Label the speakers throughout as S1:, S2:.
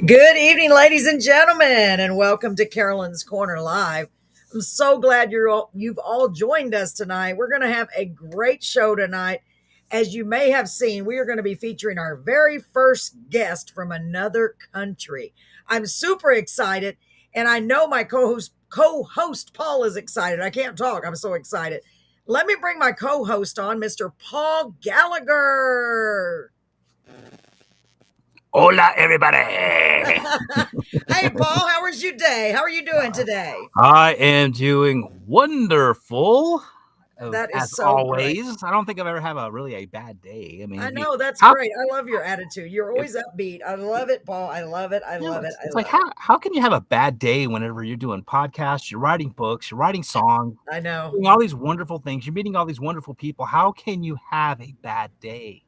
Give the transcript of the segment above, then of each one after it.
S1: Good evening, ladies and gentlemen, and welcome to Carolyn's Corner Live. I'm so glad you've all joined us tonight. We're going to have a great show tonight. As you may have seen, we are going to be featuring our very first guest from another country. I'm super excited, and I know my co-host Paul is excited. I can't talk. I'm so excited. Let me bring my co-host on, Mr. Paul Gallagher.
S2: Hola, everybody.
S1: Hey, Paul, how was your day? How are you doing today?
S2: I am doing wonderful.
S1: That is
S2: As
S1: so
S2: always.
S1: great.
S2: I don't think I've ever had a really bad day. I mean,
S1: I know, that's
S2: how
S1: great. I love your attitude. You're always upbeat. I love it, Paul. I love it. I love it. I
S2: it's like
S1: love it.
S2: how can you have a bad day whenever you're doing podcasts, you're writing books, you're writing songs,
S1: I know.
S2: doing all these wonderful things, you're meeting all these wonderful people. How can you have a bad day?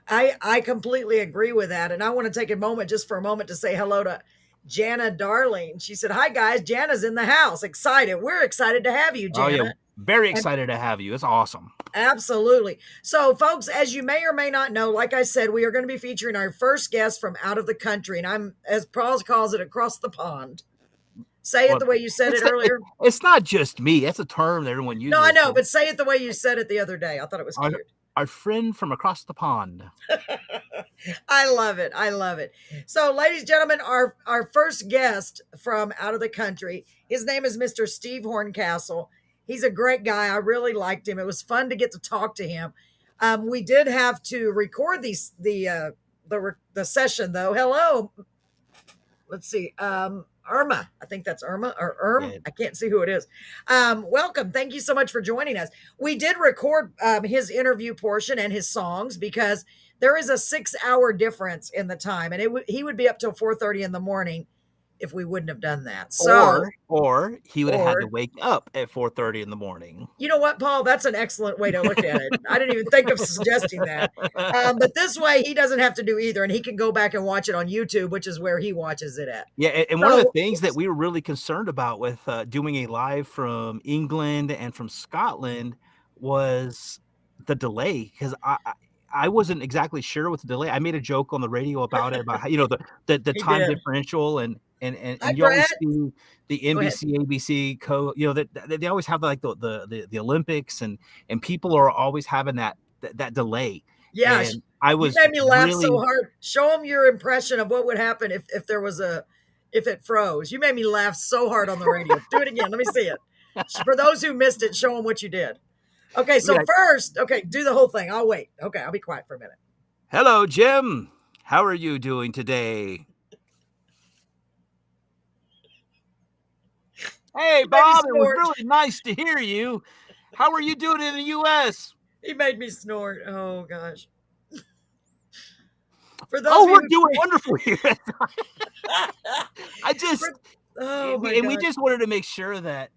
S1: I completely agree with that. And I want to take a moment just for a moment to say hello to Jana Darling. She said, "Hi guys, Jana's in the house. Excited. We're excited to have you,
S2: Oh, yeah.
S1: Jana."
S2: Very
S1: And
S2: excited to have you. It's awesome.
S1: absolutely. So, folks, as you may or may not know, like I said, we are going to be featuring our first guest from out of the country. And I'm, as Paul calls it, across the pond. Say it
S2: Well,
S1: the way you said it earlier.
S2: it's not just me. That's a term that everyone
S1: No, I
S2: uses.
S1: know, but say it the way you said it the other day. I thought it was
S2: Our,
S1: cute.
S2: our friend from across the pond.
S1: I love it. I love it. So, ladies and gentlemen, our first guest from out of the country, his name is Mr. Steve Horncastle. He's a great guy. I really liked him. It was fun to get to talk to him. We did have to record the session though. Hello, let's see. Irma, I think that's Irma or
S2: Yeah.
S1: I can't see who it is. Welcome. Thank you so much for joining us. We did record his interview portion and his songs because there is a 6-hour difference in the time, and he would be up till 4:30 in the morning if we wouldn't have done that. So,
S2: Or he would have had to
S1: or
S2: wake up at 4:30 in the morning.
S1: you know what, Paul? That's an excellent way to look at it. I didn't even think of suggesting that. But this way, he doesn't have to do either, and he can go back and watch it on YouTube, which is where he watches it at.
S2: Yeah, and one of the
S1: So,
S2: things that we were really concerned about with doing a live from England and from Scotland was the delay, because I wasn't exactly sure with the delay. I made a joke on the radio about it, about how, the
S1: he
S2: time
S1: did.
S2: differential, and
S1: Hi,
S2: you always
S1: Brett.
S2: see the
S1: Go ahead.
S2: NBC, ABC that they always have like the Olympics, and people are always having that delay.
S1: Yeah,
S2: And I
S1: you
S2: was
S1: made me laugh so
S2: really
S1: hard. Show them your impression of what would happen if there was if it froze. You made me laugh so hard on the radio. Do it again. Let me see it. For those who missed it, show them what you did. Okay, so
S2: yeah.
S1: first, okay, do the whole thing. I'll wait. Okay, I'll be quiet for a minute.
S2: Hello, Jim. How are you doing today? Hey,
S1: He made me
S2: Bob, it was
S1: snort.
S2: really nice to hear you. How are you doing in the U.S.?
S1: He made me snort. Oh gosh. For those
S2: Oh,
S1: of
S2: we're
S1: you
S2: doing wonderful here. I just,
S1: for, oh my
S2: we
S1: gosh.
S2: just wanted to make sure that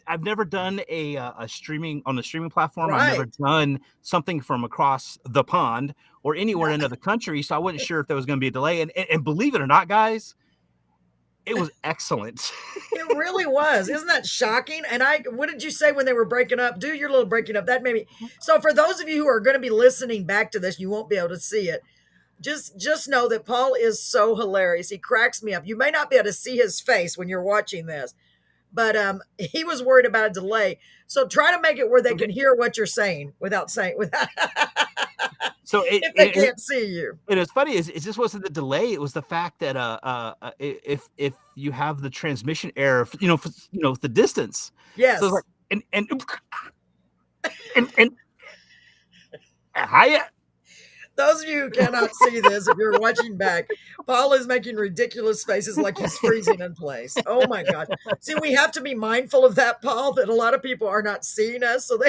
S2: I've never done a streaming on a streaming platform. I've never
S1: Right.
S2: done something from across the pond or anywhere in another country, so I wasn't sure if there was going to be a delay. And believe it or not, guys, it was excellent.
S1: It really was. Isn't that shocking? And what did you say when they were breaking up? Do your little breaking up. That made me. So for those of you who are going to be listening back to this, you won't be able to see it. Just know that Paul is so hilarious. He cracks me up. You may not be able to see his face when you're watching this, but he was worried about a delay. So try to make it where they can hear what you're saying without
S2: So
S1: if they can't see you.
S2: And it's funny is it just wasn't the delay. It was the fact that if you have the transmission error, the distance.
S1: Yes.
S2: So it's like and hiya.
S1: Those of you who cannot see this, if you're watching back, Paul is making ridiculous faces like he's freezing in place. Oh my God. See, we have to be mindful of that, Paul, that a lot of people are not seeing us. So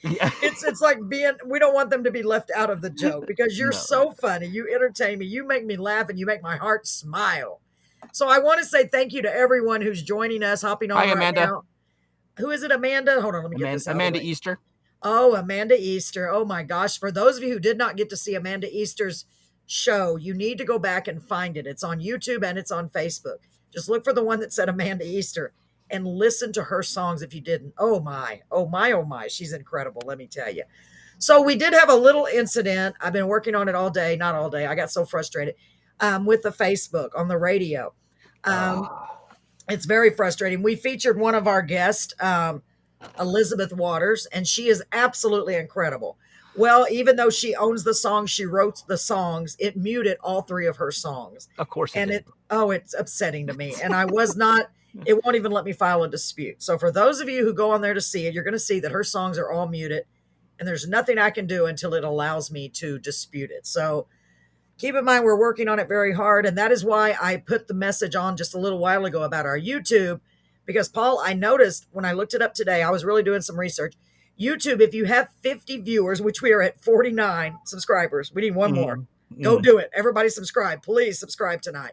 S1: it's like we don't want them to be left out of the joke because you're so funny. You entertain me. You make me laugh and you make my heart smile. So I want to say thank you to everyone who's joining us, hopping on
S2: Hi,
S1: right
S2: Amanda.
S1: now. Who is it, Amanda? Hold on, let me get this out
S2: Amanda
S1: of the way.
S2: Easter.
S1: Oh, Amanda Easter. Oh my gosh. For those of you who did not get to see Amanda Easter's show, you need to go back and find it. It's on YouTube and it's on Facebook. Just look for the one that said Amanda Easter and listen to her songs if you didn't. Oh my. Oh my. Oh my. She's incredible. Let me tell you. So we did have a little incident. I've been working on it all day. Not all day. I got so frustrated. with the Facebook on the radio. Um,
S2: Oh,
S1: it's very frustrating. We featured one of our guests, Elizabeth Waters, and she is absolutely incredible. Well, even though she owns the songs, she wrote the songs, it muted all three of her songs.
S2: of course it
S1: And
S2: did.
S1: it's upsetting to me. And I was not, it won't even let me file a dispute. So for those of you who go on there to see it, you're going to see that her songs are all muted and there's nothing I can do until it allows me to dispute it. So keep in mind, we're working on it very hard. And that is why I put the message on just a little while ago about our YouTube. Because, Paul, I noticed when I looked it up today, I was really doing some research. YouTube, if you have 50 viewers, which we are at 49 subscribers, we need one more.
S2: Mhm,
S1: Go
S2: mhm.
S1: do it. Everybody subscribe. Please subscribe tonight.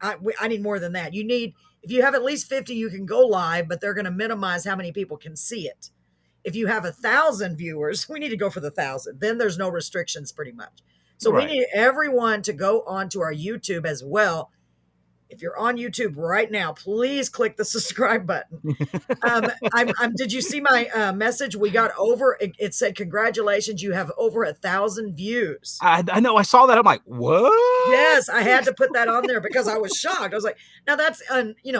S1: I need more than that. You need, if you have at least 50, you can go live, but they're going to minimize how many people can see it. If you have 1,000 viewers, we need to go for the 1,000. Then there's no restrictions pretty much. So we
S2: Right.
S1: need everyone to go onto our YouTube as well. If you're on YouTube right now, please click the subscribe button. Did you see my message? We got over. It said, "Congratulations, you have over 1,000 views."
S2: I know. I saw that. I'm like, what?
S1: Yes, I had to put that on there because I was shocked. I was like, "Now that's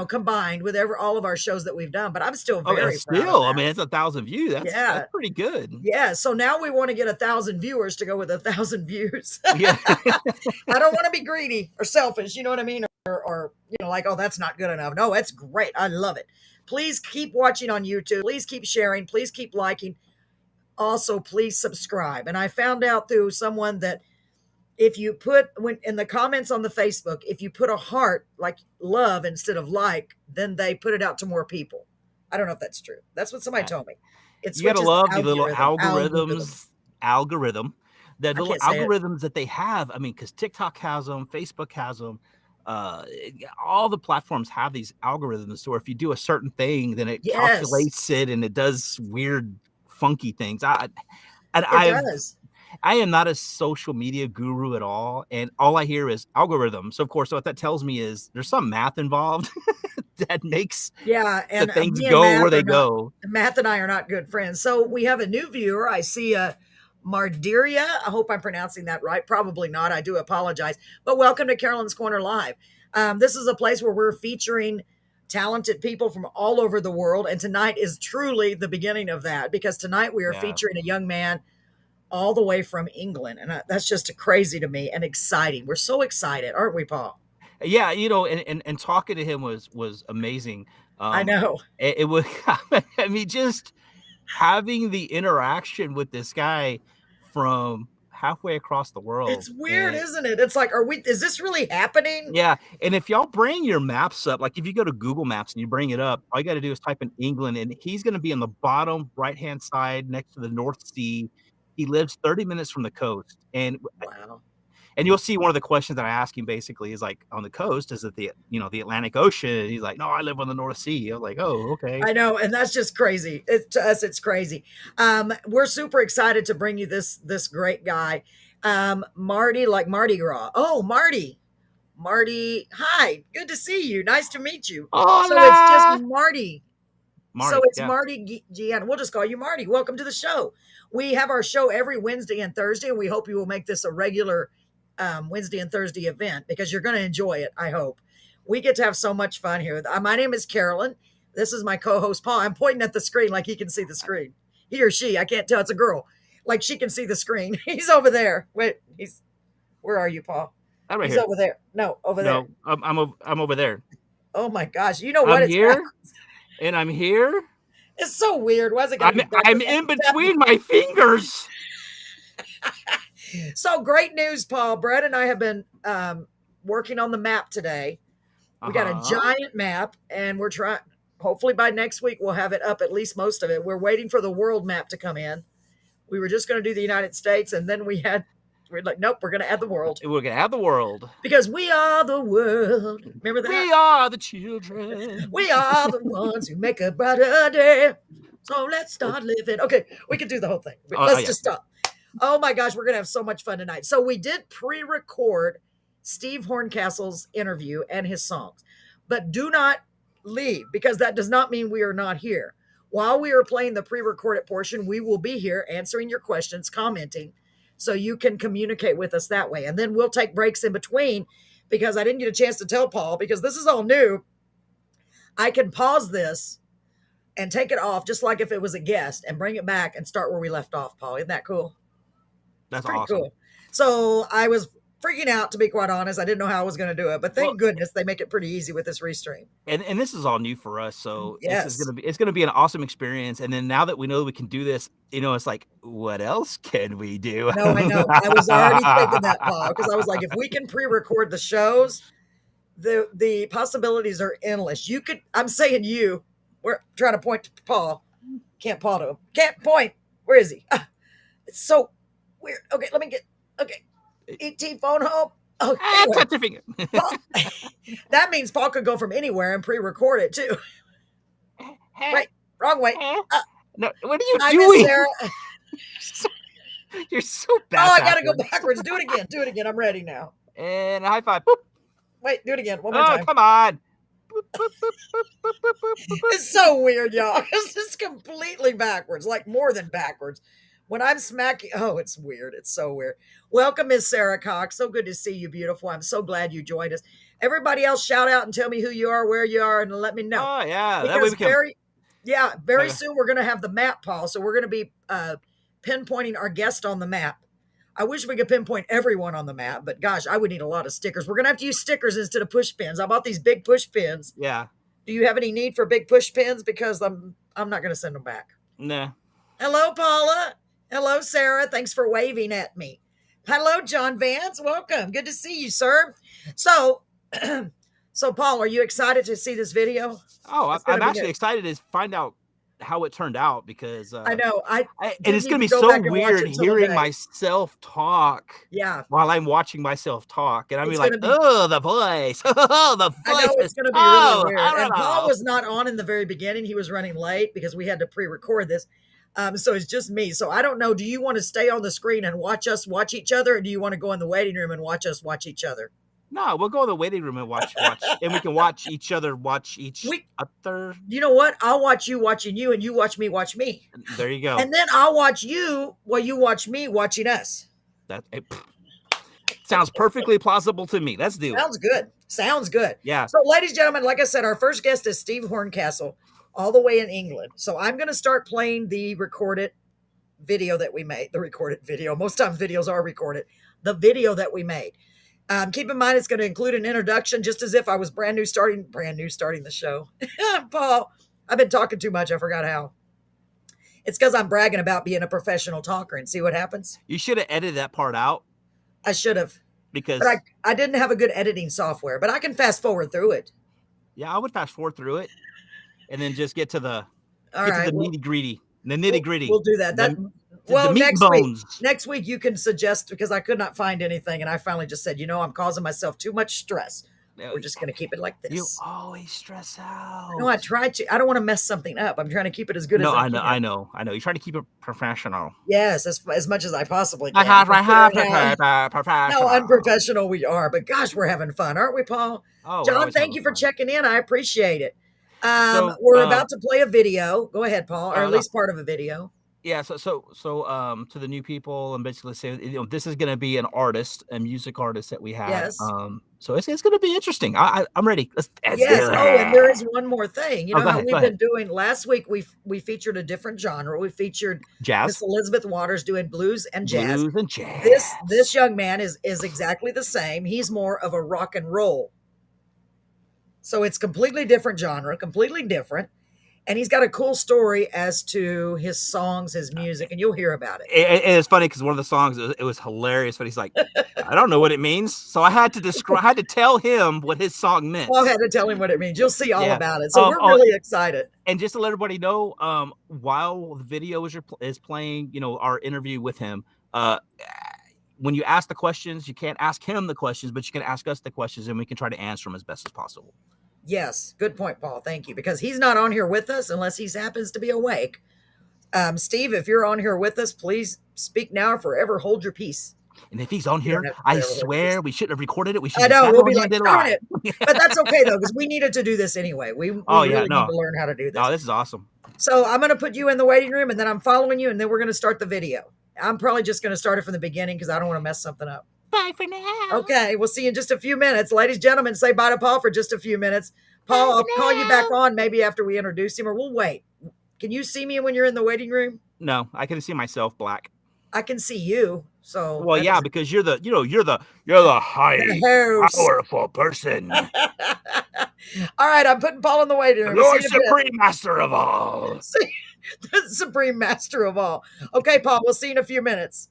S1: combined with all of our shows that we've done," but I'm still
S2: Oh,
S1: very proud of
S2: still, I
S1: that.
S2: mean, it's 1,000 views. That's
S1: Yeah,
S2: pretty good.
S1: yeah. So now we want to get 1,000 viewers to go with 1,000 views.
S2: Yeah.
S1: I don't want to be greedy or selfish. You know what I mean? Or like, oh, that's not good enough. No, it's great. I love it. Please keep watching on YouTube. Please keep sharing. Please keep liking. Also, please subscribe. And I found out through someone that if you put when in the comments on the Facebook, if you put a heart like love instead of like, then they put it out to more people. I don't know if that's true. That's what somebody told me. It
S2: You gotta
S1: switches the
S2: love the little
S1: algorithm.
S2: the
S1: I
S2: little
S1: can't say it.
S2: algorithms that they have. I mean, because TikTok has them, Facebook has them, uh, all the platforms have these algorithms. So if you do a certain thing, then it
S1: Yes,
S2: calculates it and it does weird, funky things. And
S1: it does.
S2: I am not a social media guru at all, and all I hear is algorithms. So of course, what that tells me is there's some math involved that makes
S1: Yeah,
S2: the
S1: and
S2: things
S1: me and
S2: go where they go.
S1: Matt and I are not good friends. So we have a new viewer. I see a Mardiria. I hope I'm pronouncing that right. Probably not. I do apologize. But welcome to Carolyn's Corner Live. This is a place where we're featuring talented people from all over the world. And tonight is truly the beginning of that because tonight we are
S2: Yeah.
S1: featuring a young man all the way from England. And that's just crazy to me and exciting. We're so excited, aren't we, Paul?
S2: Yeah, and talking to him was amazing.
S1: I know.
S2: It was I mean, just having the interaction with this guy from halfway across the world,
S1: It's weird,
S2: and
S1: isn't it? It's like, is this really happening?
S2: yeah, and if y'all bring your maps up, like, if you go to Google Maps and you bring it up, all you gotta do is type in England, and he's gonna be on the bottom right-hand side next to the North Sea. He lives 30 minutes from the coast,
S1: Wow.
S2: and you'll see one of the questions that I ask him basically is like, "On the coast, is it the Atlantic Ocean?" And he's like, "No, I live on the North Sea." I was like, "Oh, okay."
S1: I know, and that's just crazy. To us, it's crazy. We're super excited to bring you this great guy, Marty, like Mardi Gras. Oh, Marty. Hi, good to see you. Nice to meet you. So it's just
S2: Hola!
S1: Marty. So
S2: Marty,
S1: it's
S2: yeah.
S1: Marty Gianna. We'll just call you Marty. Welcome to the show. We have our show every Wednesday and Thursday, and we hope you will make this a regular Wednesday and Thursday event because you're going to enjoy it. I hope we get to have so much fun here. My name is Carolyn. This is my co-host Paul. I'm pointing at the screen like he can see the screen. He or she, I can't tell. It's a girl. Like she can see the screen. He's over there. Wait, where are you, Paul?
S2: I'm right
S1: He's
S2: here.
S1: over there. No, over there.
S2: No, I'm over there.
S1: Oh my gosh. You know what?
S2: I'm here, and I'm here.
S1: It's so weird. Why's it got to be
S2: I'm
S1: backwards?
S2: in between my fingers.
S1: So great news, Paul. Brett and I have been working on the map today. We got a
S2: Uh-huh.
S1: giant map, and we're trying. Hopefully, by next week, we'll have it up, at least most of it. We're waiting for the world map to come in. We were just going to do the United States, and then we're like, nope, we're going to add the world
S2: We're gonna have the world.
S1: because we are the world. Remember that?
S2: We are the children.
S1: We are the ones who make a brighter day. So let's start living. Okay, we can do the whole thing. Let's
S2: Yeah.
S1: just stop. Oh my gosh, we're going to have so much fun tonight. So we did pre-record Steve Horncastle's interview and his songs. But do not leave because that does not mean we are not here. While we are playing the pre-recorded portion, we will be here answering your questions, commenting. so you can communicate with us that way. And then we'll take breaks in between, because I didn't get a chance to tell Paul, because this is all new. I can pause this and take it off just like if it was a guest, and bring it back and start where we left off, Paul. Isn't that cool?
S2: That's pretty awesome.
S1: Cool. So I was freaking out, to be quite honest. I didn't know how I was going to do it, but thank goodness they make it pretty easy with this restream.
S2: And this is all new for us, so
S1: yes,
S2: it's gonna be an awesome experience. And then now that we know we can do this, it's like, what else can we do?
S1: No, I know. I was already thinking that, Paul, because I was like, if we can pre-record the shows, the possibilities are endless. You could. I'm saying you. We're trying to point to Paul. Can't point. Where is he? It's so weird. Okay, let me get. Okay, ET phone home. Oh, anyway.
S2: Touch your finger.
S1: Paul, that means Paul could go from anywhere and pre-record it too. Wait, wrong way.
S2: No, what are you doing? You're so bad.
S1: Oh, I gotta go backwards. Do it again. Do it again. I'm ready now.
S2: And a high five. Boop.
S1: Wait, do it again. One more time.
S2: Come on.
S1: It's so weird, y'all, because it's completely backwards, like more than backwards. When I'm smacking, it's weird. It's so weird. Welcome, Miss Sarah Cox. So good to see you, beautiful. I'm so glad you joined us. Everybody else, shout out and tell me who you are, where you are, and let me know.
S2: Oh, yeah.
S1: Because
S2: that way we can...
S1: very soon we're going to have the map, Paul. So we're going to be pinpointing our guest on the map. I wish we could pinpoint everyone on the map, but gosh, I would need a lot of stickers. We're going to have to use stickers instead of push pins. I bought these big push pins.
S2: Yeah.
S1: Do you have any need for big push pins? Because I'm not going to send them back.
S2: Nah.
S1: Hello, Paula. Hello, Sarah. Thanks for waving at me. Hello, John Vance. Welcome. Good to see you, sir. So, Paul, are you excited to see this video?
S2: Oh, I'm actually excited to find out how it turned out, because
S1: I know
S2: and it's gonna be so weird hearing myself talk while I'm watching myself talk, and I'm like, the voice. The voice.
S1: I know it's gonna be really weird. And Paul was not on in the very beginning. He was running late because we had to pre-record this, so it's just me. So I don't know, do you want to stay on the screen and watch us watch each other, or do you want to go in the waiting room and watch us watch each other?
S2: No, we'll go in the waiting room and watch, and we can watch each other watch each other.
S1: You know what? I'll watch you watching you, and you watch me.
S2: There you go.
S1: And then I'll watch you while you watch me watching us.
S2: That sounds perfectly plausible to me. Let's do it.
S1: Sounds good.
S2: Yeah.
S1: So, ladies and gentlemen, like I said, our first guest is Steve Horncastle, all the way in England. So I'm going to start playing the recorded video that we made. The recorded video. Most times videos are recorded. The video that we made. Keep in mind, it's going to include an introduction, just as if I was brand new starting the show. Paul, I've been talking too much. I forgot how. It's because I'm bragging about being a professional talker, and see what happens.
S2: You should have edited that part out.
S1: I should have.
S2: Because
S1: I didn't have a good editing software, but I can fast forward through it.
S2: Yeah, I would fast forward through it and then just get to the nitty gritty. The nitty gritty.
S1: We'll do that. Next week you can suggest, because I could not find anything, and I finally just said, I'm causing myself too much stress. We're just going to keep it like this.
S2: You always stress out.
S1: No, I try to. I don't want to mess something up. I'm trying to keep it as good as I can.
S2: I know. You're trying to keep it professional.
S1: Yes, as much as I possibly can.
S2: Professional.
S1: How unprofessional we are, but gosh, we're having fun, aren't we, Paul?
S2: Oh,
S1: John, thank you for checking in. I appreciate it. We're about to play a video. Go ahead, Paul, or at least part of a video.
S2: Yeah, so to the new people, and basically say, this is going to be an artist, a music artist that we have.
S1: Yes.
S2: So it's going to be interesting. I'm ready. Let's
S1: yes. Oh, and there is one more thing. You know how we've been doing. Last week we featured a different genre. We featured
S2: jazz.
S1: Miss Elizabeth Waters doing blues and jazz.
S2: Blues and jazz.
S1: This young man is exactly the same. He's more of a rock and roll. So it's completely different genre, completely different. And he's got a cool story as to his songs, his music, and you'll hear about it.
S2: And it's funny because one of the songs, it was hilarious, but he's like, I don't know what it means. So I had to tell him what his song meant.
S1: Well, I had to tell him what it means. You'll see all about it. So we're really excited.
S2: And just to let everybody know, while the video is playing, our interview with him, when you ask the questions, you can't ask him the questions, but you can ask us the questions, and we can try to answer them as best as possible.
S1: Yes, good point, Paul. Thank you. Because he's not on here with us unless he happens to be awake. Steve, if you're on here with us, please speak now or forever hold your peace.
S2: And if he's on here, I swear we shouldn't have recorded it. We should.
S1: I know, we'll be like, darn it. But that's okay, though, because we needed to do this anyway. We really need to learn how to do this.
S2: Oh, this is awesome.
S1: So I'm going to put you in the waiting room, and then I'm following you, and then we're going to start the video. I'm probably just going to start it from the beginning because I don't want to mess something up.
S2: Bye for now.
S1: Okay, we'll see you in just a few minutes. Ladies and gentlemen, say bye to Paul for just a few minutes. Paul,
S2: Bye
S1: I'll
S2: for
S1: call you back
S2: now.
S1: on maybe after we introduce him, or we'll wait. Can you see me when you're in the waiting room?
S2: No, I can see myself black.
S1: I can see you. So
S2: Well,
S1: that
S2: yeah,
S1: doesn't
S2: because you're the high
S1: host.
S2: powerful person.
S1: All right, I'm putting Paul in the waiting room. See
S2: Lord
S1: you in a bit.
S2: Supreme Master of all.
S1: See, the supreme master of all. Okay, Paul, we'll see you in a few minutes.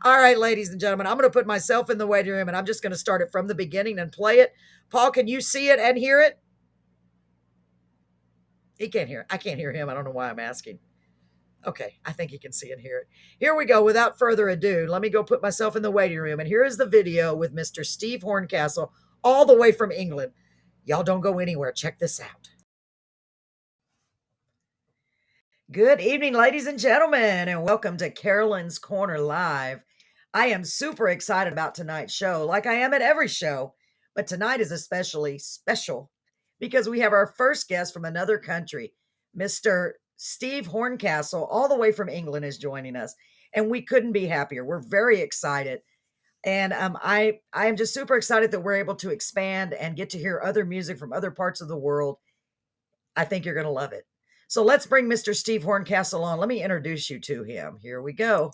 S1: All right, ladies and gentlemen, I'm going to put myself in the waiting room and I'm just going to start it from the beginning and play it. Paul, can you see it and hear it? He can't hear it. I can't hear him. I don't know why I'm asking. Okay, I think he can see and hear it. Here we go. Without further ado, let me go put myself in the waiting room. And here is the video with Mr. Steve Horncastle, all the way from England. Y'all don't go anywhere. Check this out. Good evening, ladies and gentlemen, and welcome to Carolyn's Corner Live. I am super excited about tonight's show, like I am at every show, but tonight is especially special because we have our first guest from another country. Mr. Steve Horncastle, all the way from England, is joining us, and we couldn't be happier. We're very excited. And I am just super excited that we're able to expand and get to hear other music from other parts of the world. I think you're going to love it. So let's bring Mr. Steve Horncastle on. Let me introduce you to him. Here we go.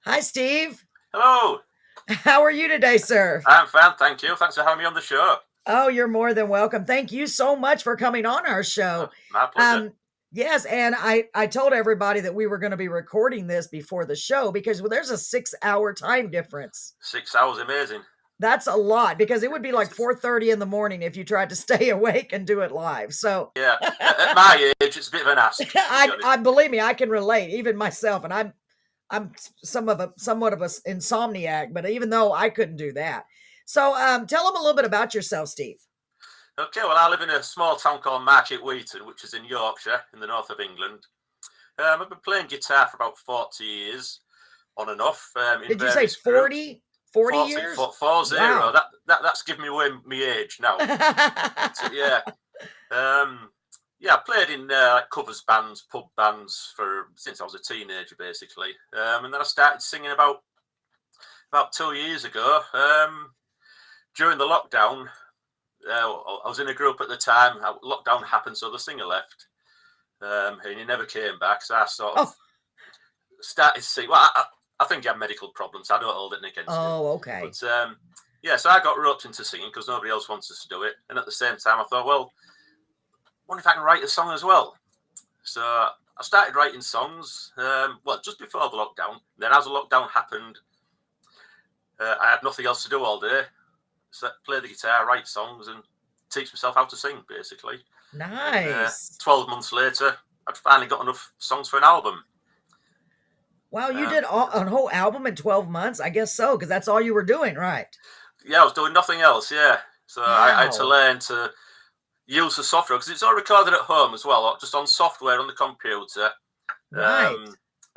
S1: Hi, Steve.
S3: Hello.
S1: How are you today, sir?
S3: I'm fine, thank you. Thanks for having me on the show.
S1: Oh, you're more than welcome. Thank you so much for coming on our show.
S3: My pleasure.
S1: Yes, and I told everybody that we were going to be recording this before the show because there's a 6-hour time difference.
S3: 6 hours, amazing.
S1: That's a lot because it would be like 4:30 in the morning if you tried to stay awake and do it live. So
S3: yeah, at my age, it's a bit of an ask.
S1: I believe me, I can relate, even myself, and I'm somewhat of a insomniac, but even though I couldn't do that. So tell them a little bit about yourself, Steve.
S3: Okay, well, I live in a small town called Market Wheaton, which is in Yorkshire, in the north of England. I've been playing guitar for about 40 years, on and off.
S1: Did you say 40? 40 years?
S3: 40.
S1: Wow.
S3: That's giving me away my age now. So, yeah. Yeah, I played in covers bands, pub bands since I was a teenager, basically. And then I started singing about 2 years ago. During the lockdown, I was in a group at the time. Lockdown happened, so the singer left. And he never came back, so I sort of started singing. Well, I think he had medical problems. I don't hold it against him.
S1: Oh, okay.
S3: But yeah, so I got roped into singing because nobody else wants us to do it. And at the same time, I thought, well, wonder if I can write a song as well. So I started writing songs, well, just before the lockdown. Then as the lockdown happened, I had nothing else to do all day. So play the guitar, write songs, and teach myself how to sing, basically.
S1: Nice.
S3: And, 12 months later, I'd finally got enough songs for an album.
S1: Wow, you did a whole album in 12 months? I guess so, because that's all you were doing, right?
S3: Yeah, I was doing nothing else, yeah. So wow. I had to learn to use the software, because it's all recorded at home as well, just on software on the computer.
S1: Right.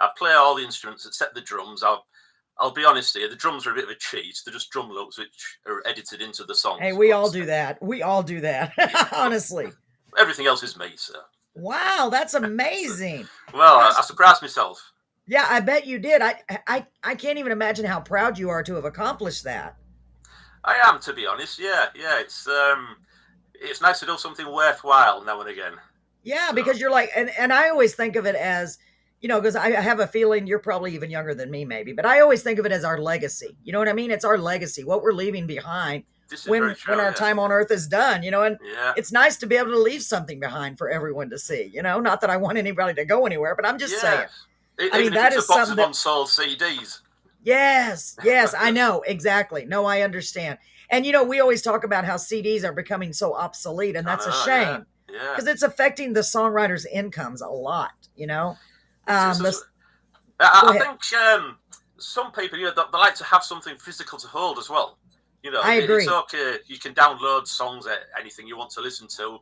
S3: I play all the instruments except the drums. I'll be honest here, the drums are a bit of a cheat. They're just drum loops which are edited into the songs.
S1: Hey, we all do that. We all do that, honestly.
S3: Everything else is me, so.
S1: Wow, that's amazing.
S3: Well, I surprised myself.
S1: Yeah, I bet you did. I can't even imagine how proud you are to have accomplished that.
S3: I am, to be honest. Yeah. It's nice to do something worthwhile now and again.
S1: Yeah, so. Because you're like, and I always think of it as, you know, because I have a feeling you're probably even younger than me, maybe, but I always think of it as our legacy. You know what I mean? It's our legacy, what we're leaving behind when our time on earth is done, you know, and it's nice to be able to leave something behind for everyone to see, you know, not that I want anybody to go anywhere, but I'm just saying.
S3: I mean, that is a box of unsold CDs.
S1: Yes, I know. Exactly. No, I understand. And, you know, we always talk about how CDs are becoming so obsolete, and that's a shame.
S3: Yeah.
S1: Because it's affecting the songwriters' incomes a lot, you know?
S3: I think some people, you know, they like to have something physical to hold as well. You know,
S1: I agree.
S3: It's okay. You can download songs, anything you want to listen to.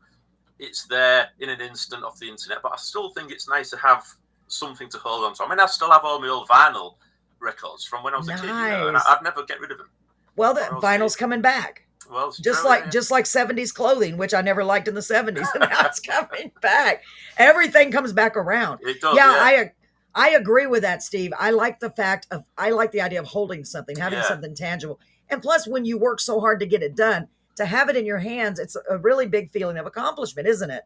S3: It's there in an instant off the internet. But I still think it's nice to have something to hold on to. I mean, I still have all my old vinyl records from when I was a kid, you know, and I'd never get rid of them.
S1: Well, the vinyl's coming back.
S3: Well, it's
S1: just
S3: true,
S1: like
S3: yeah.
S1: just like 70s clothing, which I never liked in the 70s, and now it's coming back. Everything comes back around.
S3: It does,
S1: Yeah, I agree with that, Steve. I like the idea of holding something, having
S3: Yeah.
S1: something tangible. And plus, when you work so hard to get it done, to have it in your hands, it's a really big feeling of accomplishment, isn't it?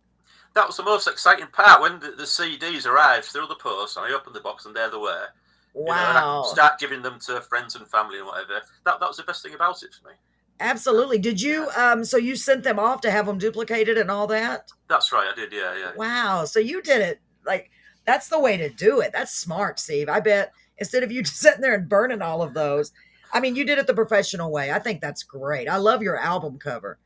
S3: That was the most exciting part when the CDs arrived through the post, and I opened the box and there they were. You know, and I
S1: Wow.
S3: could start giving them to friends and family and whatever. That was the best thing about it for me.
S1: Absolutely. Did you so you sent them off to have them duplicated and all that?
S3: That's right, I did, yeah.
S1: Wow. So you did it. Like, that's the way to do it. That's smart, Steve. I bet instead of you just sitting there and burning all of those, I mean, you did it the professional way. I think that's great. I love your album cover.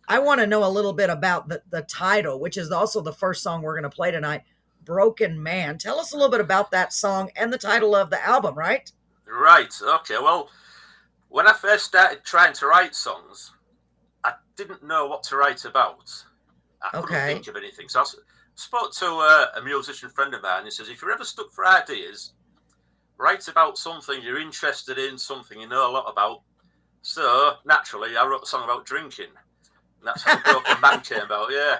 S1: I want to know a little bit about the title, which is also the first song we're going to play tonight, Broken Man. Tell us a little bit about that song and the title of the album, right?
S3: Right, okay. Well, when I first started trying to write songs, I didn't know what to write about. I couldn't think of anything. So I spoke to a musician friend of mine. He says, if you're ever stuck for ideas, write about something you're interested in, something you know a lot about. So, naturally, I wrote a song about drinking. And that's how Broken Man came about, yeah.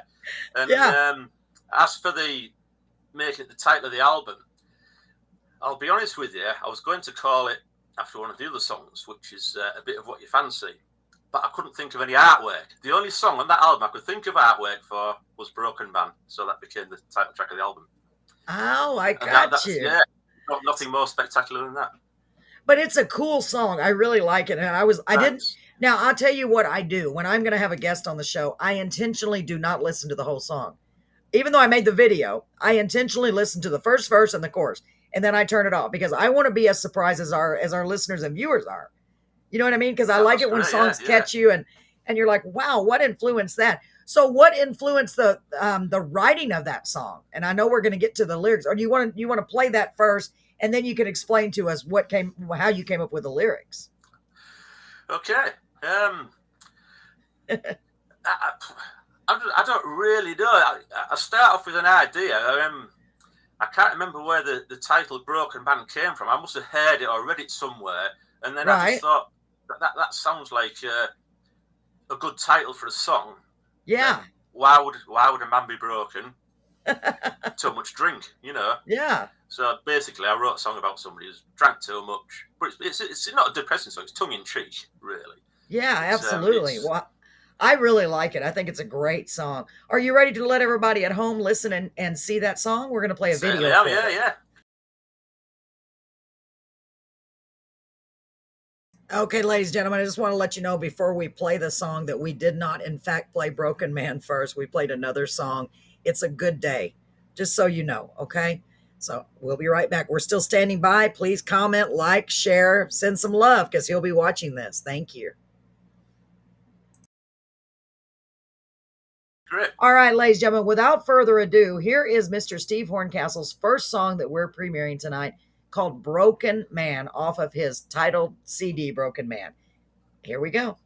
S3: And as for making it the title of the album, I'll be honest with you, I was going to call it after one of the other songs, which is a bit of what you fancy. But I couldn't think of any artwork. The only song on that album I could think of artwork for was Broken Man. So that became the title track of the album.
S1: Oh, I got you.
S3: Yeah, nothing more spectacular than that.
S1: But it's a cool song. I really like it. And I didn't. Now, I'll tell you what I do. When I'm going to have a guest on the show, I intentionally do not listen to the whole song. Even though I made the video, I intentionally listen to the first verse and the chorus. And then I turn it off because I want to be as surprised as our listeners and viewers are. You know what I mean? Because I like it when songs catch you and you're like, wow, what influenced that? So what influenced the writing of that song? And I know we're going to get to the lyrics. Or do you want to play that first, and then you can explain to us how you came up with the lyrics?
S3: Okay. I don't really know. I start off with an idea. I can't remember where the title Broken Man came from. I must have heard it or read it somewhere. And then I just thought, that sounds like a good title for a song.
S1: Yeah.
S3: Why would a man be broken? Too much drink, you know?
S1: Yeah.
S3: So basically, I wrote a song about somebody who's drank too much. But it's not a depressing song. It's tongue-in-cheek, really.
S1: Yeah, absolutely. Well, I really like it. I think it's a great song. Are you ready to let everybody at home listen and see that song? We're going to play a video.
S3: Yeah.
S1: Okay, ladies and gentlemen, I just want to let you know before we play the song that we did not, in fact, play Broken Man first. We played another song. It's a Good Day, just so you know, okay? So we'll be right back. We're still standing by. Please comment, like, share, send some love because he'll be watching this. Thank you.
S3: Great.
S1: All right, ladies and gentlemen, without further ado, here is Mr. Steve Horncastle's first song that we're premiering tonight, called Broken Man, off of his titled CD, Broken Man. Here we go.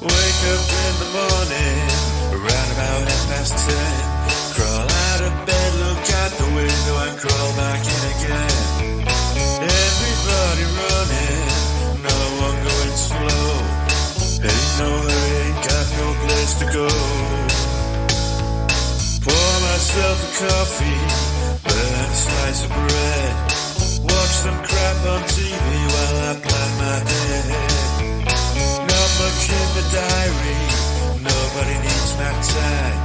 S4: Wake up in the morning, around about 10:30. Crawl out of bed, look out the window and crawl back in again. Everybody running, no one going slow. Ain't no hurry, ain't got no place to go. Pour myself a coffee, burn a slice of bread. Watch some crap on TV while I plan my day. Not much in the diary, nobody needs my time.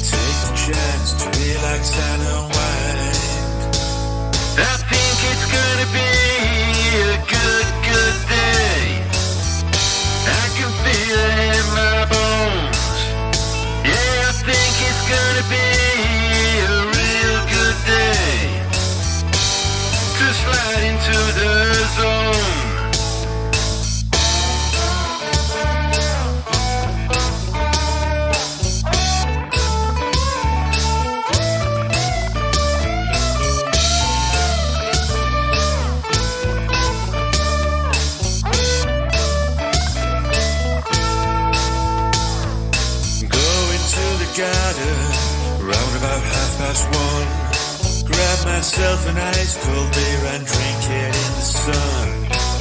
S4: Take the chance to relax and unwind. I think it's gonna be a good day. I can feel it in my bones. Yeah, I think it's gonna be a real good day to slide into the zone. about 1:30. Grab myself an ice cold beer and drink it in the sun.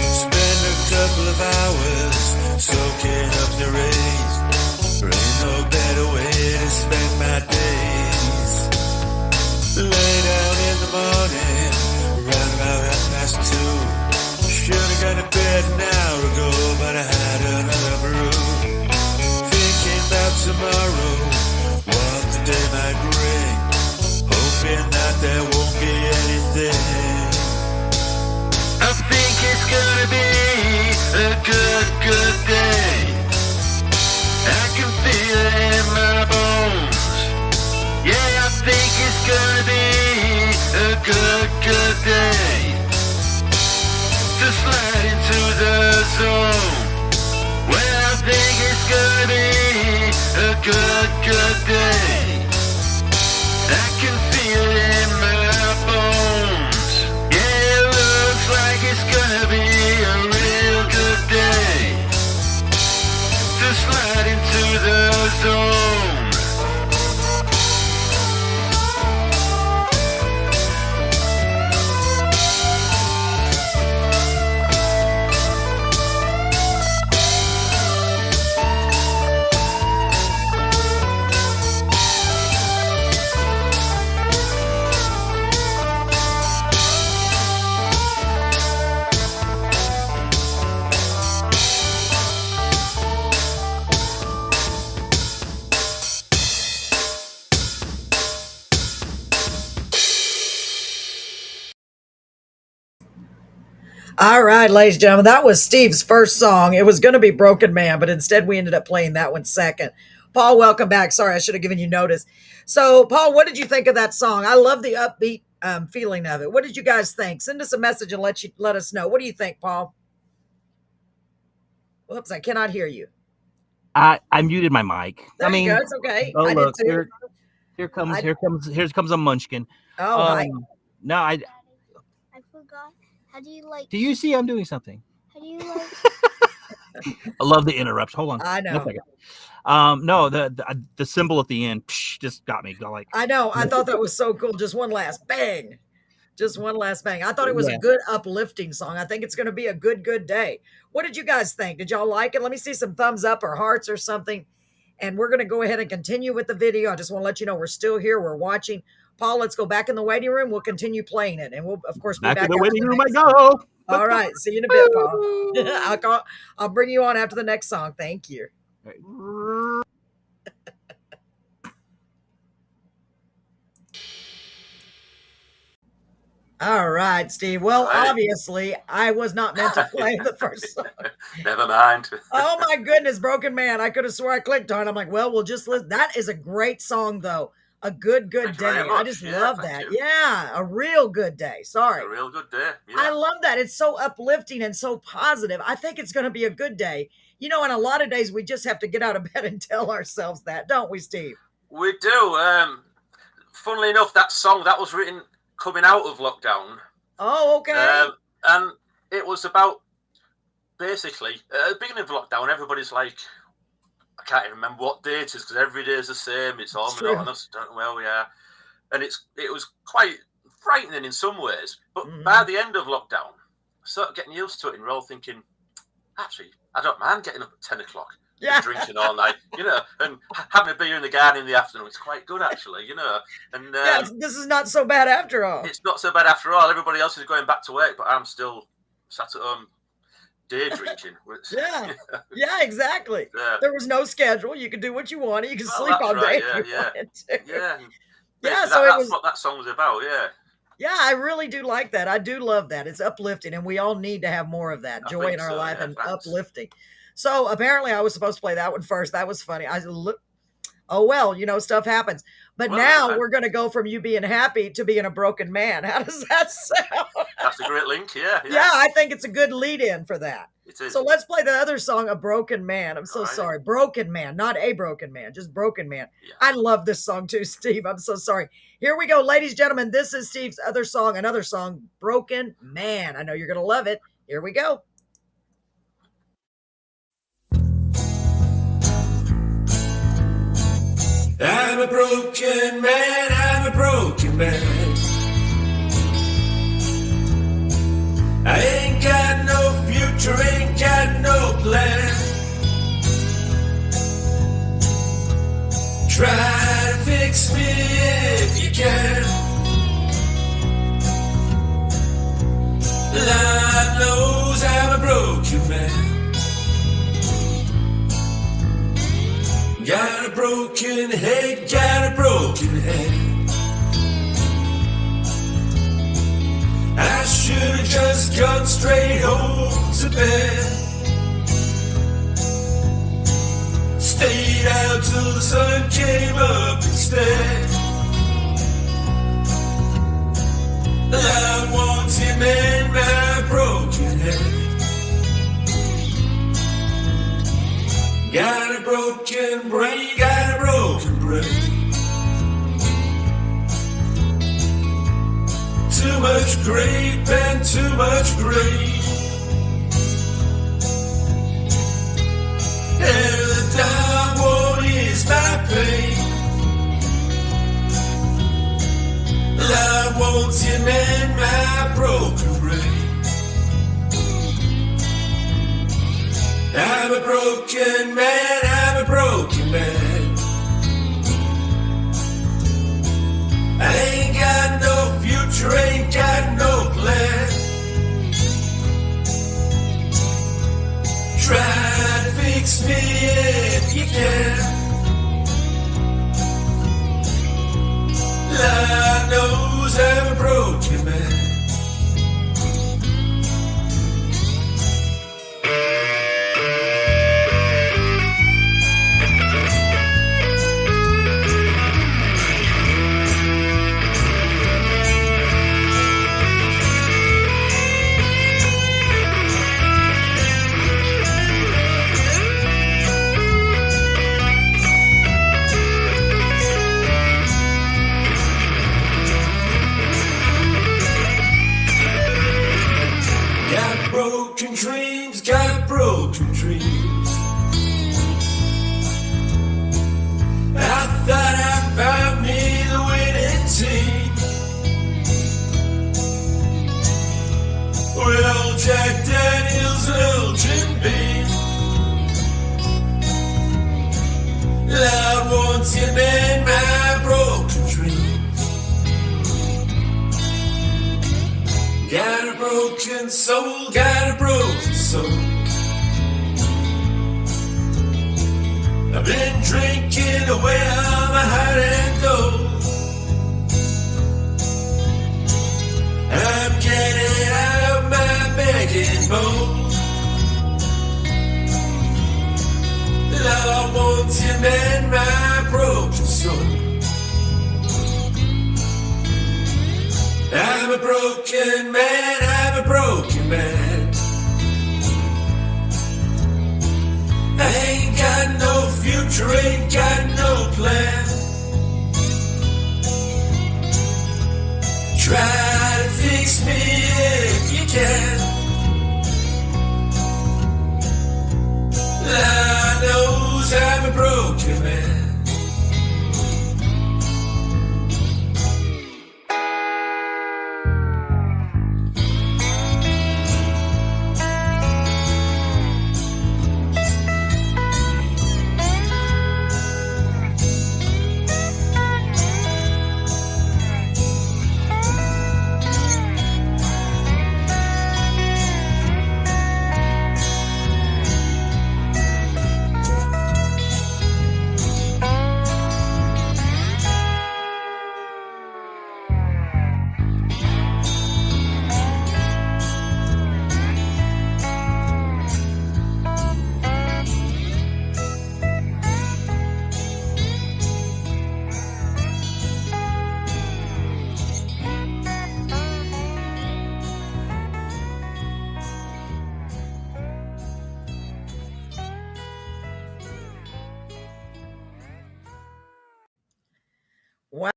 S4: Spend a couple of hours soaking up the rays. There ain't no better way to spend my days. Lay down in the morning, around about 2:30. Should've gone to bed an hour ago, but I had another brew. Thinking about tomorrow, what the day might bring. Hoping that there won't be anything. I think it's gonna be a good day. I can feel it in my bones. Yeah, I think it's gonna be a good day. To slide into the zone. Well, I think it's gonna be a good day. I can feel it in my bones. Yeah, it looks like it's gonna be a real good day. To slide into the zone.
S1: All right, ladies and gentlemen, that was Steve's first song. It was going to be Broken Man, but instead we ended up playing that one second. Paul, welcome back. Sorry, I should have given you notice. So, Paul, what did you think of that song? I love the upbeat feeling of it. What did you guys think? Send us a message and let us know. What do you think, Paul? Whoops, I cannot hear you.
S2: I muted my mic.
S1: There you go. It's okay.
S2: Oh,
S1: I
S2: look,
S1: did too.
S2: here comes a munchkin.
S1: Oh, hi.
S2: No,
S5: I forgot. How do you like?
S2: Do you see I'm doing something?
S5: How do you like?
S2: I love the interrupts. Hold on.
S1: I know.
S2: No, the symbol at the end just got me.
S1: I know. I thought that was so cool. Just one last bang. Just one last bang. I thought it was a good uplifting song. I think it's going to be a good day. What did you guys think? Did y'all like it? Let me see some thumbs up or hearts or something. And we're going to go ahead and continue with the video. I just want to let you know we're still here. We're watching. Paul, let's go back in the waiting room. We'll continue playing it. And we'll, of course, be back
S2: in the waiting room. I
S1: song.
S2: go.
S1: All right. See you in a bit, Paul. I'll bring you on after the next song. Thank you. All right, Steve. Well, obviously, I was not meant to play the first song.
S3: Never mind.
S1: Oh, my goodness. Broken Man. I could have swore I clicked on it. I'm like, well, we'll just listen. That is a great song, though. A good day. I just love that. Yeah, a real good day. Sorry.
S3: A real good day. Yeah.
S1: I love that. It's so uplifting and so positive. I think it's going to be a good day. You know, and a lot of days we just have to get out of bed and tell ourselves that, don't we, Steve?
S3: We do. Funnily enough, that song, that was written coming out of lockdown.
S1: Oh, okay.
S3: And it was about, basically, at the beginning of lockdown, everybody's like, I can't even remember what day it is because every day is the same. It's all monotonous. Don't know where we are. And it was quite frightening in some ways. But by the end of lockdown, I started getting used to it and we're all thinking, actually, I don't mind getting up at 10 o'clock and drinking all night, you know, and having a beer in the garden in the afternoon. It's quite good, actually, you know. And
S1: this is not so bad after all.
S3: It's not so bad after all. Everybody else is going back to work, but I'm still sat at home day drinking.
S1: Yeah, exactly. There was no schedule. You could do what you wanted. You could sleep all day. So that's what that song was about. Yeah, I really do like that. I do love that. It's uplifting, and we all need to have more of that joy in our life and uplifting. So apparently, I was supposed to play that one first. That was funny. Oh well, you know, stuff happens. But now we're going to go from you being happy to being a broken man. How does that sound?
S3: That's a great link. Yeah,
S1: I think it's a good lead-in for that.
S3: It is.
S1: So let's play the other song, A Broken Man. I'm so sorry. Broken Man, not A Broken Man, just Broken Man. Yeah. I love this song too, Steve. I'm so sorry. Here we go, ladies and gentlemen. This is Steve's another song, Broken Man. I know you're going to love it. Here we go.
S4: I'm I'm a broken man, I'm a broken man. I ain't got no future, ain't got no plan. Try to fix me if you can. Lord knows I'm a broken man. Got a broken head, got a broken head. I should have just gone straight home to bed. Stayed out till the sun came up instead. I want him in my broken head. Got a broken brain, got a broken brain. Too much grape and too much grain. And the dark won't ease my pain. Love wants him in my broken brain. I'm a broken man, I'm a broken man. I ain't got no future, ain't got no plan. Try to fix me if you can. Lord knows I'm a broken man. Broken dreams, got broken dreams. I thought I found me the winning team. Well, Jack Daniels and Elgin Bean. Lord wants him in my broken dreams. Got a broken soul, got a broken soul. I've been drinking away all my heart and gold. I'm getting out of my begging bowl. Lord wants him in my broken soul. I'm a broken man, I'm a broken man. I ain't got no future, ain't got no plan. Try to fix me if you can. Lord knows I'm a broken man.
S1: Wow.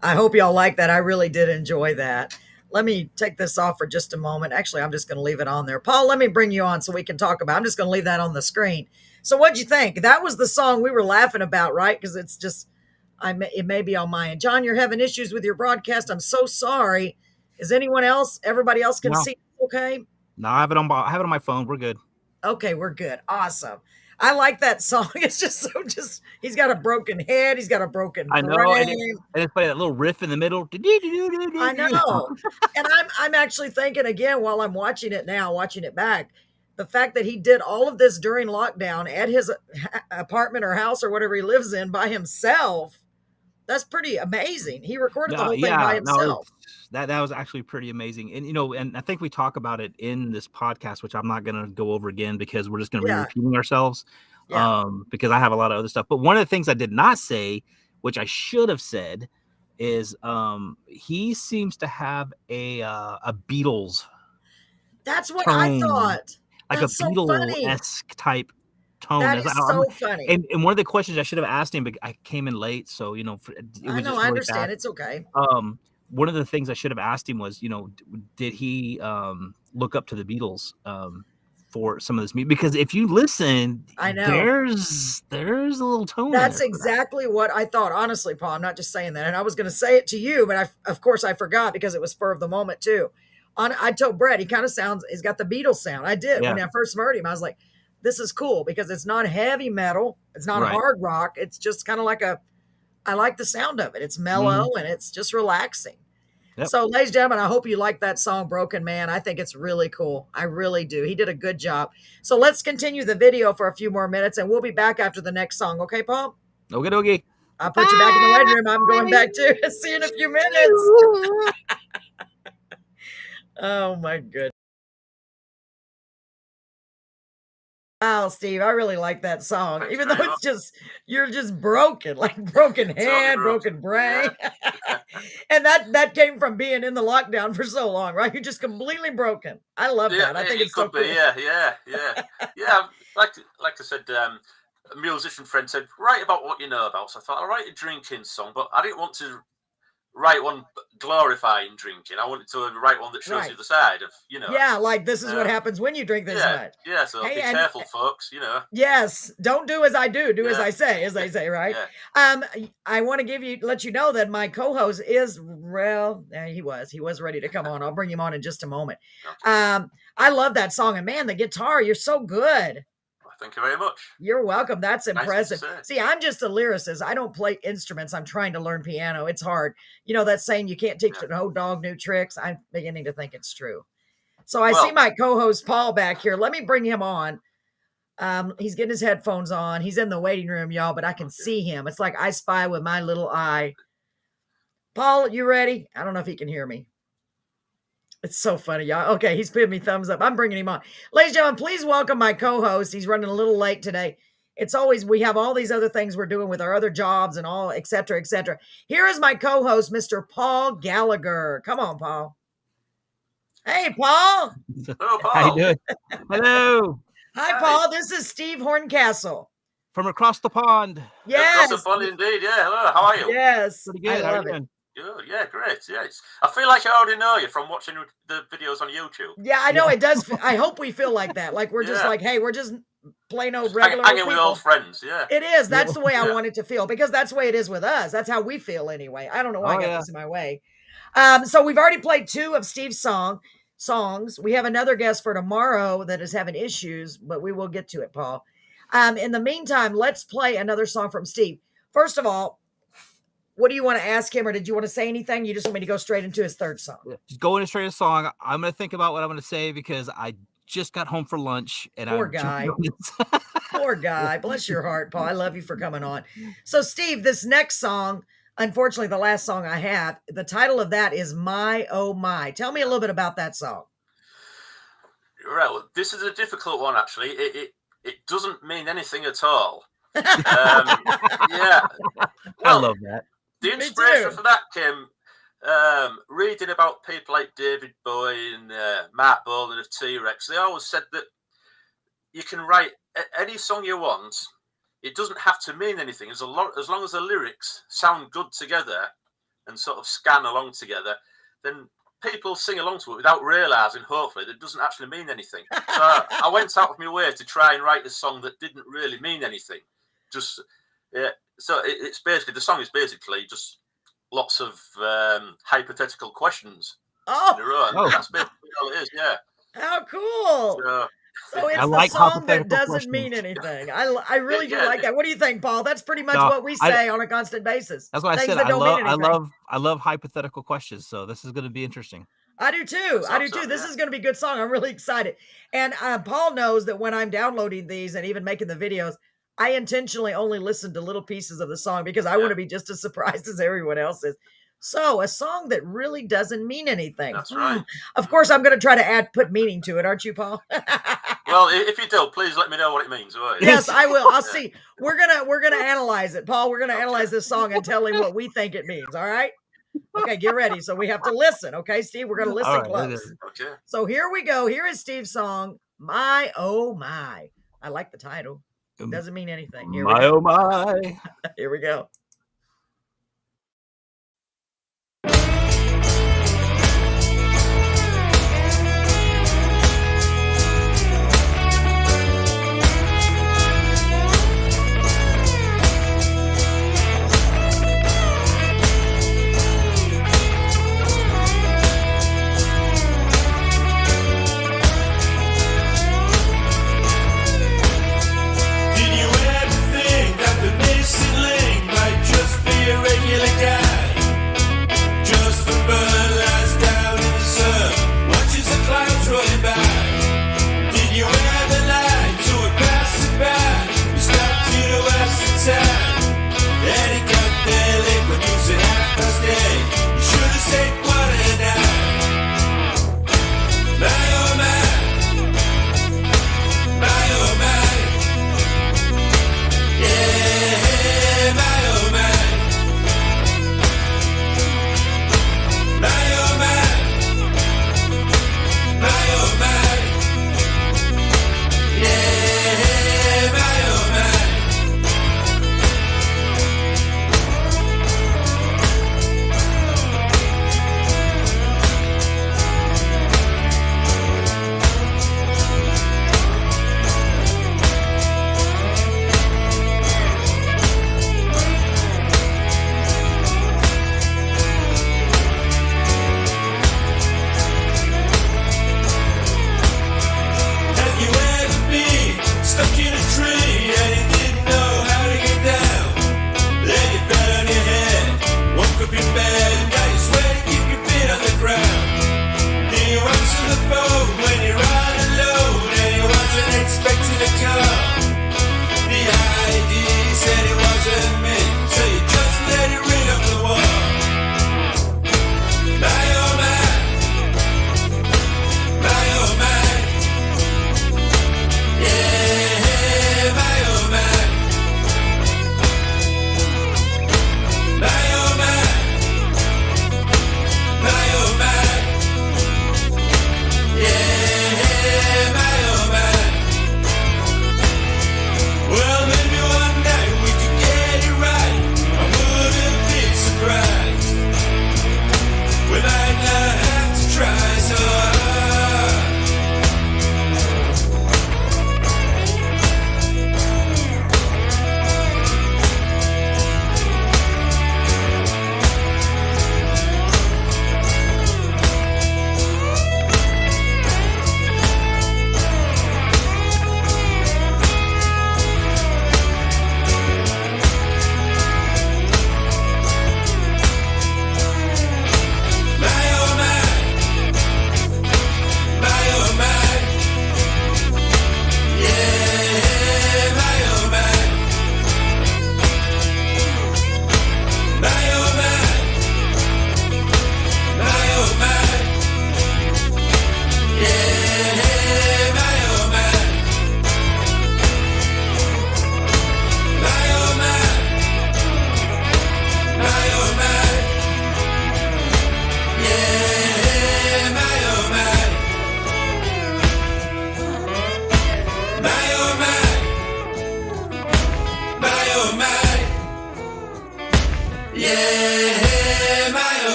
S1: I hope y'all like that. I really did enjoy that. Let me take this off for just a moment. Actually, I'm just going to leave it on there. Paul, let me bring you on so we can talk about it. I'm just going to leave that on the screen. So what'd you think? That was the song we were laughing about, right? Because it's just, it may be on my end. John, you're having issues with your broadcast. I'm so sorry. Is anyone else? Everybody else can
S2: No.
S1: see? Okay.
S2: No, I have it on my phone. We're good.
S1: Okay, we're good. Awesome. I like that song. It's just he's got a broken head. He's got a broken
S2: I know,
S1: brain.
S2: and it's playing that little riff in the middle.
S1: I know. And I'm actually thinking again while I'm watching it now, watching it back, the fact that he did all of this during lockdown at his apartment or house or whatever he lives in by himself. That's pretty amazing. He recorded the whole thing by himself.
S2: That was actually pretty amazing. And and I think we talk about it in this podcast, which I'm not going to go over again because we're just going to be repeating ourselves.
S1: Yeah.
S2: Because I have a lot of other stuff. But one of the things I did not say, which I should have said, is he seems to have a Beatles.
S1: That's what
S2: tone,
S1: I thought.
S2: Like
S1: That's
S2: a Beatle-esque type tone.
S1: That is so funny.
S2: And one of the questions I should have asked him, but I came in late, so it was
S1: I know,
S2: just really
S1: I understand.
S2: fast.
S1: It's okay.
S2: One of the things I should have asked him was, did he look up to the Beatles for some of this music? Because if you listen,
S1: I know
S2: there's a little tone.
S1: That's exactly what I thought. Honestly, Paul, I'm not just saying that. And I was going to say it to you, but of course I forgot because it was spur of the moment too. I told Brett, he's got the Beatles sound. I did. When I first heard him, I was like, this is cool because it's not heavy metal. It's not hard rock. It's just kind of like I like the sound of it. It's mellow and it's just relaxing. Yep. So, ladies and gentlemen, I hope you like that song, Broken Man. I think it's really cool. I really do. He did a good job. So let's continue the video for a few more minutes and we'll be back after the next song. Okay, Paul?
S2: Okay.
S1: I'll put you back in the wedding room. I'm going back too. See you in a few minutes. Oh my goodness. Wow, Steve, I really like that song.
S3: Thanks
S1: even though
S3: very
S1: it's you're just broken, like broken head, broken brain.
S3: Yeah.
S1: And that came from being in the lockdown for so long, right? You're just completely broken. I love that. I think it's so cool.
S3: Yeah. Like I said, a musician friend said, write about what you know about. So I thought I'll write a drinking song, but I didn't want to write one glorifying drinking. I wanted to write one that shows you the side of,
S1: Yeah, like this is what happens when you drink this much.
S3: Yeah, so be careful, folks,
S1: Yes, don't do as I do, as I say, right? Yeah. I want to let you know that my co-host is he was ready to come on. I'll bring him on in just a moment. Okay. I love that song, and man, the guitar, you're so good.
S3: Thank you very much.
S1: You're welcome. That's impressive.
S3: Nice.
S1: See, I'm just a lyricist. I don't play instruments. I'm trying to learn piano. It's hard. That saying, you can't teach an old dog new tricks. I'm beginning to think it's true. So I see my co-host Paul back here. Let me bring him on. He's getting his headphones on. He's in the waiting room, y'all, but I can see him. It's like I spy with my little eye. Paul, you ready? I don't know if he can hear me. It's so funny, y'all. Okay, he's putting me thumbs up. I'm bringing him on. Ladies and gentlemen, please welcome my co-host. He's running a little late today. We have all these other things we're doing with our other jobs and all, et cetera, et cetera. Here is my co-host, Mr. Paul Gallagher. Come on, Paul. Hey, Paul.
S3: Hello, Paul.
S2: How you doing? Hello.
S1: Hi, Paul. This is Steve Horncastle.
S2: From across the pond.
S1: Yes.
S3: Across the pond, indeed. Yeah. Hello. How are you?
S1: Yes.
S2: Pretty good.
S1: I love it.
S3: Good. Yeah, great. Yeah, I feel like I already know you from watching the videos on YouTube.
S1: Yeah, I know it does. I hope we feel like that. Like we're just like, hey, we're just plain old regular
S3: hanging
S1: people.
S3: with old friends. Yeah,
S1: it is. That's the way I want it to feel because that's the way it is with us. That's how we feel anyway. I don't know why I got this in my way. So we've already played 2 of Steve's songs. We have another guest for tomorrow that is having issues, but we will get to it, Paul. In the meantime, let's play another song from Steve. First of all, what do you want to ask him, or did you want to say anything? You just want me to go straight into his third song?
S2: Just go into straight to song. I'm going to think about what I'm going to say because I just got home for lunch. And
S1: Poor guy. Poor guy. Bless your heart, Paul. I love you for coming on. So, Steve, this next song, unfortunately, the last song I have, the title of that is My Oh My. Tell me a little bit about that song.
S3: Right. Well, this is a difficult one, actually. It doesn't mean anything at all. Yeah.
S2: I love that.
S3: The inspiration for that came reading about people like David Bowie and Mark Bolan of T-Rex. They always said that you can write any song you want. It doesn't have to mean anything. As long as the lyrics sound good together and sort of scan along together, then people sing along to it without realising, hopefully, that it doesn't actually mean anything. So I went out of my way to try and write a song that didn't really mean anything. Just so it's basically, the song is basically just lots of hypothetical questions in a row.
S2: Oh.
S3: That's basically all it is. Yeah.
S1: How cool! So it's
S2: I like
S1: the song that
S2: hypothetical
S1: doesn't mean
S2: questions.
S1: anything. I really do like that. What do you think, Paul? That's pretty much
S2: No,
S1: what we say on a constant basis.
S2: That's why I
S1: Things
S2: said
S1: that don't mean anything.
S2: I love hypothetical questions. So this is going to be interesting.
S1: I do too. I do too. This is going to be a good song. I'm really excited. And Paul knows that when I'm downloading these and even making the videos, I intentionally only listen to little pieces of the song because I want to be just as surprised as everyone else is. So a song that really doesn't mean anything.
S3: That's right.
S1: Of course, I'm going to try to put meaning to it, aren't you, Paul?
S3: Well, if you do, please let me know what it means. Right?
S1: Yes, I will. I'll see. We're gonna analyze it, Paul. We're gonna analyze this song and tell him what we think it means. All right. Okay, get ready. So we have to listen. Okay, Steve, we're gonna listen close.
S3: Okay.
S1: So here we go. Here is Steve's song, "My Oh My." I like the title. It doesn't mean anything. Here
S2: My oh my.
S1: Here we go.
S4: Did you ever think that the missing link might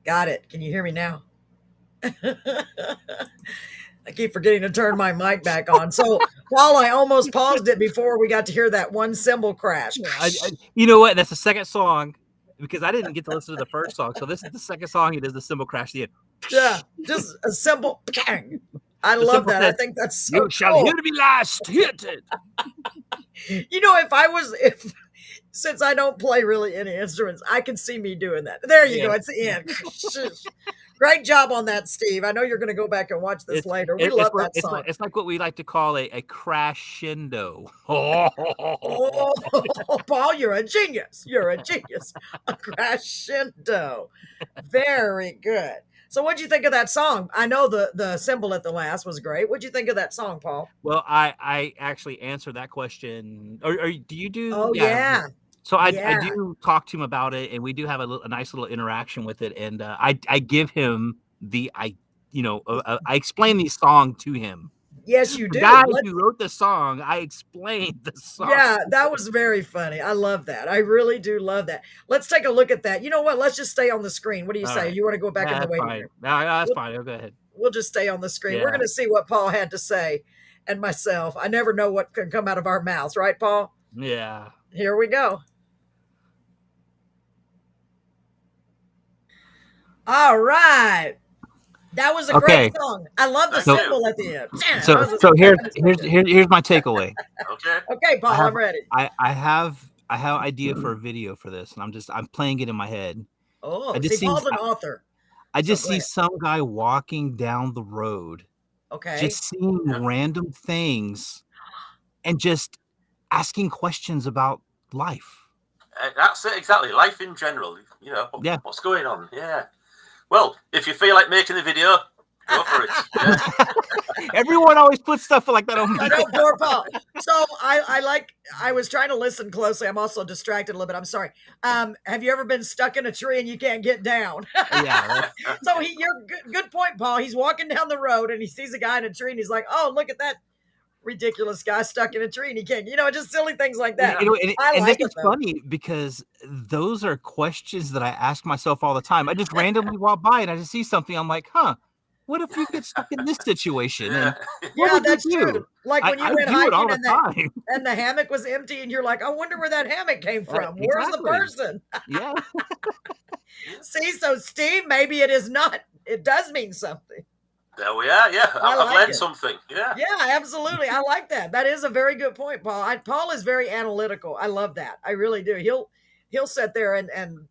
S1: Got it. Can you hear me now? I keep forgetting to turn my mic back on. So, Paul, I almost paused it before we got to hear that one cymbal crash.
S2: You know what? That's the second song because I didn't get to listen to the first song. So this is the second song. He does the cymbal crash at the end.
S1: Yeah, just a cymbal. I
S2: The
S1: love
S2: cymbal
S1: that.
S2: says,
S1: I think that's so
S2: "You shall
S1: cool.
S2: hear me last. Hit it."
S1: You know, if since I don't play really any instruments, I can see me doing that. There you
S2: Yeah.
S1: go. It's the end. Great job on that, Steve. I know you're going to go back and watch this later. We love that song.
S2: It's like what we like to call a crescendo.
S1: Oh, Paul, you're a genius. You're a genius. A crescendo. Very good. So what'd you think of that song? I know the cymbal at the last was great. What'd you think of that song, Paul?
S2: Well, I actually answered that question. Or do you do?
S1: Oh, yeah.
S2: So I
S1: Yeah.
S2: do talk to him about it, and we do have a nice little interaction with it. And I give him I explain the song to him.
S1: Yes, you
S2: The
S1: do.
S2: guy who wrote the song, I explained the song.
S1: Yeah, that was very funny. I love that. I really do love that. Let's take a look at that. You know what? Let's just stay on the screen. What do you
S2: All
S1: say?
S2: right.
S1: You want to go back in the waiting room?
S2: No, that's fine. Go ahead.
S1: We'll just stay on the screen. We're
S2: Yeah.
S1: going to see what Paul had to say and myself. I never know what can come out of our mouths, right, Paul?
S2: Yeah.
S1: Here we go. All right. That was a
S2: Okay.
S1: great song. I love the
S3: So-
S1: cymbal at the end.
S2: So here's my takeaway.
S3: Okay.
S1: Okay, Paul, I'm ready.
S2: I have idea for a video for this, and I'm playing it in my head.
S1: Oh,
S2: I just
S1: see,
S2: see-
S1: Paul's an author.
S2: I just
S1: go
S2: see
S1: ahead.
S2: some guy walking down the road,
S1: Okay.
S2: just seeing random things, and just asking questions about life.
S3: That's it, exactly. Life in general. You know,
S2: Yeah.
S3: what's going on? Yeah. Well, if you feel like making a video, go for it. Yeah.
S2: Everyone always puts stuff like that on me.
S1: I know, poor Paul. So I was trying to listen closely. I'm also distracted a little bit. I'm sorry. Have you ever been stuck in a tree and you can't get down?
S2: Yeah.
S1: So you're good point, Paul. He's walking down the road and he sees a guy in a tree and he's like, oh, look at that ridiculous guy stuck in a tree and he can't, just silly things like that.
S2: You know, and
S1: I
S2: this
S1: like it,
S2: is
S1: though.
S2: funny because those are questions that I ask myself all the time. I just randomly walk by and I just see something. I'm like, huh, what if you get stuck in this situation? And what
S1: Yeah,
S2: would you
S1: that's
S2: do?
S1: true. Like when you
S2: I
S1: went
S2: do it all
S1: hiking
S2: the time.
S1: and the hammock was empty and you're like, I wonder where that hammock came from. Where's the
S2: exactly.
S1: person?
S2: Yeah.
S1: See, so Steve, maybe it is not. It does mean something.
S3: There we are. Yeah.
S1: I
S3: I've
S1: like
S3: learned
S1: it.
S3: something. Yeah.
S1: Yeah, absolutely. I like that. That is a very good point, Paul. Paul is very analytical. I love that. I really do. He'll sit there and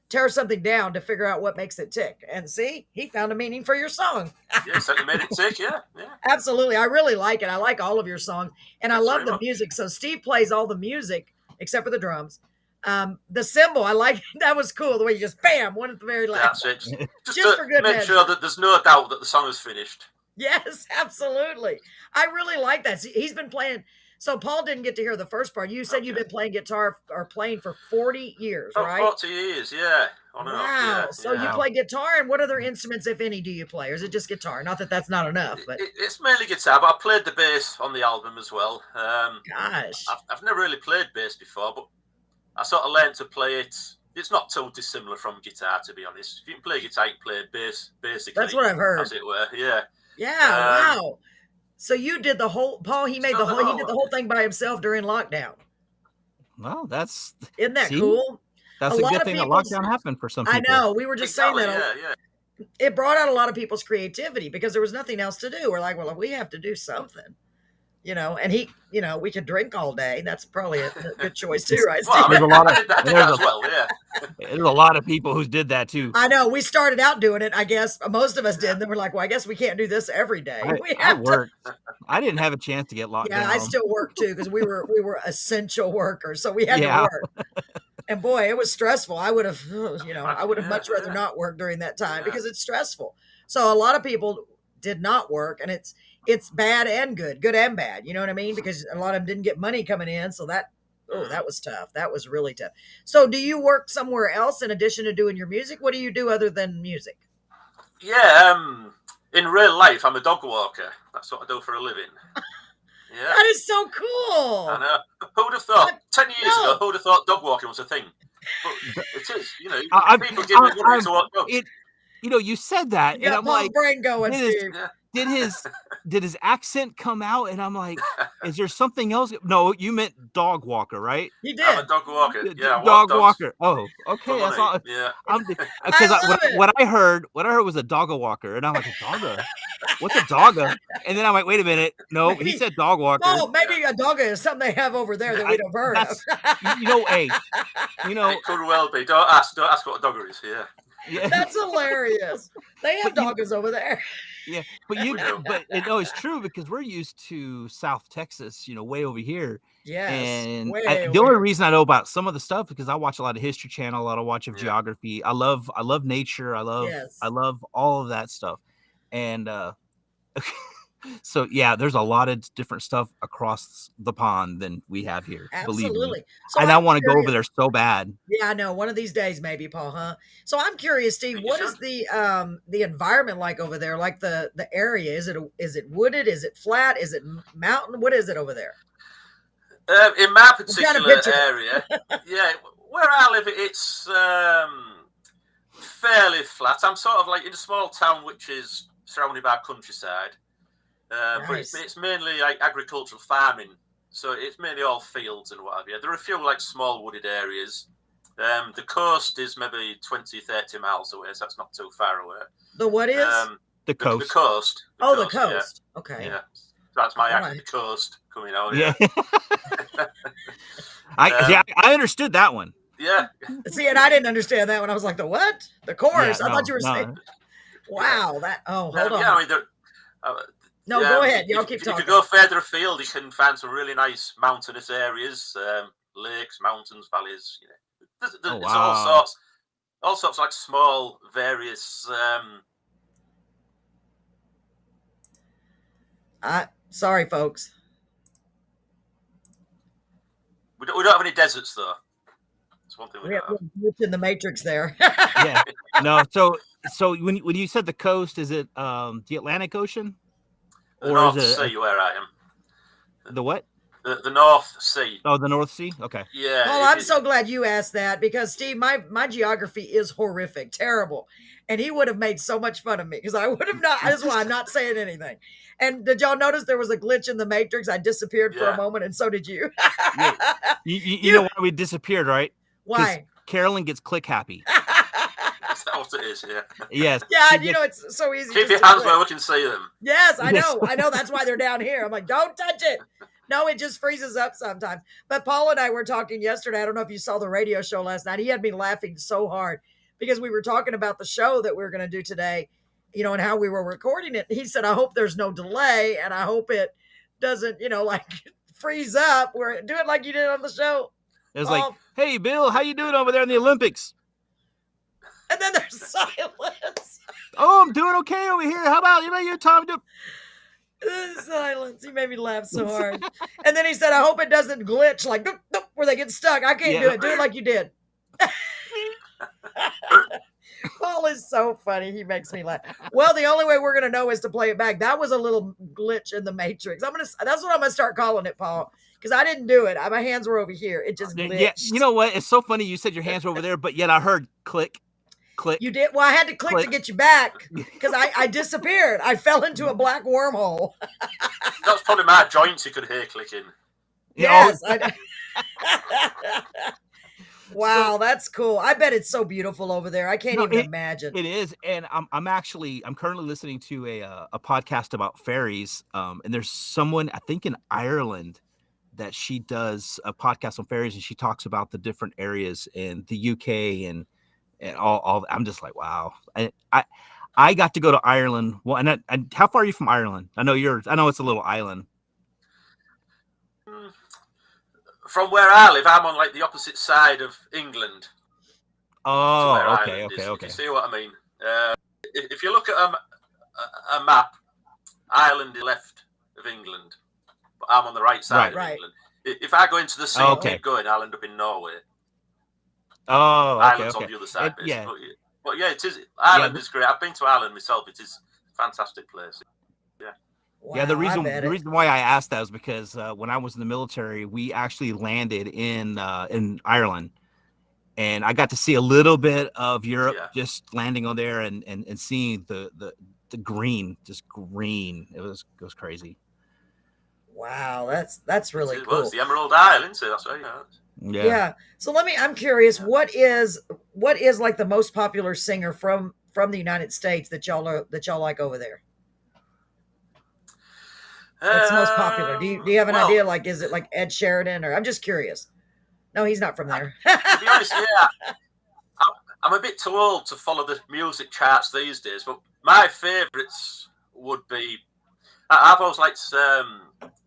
S1: tear something down to figure out what makes it tick. And see, he found a meaning for your song.
S3: Yeah. Certainly made it tick. Yeah. Yeah.
S1: Absolutely. I really like it. I like all of your songs. And I
S3: Thanks
S1: love
S3: very
S1: the
S3: much.
S1: music. So Steve plays all the music except for the drums. The cymbal, I like that was cool. The way you just bam, one at the very last.
S3: That's it. Just
S1: Just
S3: to
S1: for good
S3: make
S1: measure.
S3: sure that there's no doubt that the song is finished.
S1: Yes, absolutely. I really like that. See, he's been playing. So Paul didn't get to hear the first part. You said you've been playing guitar or playing for 40 years,
S3: About
S1: right?
S3: 40 years, yeah. On and off,
S1: Wow.
S3: yeah,
S1: So
S3: yeah.
S1: you play guitar, and what other instruments, if any, do you play? Or is it just guitar? Not that that's not enough, but
S3: It's mainly guitar, but I played the bass on the album as well.
S1: gosh.
S3: I've never really played bass before, but I sort of learned to play it. It's not too dissimilar from guitar, to be honest. If you can play guitar, you can play bass, basically.
S1: That's what I've heard.
S3: As it were, yeah.
S1: Yeah, wow. So you did the whole, Paul, he did the
S3: whole-
S1: whole thing by himself during lockdown.
S2: Well, that's
S1: Isn't that
S2: See?
S1: cool?
S2: a
S1: lot
S2: good
S1: of
S2: thing that
S1: people-
S2: lockdown happened for some people.
S1: I know. We were just saying
S3: Exactly,
S1: that.
S3: yeah.
S1: It brought out a lot of people's creativity because there was nothing else to do. We're like, well, we have to do something, and we could drink all day. That's probably a good choice too, right?
S3: Well,
S1: Steve?
S2: There's a lot of
S3: I did that
S2: there's
S3: as well, yeah.
S2: There's a lot of people who did that too.
S1: I know. We started out doing it. I guess most of us did. And then we're like, well, I guess we can't do this every day. We
S2: I
S1: have to.
S2: worked. I didn't have a chance to get locked
S1: Yeah,
S2: down.
S1: I still work too because we were essential workers, so we had
S2: Yeah.
S1: to work. And boy, it was stressful. I would have, much rather not work during that time because it's stressful. So a lot of people did not work, and it's bad and good and bad. You know what I mean? Because a lot of them didn't get money coming in, so that was tough. That was really tough. So do you work somewhere else in addition to doing your music? What do you do other than music?
S3: Yeah, in real life, I'm a dog walker. That's what I do for a living. Yeah.
S1: That is so cool.
S3: I know. Who would have thought? 10 years
S1: No.
S3: ago, who would have thought dog walking was a thing? But it is, people
S2: I,
S3: give me money to watch dogs.
S2: You said that,
S1: You
S2: and
S1: got
S2: I'm
S1: Paul's
S2: like,
S1: brain going, Steve.
S3: Yeah.
S2: did his accent come out? And I'm like, is there something else? No, you meant dog walker, right?
S1: He
S3: I'm
S1: did.
S3: a dog walker. Yeah, I walk
S2: Dog
S3: dogs
S2: walker. Oh,
S3: for
S2: okay. That's
S3: money.
S2: all.
S3: Yeah.
S2: Because
S1: I love it.
S2: what I heard was a dogga walker, and I'm like, a dogga? What's a dogga? And then I'm like, wait a minute. No, he
S1: Maybe-
S2: said dog walker.
S1: Oh, maybe a dogga is something they have over there that we don't heard of.
S2: Hey,
S3: It could well be. Don't ask what a dogger is. Yeah.
S2: yeah.
S1: That's hilarious. They have
S2: But
S1: doggas over there.
S2: Yeah, but it's true because we're used to South Texas, way over here.
S1: Yes.
S2: And
S1: way
S2: the
S1: over
S2: only
S1: here.
S2: reason I know about some of the stuff because I watch a lot of History Channel, a lot of watch of
S3: Yeah.
S2: geography. I love nature. I love all of that stuff. And so yeah, there's a lot of different stuff across the pond than we have here. Believe me.
S1: Absolutely. So
S2: And I
S1: I'm
S2: want to go over
S1: curious-
S2: there so bad.
S1: Yeah, I know. One of these days, maybe, Paul, huh? So I'm curious, Steve,
S3: You
S1: what
S3: should.
S1: is the environment like over there? Like the area? Is it wooded? Is it flat? Is it mountain? What is it over there?
S3: In my
S1: trying to
S3: particular
S1: picture it.
S3: area, yeah, where I live, it's fairly flat. I'm sort of like in a small town which is surrounded by countryside, but
S1: Nice.
S3: it's mainly like agricultural farming. So it's mainly all fields and what have you. There are a few like small wooded areas. The coast is maybe 20, 30 miles away, so that's not too far away.
S1: The what is?
S2: The coast.
S3: The coast.
S1: Oh, the
S3: yeah.
S1: coast. Okay.
S3: Yeah. That's my
S1: All
S3: accent,
S1: right.
S3: the coast coming out.
S2: Yeah.
S3: Yeah.
S2: I understood that one.
S3: Yeah.
S1: See, and I didn't understand that when I was like, the what? The chorus.
S2: Yeah,
S1: I thought you were
S2: no.
S1: saying, wow, hold on.
S3: Yeah, I mean,
S1: No,
S3: yeah,
S1: go ahead. Y'all
S3: if,
S1: keep
S3: if
S1: talking.
S3: you go further afield, you can find some really nice mountainous areas, lakes, mountains, valleys. There's
S2: Oh,
S3: it's
S2: wow.
S3: all sorts like small, various.
S1: Sorry, folks.
S3: We don't have any deserts though. That's one thing we
S1: We have
S3: don't have.
S1: a glitch in the matrix there.
S2: Yeah. No, so when you said the coast, is it the Atlantic Ocean?
S3: The
S2: Or
S3: North
S2: is it
S3: Sea, where I am.
S2: the what?
S3: The North Sea.
S2: Oh, the North Sea? Okay.
S3: Yeah.
S1: Well, I'm so glad you asked that because Steve, my geography is horrific, terrible. And he would have made so much fun of me because I would have not. That's why I'm not saying anything. And did y'all notice there was a glitch in the matrix? I disappeared for a
S3: Yeah.
S1: moment, and so did you.
S2: You know why we disappeared, right?
S1: Why?
S2: Carolyn gets click happy.
S3: That's what it is. Yeah.
S2: Yes.
S1: Yeah,
S2: she
S1: and you
S2: gets-
S1: know it's so easy.
S3: Keep
S1: just
S3: your
S1: to
S3: hands
S1: click.
S3: where we can see them.
S1: Yes, I
S2: Yes.
S1: know. That's why they're down here. I'm like, don't touch it. No, it just freezes up sometimes. But Paul and I were talking yesterday. I don't know if you saw the radio show last night. He had me laughing so hard because we were talking about the show that we were going to do today, and how we were recording it. He said, I hope there's no delay and I hope it doesn't, like freeze up. We're do it like you did on the show.
S2: It was
S1: Paul.
S2: like, hey, Bill, how you doing over there in the Olympics?
S1: And then there's silence.
S2: Oh, I'm doing okay over here. How about your time to?
S1: Silence. He made me laugh so hard. And then he said, I hope it doesn't glitch like doop, doop, where they get stuck. I can't do
S2: Yeah.
S1: it. Do it like you did. Paul is so funny. He makes me laugh. Well, the only way we're going to know is to play it back. That was a little glitch in the matrix. That's what I'm going to start calling it, Paul, because I didn't do it. My hands were over here. It just glitched.
S2: Yeah, you know what? It's so funny. You said your hands were over there, but yet I heard click, click.
S1: You did. Well, I had to click to get you back because I disappeared. I fell into a black wormhole.
S3: That's probably my joints you could hear clicking.
S1: Yes. Wow, that's cool. I bet it's so beautiful over there. I can't even imagine.
S2: It is, and I'm currently listening to a podcast about fairies. And there's someone I think in Ireland that she does a podcast on fairies, and she talks about the different areas in the UK and all. I'm just like, wow. I got to go to Ireland. Well, and how far are you from Ireland? I know it's a little island.
S3: From where I live, I'm on like the opposite side of England.
S2: Oh,
S3: where
S2: okay.
S3: Ireland is, if
S2: Okay.
S3: you see what I mean? If you look at a map, Ireland is left of England, but I'm on the right side
S1: Right.
S3: of England. If I go into the sea and keep going, I'll end up in Norway.
S2: Oh, okay.
S3: Ireland's
S2: Okay.
S3: on the other side, basically.
S2: Yeah.
S3: But yeah, it is. Ireland is great. I've been to Ireland myself. It is a fantastic place.
S1: Wow,
S2: Yeah, the
S1: I bet it.
S2: reason why I asked that was because when I was in the military, we actually landed in Ireland, and I got to see a little bit of Europe,
S3: Yeah.
S2: just landing on there and seeing the green, just green. It was crazy.
S1: Wow, that's really
S3: Well,
S1: cool.
S3: it's the Emerald Isle, isn't it? That's right.
S1: Yeah. So I'm curious, what is like the most popular singer from the United States that y'all like over there? That's the most popular. Do you have an idea? Like, is it like Ed Sheridan, or I'm just curious? No, he's not from there.
S3: To be honest, yeah, I'm a bit too old to follow the music charts these days, but my favourites would be. I've always liked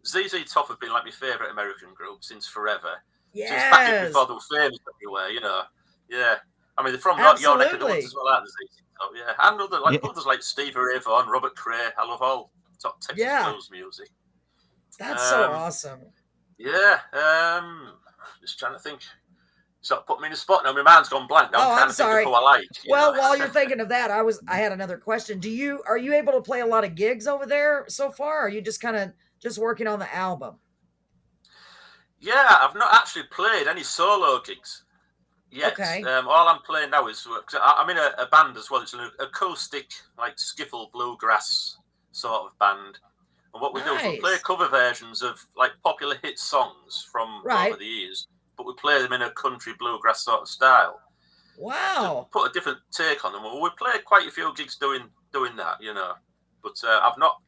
S3: ZZ Top. Have been like my favourite American group since forever. Since back before they were famous everywhere, you know. Yeah, I mean they're from your neck of the woods as well, aren't they? ZZ Top? Yeah, and others like Stevie Ray Vaughan, Robert Cray. I love all top Texas blues music.
S1: That's so awesome.
S3: Yeah, just trying to think. So put me in a spot now. My mind's gone blank now.
S1: I'm sorry.
S3: Think of who I like.
S1: Well, while you're thinking of that, I had another question. Are you able to play a lot of gigs over there so far? Or are you just kind of working on the album?
S3: Yeah, I've not actually played any solo gigs yet.
S1: Okay.
S3: All I'm playing now is I'm in a band as well. It's an acoustic, like skiffle bluegrass sort of band. And what we do is we play cover versions of like popular hit songs from over the years, but we play them in a country bluegrass sort of style.
S1: Wow!
S3: To put a different take on them. Well, we played quite a few gigs doing that, you know. But I've not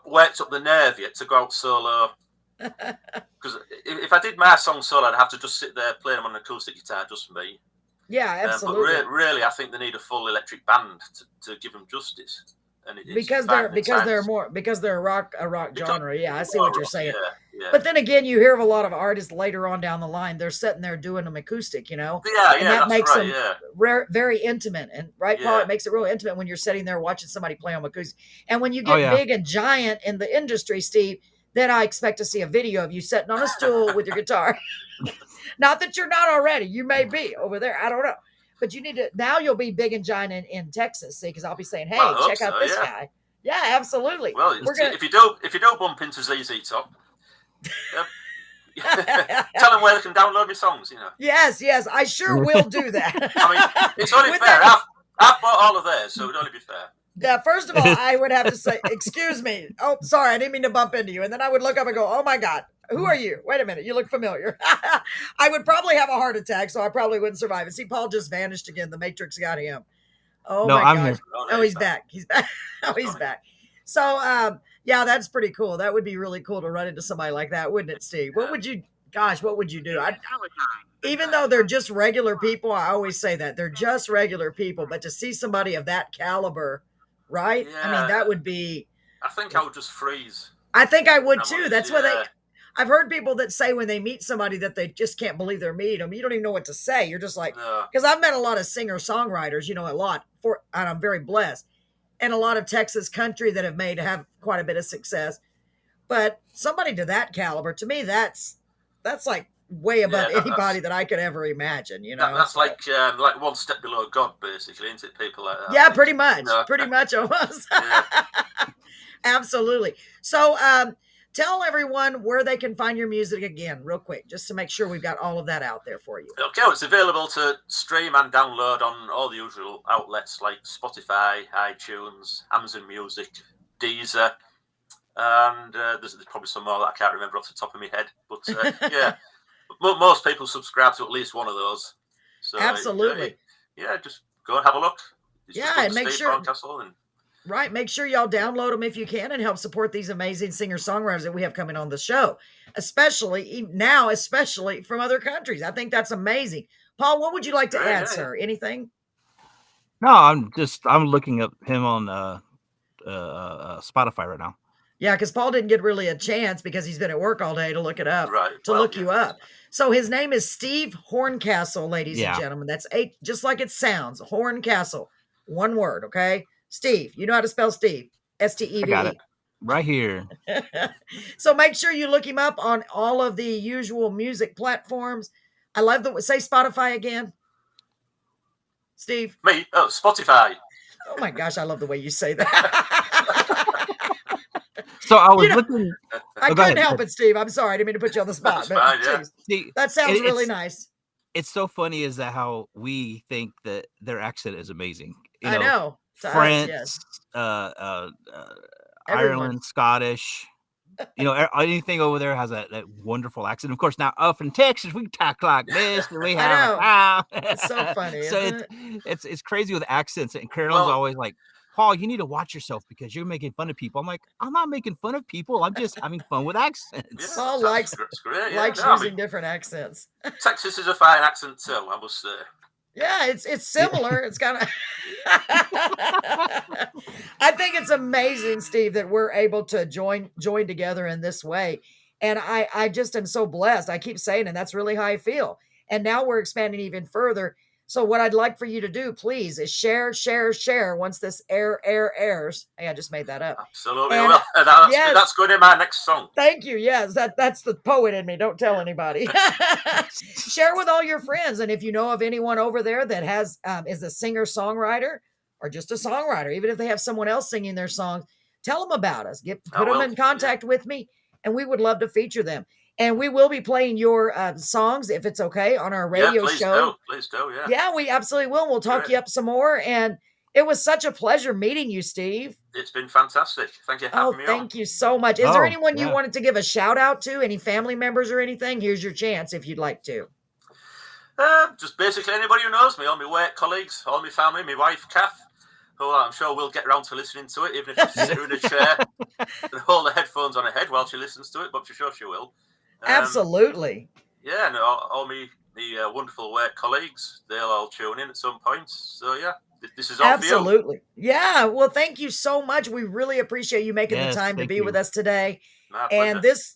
S3: worked up the nerve yet to go out solo. Because if I did my song solo, I'd have to just sit there playing them on an acoustic guitar just for me.
S1: Yeah, absolutely.
S3: But really, I think they need a full electric band to give them justice. And
S1: because they're a rock genre. Yeah, I see what you're saying.
S3: Yeah.
S1: But then again, you hear of a lot of artists later on down the line. They're sitting there doing them acoustic, you know.
S3: And
S1: that makes them very intimate. And Paul, it makes it really intimate when you're sitting there watching somebody play on acoustic. And when you get big and giant in the industry, Steve, then I expect to see a video of you sitting on a stool with your guitar. Not that you're not already. You may be over there. I don't know. But you need to, now you'll be big and giant in Texas, see, because I'll be saying, hey, check out this guy. Yeah, absolutely.
S3: Well, if you don't bump into ZZ Top, tell them where they can download my songs, you know.
S1: Yes, I sure will do that.
S3: I mean, it's only fair. I've bought all of theirs, so it would only be fair.
S1: Yeah, first of all, I would have to say, excuse me. Oh, sorry, I didn't mean to bump into you. And then I would look up and go, oh my God, who are you? Wait a minute, you look familiar. I would probably have a heart attack, so I probably wouldn't survive it. See, Paul just vanished again. The Matrix got him. Oh no, my gosh. Oh, he's back. He's back. Oh, he's back. So, yeah, that's pretty cool. That would be really cool to run into somebody like that, wouldn't it, Steve? What would you do? Even though they're just regular people, I always say that. They're just regular people, but to see somebody of that caliber, right?
S3: Yeah.
S1: I mean, that would be...
S3: I think I would just freeze.
S1: I think I would too. That's why I've heard people that say when they meet somebody that they just can't believe they're meeting them. You don't even know what to say. You're just like... Because I've met a lot of singer-songwriters, you know, and I'm very blessed. And a lot of Texas country that have quite a bit of success. But somebody to that caliber, to me, that's like way above anybody that I could ever imagine, you know.
S3: That's like one step below God, basically, isn't it? People like that.
S1: Yeah, pretty much. Pretty much almost. Absolutely. So tell everyone where they can find your music again, real quick, just to make sure we've got all of that out there for you.
S3: Okay, well, it's available to stream and download on all the usual outlets like Spotify, iTunes, Amazon Music, Deezer, and there's probably some more that I can't remember off the top of my head. But yeah, most people subscribe to at least one of those. So,
S1: absolutely.
S3: Just go and have a look. It's
S1: and make sure.
S3: Horncastle
S1: Right. Make sure y'all download them if you can and help support these amazing singer-songwriters that we have coming on the show, especially from other countries. I think that's amazing. Paul, what would you like to add, sir? Anything?
S2: No, I'm looking up him on Spotify right now.
S1: Yeah, because Paul didn't get really a chance because he's been at work all day to look it up, you up. So his name is Steve Horncastle, ladies and gentlemen. That's just like it sounds, Horncastle. One word, okay? Steve, you know how to spell Steve. Steve.
S2: I got it right here.
S1: So make sure you look him up on all of the usual music platforms. I love say Spotify again. Steve.
S3: Me? Oh, Spotify.
S1: Oh my gosh, I love the way you say that.
S2: So I was looking.
S1: I couldn't help it, Steve. I'm sorry. I didn't mean to put you on the spot. But
S3: fine,
S1: geez, that sounds really nice.
S2: it's so funny is that how we think that their accent is amazing. You
S1: I know. To us,
S2: France,
S1: yes. Everyone.
S2: Ireland, Scottish. Anything over there has that wonderful accent. Of course, now up in Texas, we talk like this, and we
S1: I
S2: have
S1: know.
S2: a cow.
S1: It's so funny,
S2: So
S1: isn't
S2: it's crazy with accents. And Carolyn's
S3: Well-
S2: always like, Paul, you need to watch yourself because you're making fun of people. I'm like, I'm not making fun of people. I'm just having fun with accents.
S1: Paul
S3: that's
S1: likes-
S3: great.
S1: Likes
S3: No, I
S1: using
S3: mean,
S1: different accents.
S3: Texas is a fine accent too, I must say.
S1: Yeah, it's similar. It's kind of. I think it's amazing, Steve, that we're able to join together in this way, and I just am so blessed. I keep saying, and that's really how I feel. And now we're expanding even further. So what I'd like for you to do, please, is share once this airs. Hey, I just made that up.
S3: Absolutely.
S1: And-
S3: Well,
S1: yes.
S3: that's going in my next song.
S1: Thank you. Yes, that's the poet in me. Don't tell anybody. Share with all your friends, and if you know of anyone over there that has is a singer songwriter or just a songwriter, even if they have someone else singing their songs, tell them about us. Put them
S3: will,
S1: in contact with me, and we would love to feature them. And we will be playing your songs if it's okay on our radio
S3: please
S1: show.
S3: Please do. Yeah.
S1: Yeah, we absolutely will. We'll talk
S3: Great.
S1: you up some more. And it was such a pleasure meeting you, Steve.
S3: It's been fantastic. Thank you for having me on.
S1: Thank you so much. Is there
S2: Oh,
S1: anyone you
S2: yeah.
S1: wanted to give a shout out to? Any family members or anything? Here's your chance if you'd like to.
S3: Just basically anybody who knows me, all my work colleagues, all my family, my wife, Kath. who I'm sure we'll get around to listening to it, even if she sits her in a chair and hold the headphones on her head while she listens to it, but for sure she will.
S1: Absolutely.
S3: Yeah, and all me the wonderful work colleagues, they'll all tune in at some point. So yeah, this is all
S1: Absolutely. Yeah. Well, thank you so much. We really appreciate you making the
S2: Yes,
S1: time to
S2: thank
S1: be
S2: you.
S1: with us today.
S3: for you. My pleasure.
S1: And this,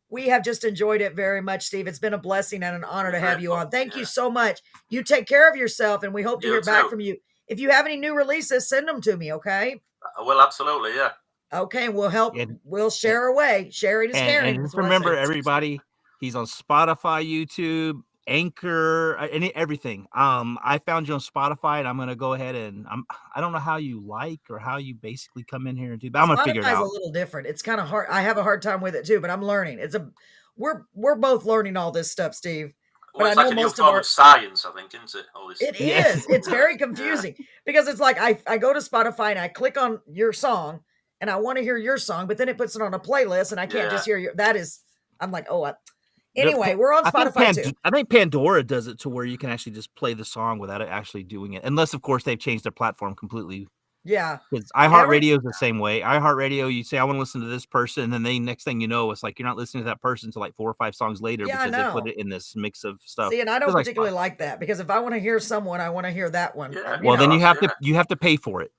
S1: we have just enjoyed it very much, Steve. It's been a blessing and an honor to have you on. Thank you
S3: Yeah.
S1: so much. You take care of yourself, and we hope to
S3: You
S1: hear back
S3: too.
S1: from you. If you have any new releases, send them to me, okay?
S3: Well, absolutely, yeah.
S1: Okay, we'll help.
S2: And-
S1: We'll share away. Sharing is caring.
S2: And
S1: That's
S2: just
S1: what I
S2: remember,
S1: say.
S2: everybody, he's on Spotify, YouTube, Anchor, everything. I found you on Spotify, and I'm gonna go ahead and I don't know how you like or how you basically come in here and do, but I'm gonna figure it
S1: Spotify's
S2: out.
S1: a little different. It's kind of hard. I have a hard time with it too, but I'm learning. We're both learning all this stuff, Steve.
S3: Well,
S1: But
S3: it's
S1: I
S3: like
S1: know
S3: a new
S1: most of
S3: form
S1: our-
S3: of science, I think, isn't it? All this.
S1: It
S2: Yeah.
S1: is. It's very confusing because it's like I go to Spotify and I click on your song and I want to hear your song, but then it puts it on a playlist and I can't just hear your. That is, I'm like, anyway, we're on Spotify too.
S2: I think Pandora does it to where you can actually just play the song without it actually doing it, unless of course they've changed their platform completely.
S1: Yeah.
S2: Because iHeartRadio is the same way. iHeartRadio, you say I want to listen to this person, and then next thing you know, it's like you're not listening to that person until like 4 or 5 songs later
S1: Yeah, I
S2: because they put
S1: know.
S2: it in this mix of stuff.
S1: See, and I don't
S2: Just like
S1: particularly like that because if I want to hear someone, I want to hear that one.
S3: Yeah.
S2: Well, then
S3: know,
S2: you have to pay for it.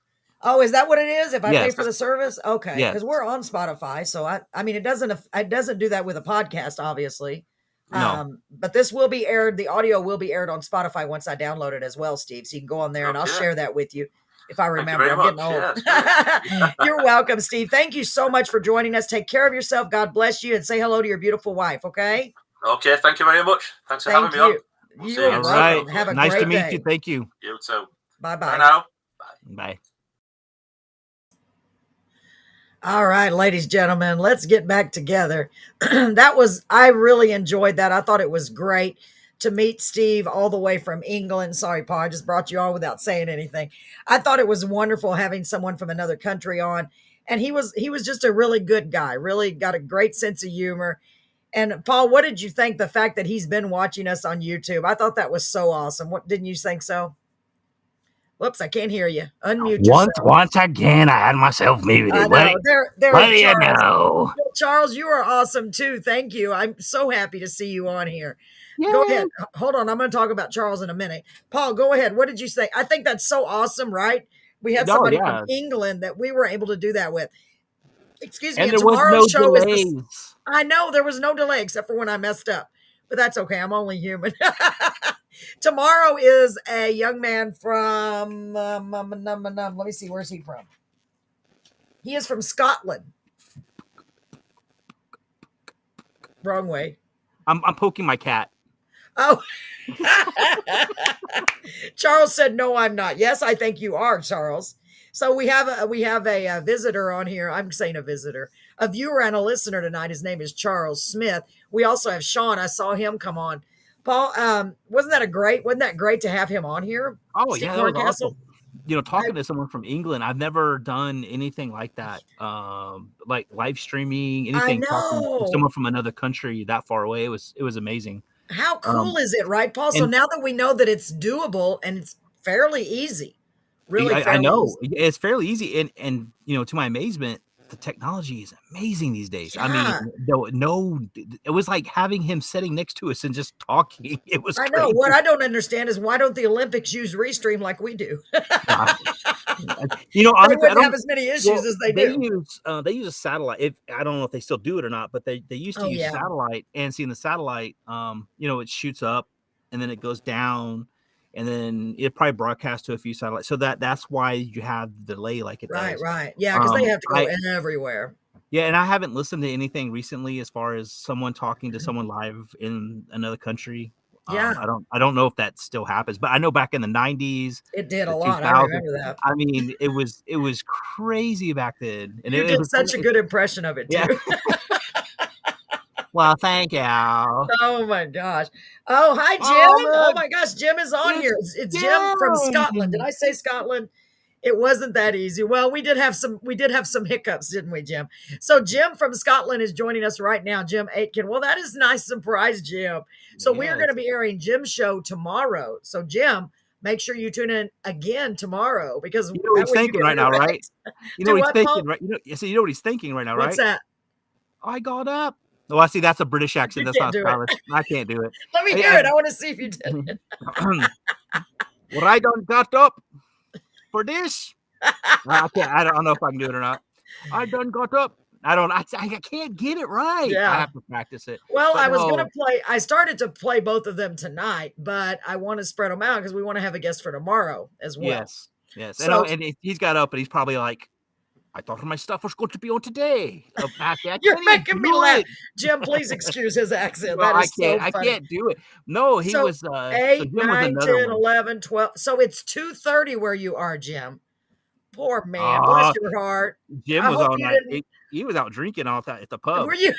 S1: Oh, is that what it is? If I pay
S2: Yes.
S1: for the service? Okay.
S2: Yes.
S1: Because we're on Spotify. So I mean, it doesn't do that with a podcast, obviously.
S2: No.
S1: But this will be aired. The audio will be aired on Spotify once I download it as well, Steve. So you can go on there and I'll
S3: Okay.
S1: share that with you if I
S3: Thank you
S1: remember.
S3: very
S1: I'm getting
S3: much.
S1: old.
S3: Yeah,
S1: You're welcome, Steve. Thank you so much for joining us. Take care of yourself. God bless you, and say hello to your beautiful wife. Okay.
S3: Okay, thank you very much. Thanks for having me on. We'll see
S1: You're
S3: you
S2: All
S3: soon.
S1: welcome.
S2: right.
S1: Have a
S2: Nice
S1: great
S2: to meet
S1: day.
S2: you. Thank you.
S3: You too.
S1: Bye
S3: Bye
S1: bye.
S3: now.
S2: Bye.
S1: All right, ladies and gentlemen, let's get back together. I really enjoyed that. I thought it was great to meet Steve all the way from England. Sorry, Paul, I just brought you on without saying anything. I thought it was wonderful having someone from another country on. And he was just a really good guy, really got a great sense of humor. And Paul, what did you think the fact that he's been watching us on YouTube? I thought that was so awesome. What didn't you think so? Whoops, I can't hear you. Unmute yourself.
S2: Once again, I had myself muted.
S1: I know. There
S2: What
S1: is
S2: do you
S1: Charles.
S2: know?
S1: Charles, you are awesome too. Thank you. I'm so happy to see you on here. Go ahead. Hold on. I'm going to talk about Charles in a minute. Paul, go ahead. What did you say? I think that's so awesome, right? We had
S2: No,
S1: somebody
S2: yeah.
S1: from England that we were able to do that with. Excuse me.
S2: And
S1: And
S2: there was
S1: tomorrow's
S2: no
S1: show is
S2: delays.
S1: I know there was no delay except for when I messed up, but that's okay. I'm only human. Tomorrow is a young man from, let me see, where's he from? He is from Scotland. Wrong way.
S2: I'm poking my cat.
S1: Oh, Charles said, no, I'm not. Yes, I think you are, Charles. So we have a visitor on here. I'm saying a visitor, a viewer and a listener tonight. His name is Charles Smith. We also have Sean. I saw him come on Paul, wasn't that great to have him on here?
S2: Oh
S1: Steve
S2: yeah, that was
S1: Horncastle?
S2: awesome. You know, talking to someone from England, I've never done anything like that. Like live streaming,
S1: I
S2: anything, talking to
S1: know.
S2: someone from another country that far away. It was amazing.
S1: How
S2: Um,
S1: cool is it, right, Paul? So
S2: and
S1: now that we know that it's doable and it's fairly easy, really
S2: I
S1: fairly
S2: know
S1: easy.
S2: it's fairly easy, and you know, to my amazement, the technology is amazing these days. I mean,
S1: Yeah.
S2: it was like having him sitting next to us and just talking. It was
S1: I know.
S2: crazy.
S1: What I don't understand is why don't the Olympics use Restream like we do?
S2: You know,
S1: They
S2: honestly, I
S1: wouldn't
S2: don't.
S1: have as many issues
S2: Well,
S1: as they do.
S2: they use a satellite. I don't know if they still do it or not, but they used to
S1: Oh,
S2: use
S1: yeah.
S2: satellite, and seeing the satellite, you know, it shoots up and then it goes down, and then it probably broadcasts to a few satellites. So that's why you have the delay like it
S1: Right,
S2: does.
S1: right. Yeah, because they have to go
S2: I
S1: everywhere.
S2: Yeah, and I haven't listened to anything recently as far as someone talking to someone live in another country.
S1: Yeah,
S2: I don't know if that still happens, but I know back in the 90s,
S1: it did a
S2: the
S1: lot. I
S2: 2000s,
S1: remember that.
S2: I mean, it was crazy back then. And
S1: You
S2: it
S1: did
S2: was
S1: such a good impression of it,
S2: yeah.
S1: too.
S2: Well, thank you.
S1: Oh my gosh. Oh, hi, Jim. Oh
S2: look,
S1: my gosh, Jim is on
S2: it's
S1: here. It's Jim from Scotland. Did
S2: Jim.
S1: I say Scotland? It wasn't that easy. Well, we did have some hiccups, didn't we, Jim? So Jim from Scotland is joining us right now, Jim Aitken. Well, that is a nice surprise, Jim. So we are going to
S2: Yes.
S1: be airing Jim's show tomorrow. So Jim, make sure you tune in again tomorrow because
S2: You know what
S1: that
S2: he's
S1: way you
S2: thinking
S1: get
S2: right
S1: it
S2: now,
S1: right.
S2: right? You
S1: Do
S2: know what he's
S1: what,
S2: thinking,
S1: Paul?
S2: right? You know what he's thinking right now,
S1: What's
S2: right?
S1: that?
S2: I got up. Oh, I see. That's a British accent.
S1: You
S2: That's
S1: can't
S2: not
S1: do it.
S2: Scottish. I can't do it.
S1: Let me
S2: I-
S1: hear
S2: I-
S1: it. I want to see if you did it.
S2: Well, I done got up for this. I can't. I don't know if I can do it or not. I done got up. I can't get it right.
S1: Yeah.
S2: I have to practice it.
S1: Well,
S2: But
S1: I was going
S2: no.
S1: to play, I started to play both of them tonight, but I want to spread them out because we want to have a guest for tomorrow as well.
S2: Yes. Yes.
S1: So
S2: He's got up and he's probably like, I thought my stuff was going to be on today. I
S1: you're
S2: can't even
S1: making me
S2: do
S1: laugh.
S2: it.
S1: Jim, please excuse his accent.
S2: Well,
S1: That is so
S2: I
S1: funny.
S2: can't do it. No, he
S1: So
S2: was. So
S1: 8,
S2: Jim was
S1: 9,
S2: another
S1: 10,
S2: one.
S1: 11, 12. So it's 2:30 where you are, Jim. Poor man. Bless your heart.
S2: Jim
S1: I
S2: was
S1: hope
S2: all
S1: you
S2: night.
S1: didn't.
S2: He was out drinking all that at the pub.
S1: Were you?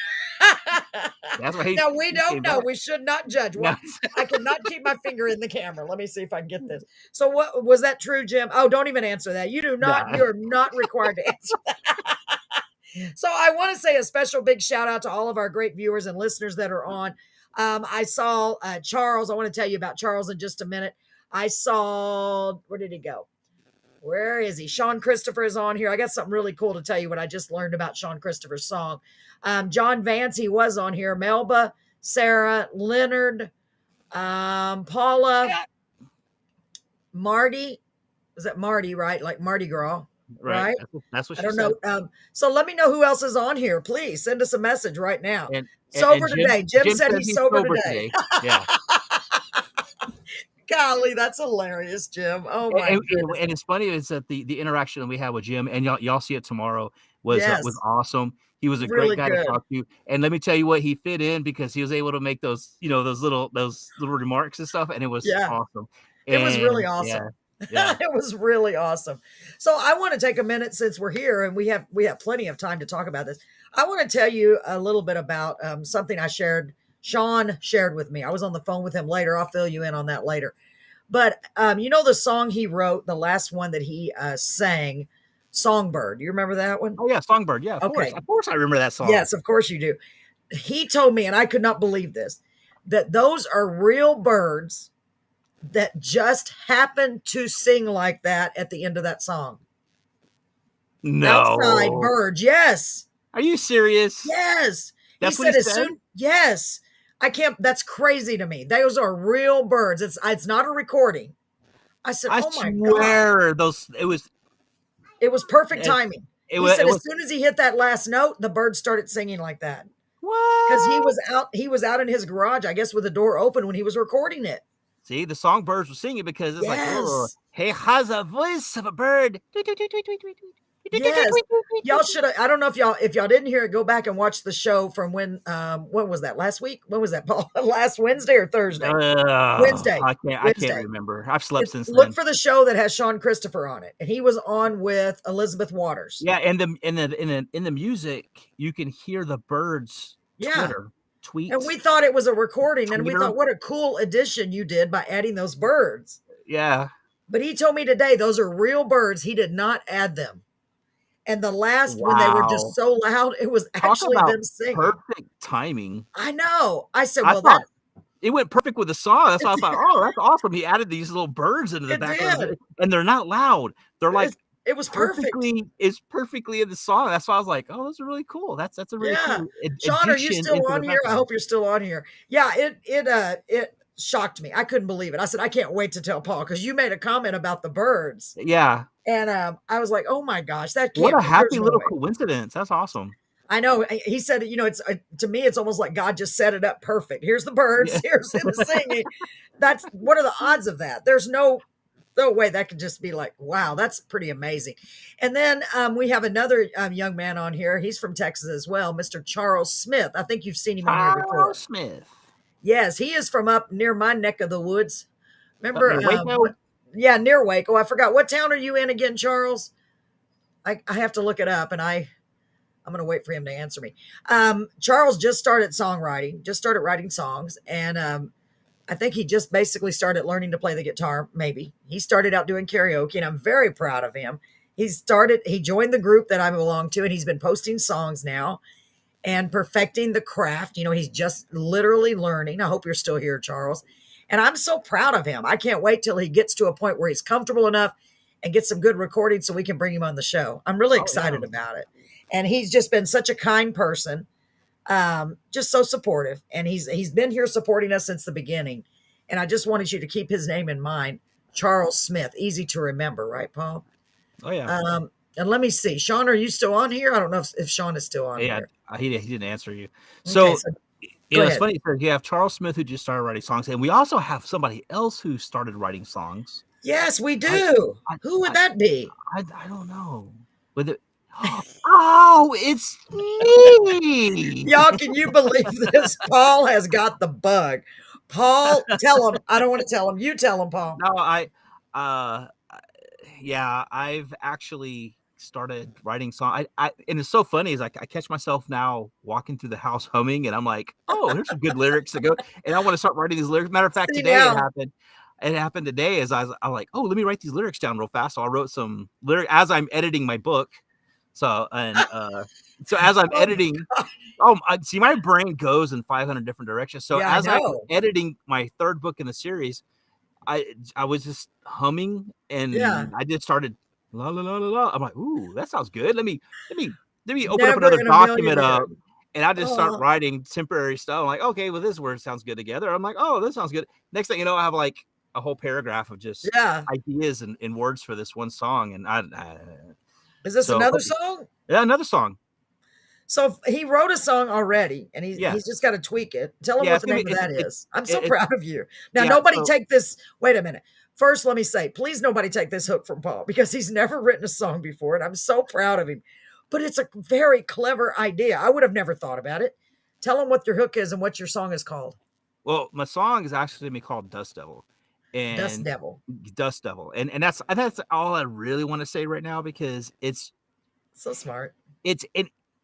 S2: That's why
S1: Now, we
S2: he
S1: don't
S2: came
S1: know.
S2: back.
S1: We should not judge.
S2: No.
S1: Well, I cannot keep my finger in the camera. Let me see if I can get this. So, what was that true, Jim? Oh, don't even answer that. You do not.
S2: Yeah.
S1: You are not required to answer that. So, I want to say a special big shout out to all of our great viewers and listeners that are on. I saw Charles. I want to tell you about Charles in just a minute. I saw, where did he go? Where is he? Sean Christopher is on here. I got something really cool to tell you what I just learned about Sean Christopher's song. John Vance, he was on here. Melba, Sarah, Leonard, Paula, Marty. Is that Marty, right? Like Mardi Gras, right?
S2: That's what
S1: I
S2: she
S1: don't
S2: said.
S1: know. So let me know who else is on here. Please send us a message right now.
S2: And
S1: Sober
S2: Jim,
S1: today. Jim said
S2: says
S1: he's sober today.
S2: Yeah.
S1: Golly, that's hilarious, Jim. Oh my goodness.
S2: And it's funny is that the interaction that we had with Jim, and y'all see it tomorrow, was
S1: Yes.
S2: awesome. He was a
S1: Really
S2: great guy
S1: good.
S2: to talk to, and let me tell you what, he fit in because he was able to make those those little remarks and stuff, and it was
S1: Yeah.
S2: awesome.
S1: It was really
S2: And,
S1: awesome.
S2: Yeah.
S1: It was really awesome. So I want to take a minute since we're here and we have plenty of time to talk about this. I want to tell you a little bit about something Sean shared with me. I was on the phone with him later. I'll fill you in on that later. But you know the song he wrote, the last one that he sang, Songbird. Do you remember that one?
S2: Oh yeah, Songbird. Yeah, of course.
S1: Okay.
S2: Of course I remember that song.
S1: Yes, of course you do. He told me, and I could not believe this, that those are real birds that just happen to sing like that at the end of that song.
S2: No.
S1: Outside birds. Yes.
S2: Are you serious?
S1: Yes.
S2: That's
S1: he
S2: what
S1: said
S2: he
S1: as
S2: said?
S1: soon. Yes. I can't. That's crazy to me. Those are real birds. It's not a recording. I said,
S2: I
S1: oh my God.
S2: swear
S1: It was perfect
S2: It-
S1: timing.
S2: it
S1: He
S2: was-
S1: said
S2: it
S1: as
S2: was-
S1: soon as he hit that last note, the birds started singing like that.
S2: what?
S1: Because he was out in his garage, I guess, with the door open when he was recording it.
S2: See, the songbirds were singing because it's like, oh,
S1: Yes.
S2: he has a voice of a bird.
S1: Yes. Y'all should have. I don't know if y'all didn't hear it, go back and watch the show from when was that? Last week? When was that, Paul? Last Wednesday or Thursday? Wednesday.
S2: I can't
S1: Wednesday.
S2: remember. I've slept since
S1: Look
S2: then.
S1: for the show that has Sean Christopher on it, and he was on with Elizabeth Waters.
S2: Yeah, and in the music, you can hear the birds
S1: Yeah.
S2: tweet.
S1: And we thought it was a recording, and we
S2: Tweeter.
S1: thought, what a cool addition you did by adding those birds.
S2: Yeah.
S1: But he told me today those are real birds. He did not add them. And the last, when they were just so loud, it was actually them singing.
S2: Perfect timing.
S1: I know. I said,
S2: I
S1: well,
S2: thought it went perfect with the song. That's why I thought, oh, that's awesome. He added these little birds into the background, and they're not loud. They're like,
S1: it was perfectly.
S2: It's perfectly in the song. That's why I was like, oh, those are really cool. That's a really cool.
S1: Sean, are you still on here? I hope you're still on here. Yeah, it shocked me. I couldn't believe it. I said, I can't wait to tell Paul, because you made a comment about the birds.
S2: Yeah.
S1: And I was like, oh my gosh, that can't
S2: what a
S1: be.
S2: happy little coincidence. That's awesome.
S1: I know. He said, it's to me, it's almost like God just set it up perfect. Here's the birds. Here's him singing. What are the odds of that? There's no way that could just be like, wow, that's pretty amazing. And then we have another young man on here. He's from Texas as well, Mr. Charles Smith. I think you've seen him on here before.
S2: Charles Smith.
S1: Yes, he is from up near my neck of the woods. Remember?
S2: Waco?
S1: Yeah, near Waco. I forgot. What town are you in again, Charles? I have to look it up, and I'm going to wait for him to answer me. Charles just started songwriting, just started writing songs. And I think he just basically started learning to play the guitar. Maybe he started out doing karaoke, and I'm very proud of him. He joined the group that I belong to, and he's been posting songs now and perfecting the craft. He's just literally learning. I hope you're still here, Charles. And I'm so proud of him. I can't wait till he gets to a point where he's comfortable enough and get some good recordings so we can bring him on the show. I'm really excited about it. And he's just been such a kind person, just so supportive. And he's been here supporting us since the beginning. And I just wanted you to keep his name in mind, Charles Smith. Easy to remember, right, Paul?
S2: Oh, yeah.
S1: And let me see. Sean, are you still on here? I don't know if Sean is still on here.
S2: He didn't answer you. So it's funny because you have Charles Smith, who just started writing songs. And we also have somebody else who started writing songs.
S1: Yes, we do. Who would that be?
S2: I don't know. Oh, it's me.
S1: Y'all, can you believe this? Paul has got the bug. Paul, tell him. I don't want to tell him. You tell him, Paul.
S2: No, I've actually started writing songs. And it's so funny is I catch myself now walking through the house humming, and I'm like, oh, there's some good lyrics to go. And I want to start writing these lyrics. Matter of fact, today it happened. It happened today as I'm like, oh, let me write these lyrics down real fast. So I wrote some lyrics as I'm editing my book. So as I'm editing, see, my brain goes in 500 different directions. So as I'm editing my third book in the series, I was just humming, and I just started la la la la la. I'm like, ooh, that sounds good. Let me open up another document up, and I just start writing temporary stuff. I'm like, okay, well, this word sounds good together. I'm like, oh, this sounds good. Next thing you know, I have like a whole paragraph of just ideas and words for this one song, and
S1: is this another song?
S2: Yeah, another song.
S1: So he wrote a song already, and he's just got to tweak it. Tell him what the name of that is. I'm so proud of you. Now, nobody take this. Wait a minute. First, let me say, please, nobody take this hook from Paul, because he's never written a song before, and I'm so proud of him. But it's a very clever idea. I would have never thought about it. Tell him what your hook is and what your song is called.
S2: Well, my song is actually going to be called Dust Devil. And Dust Devil. And that's all I really want to say right now, because it's
S1: so smart.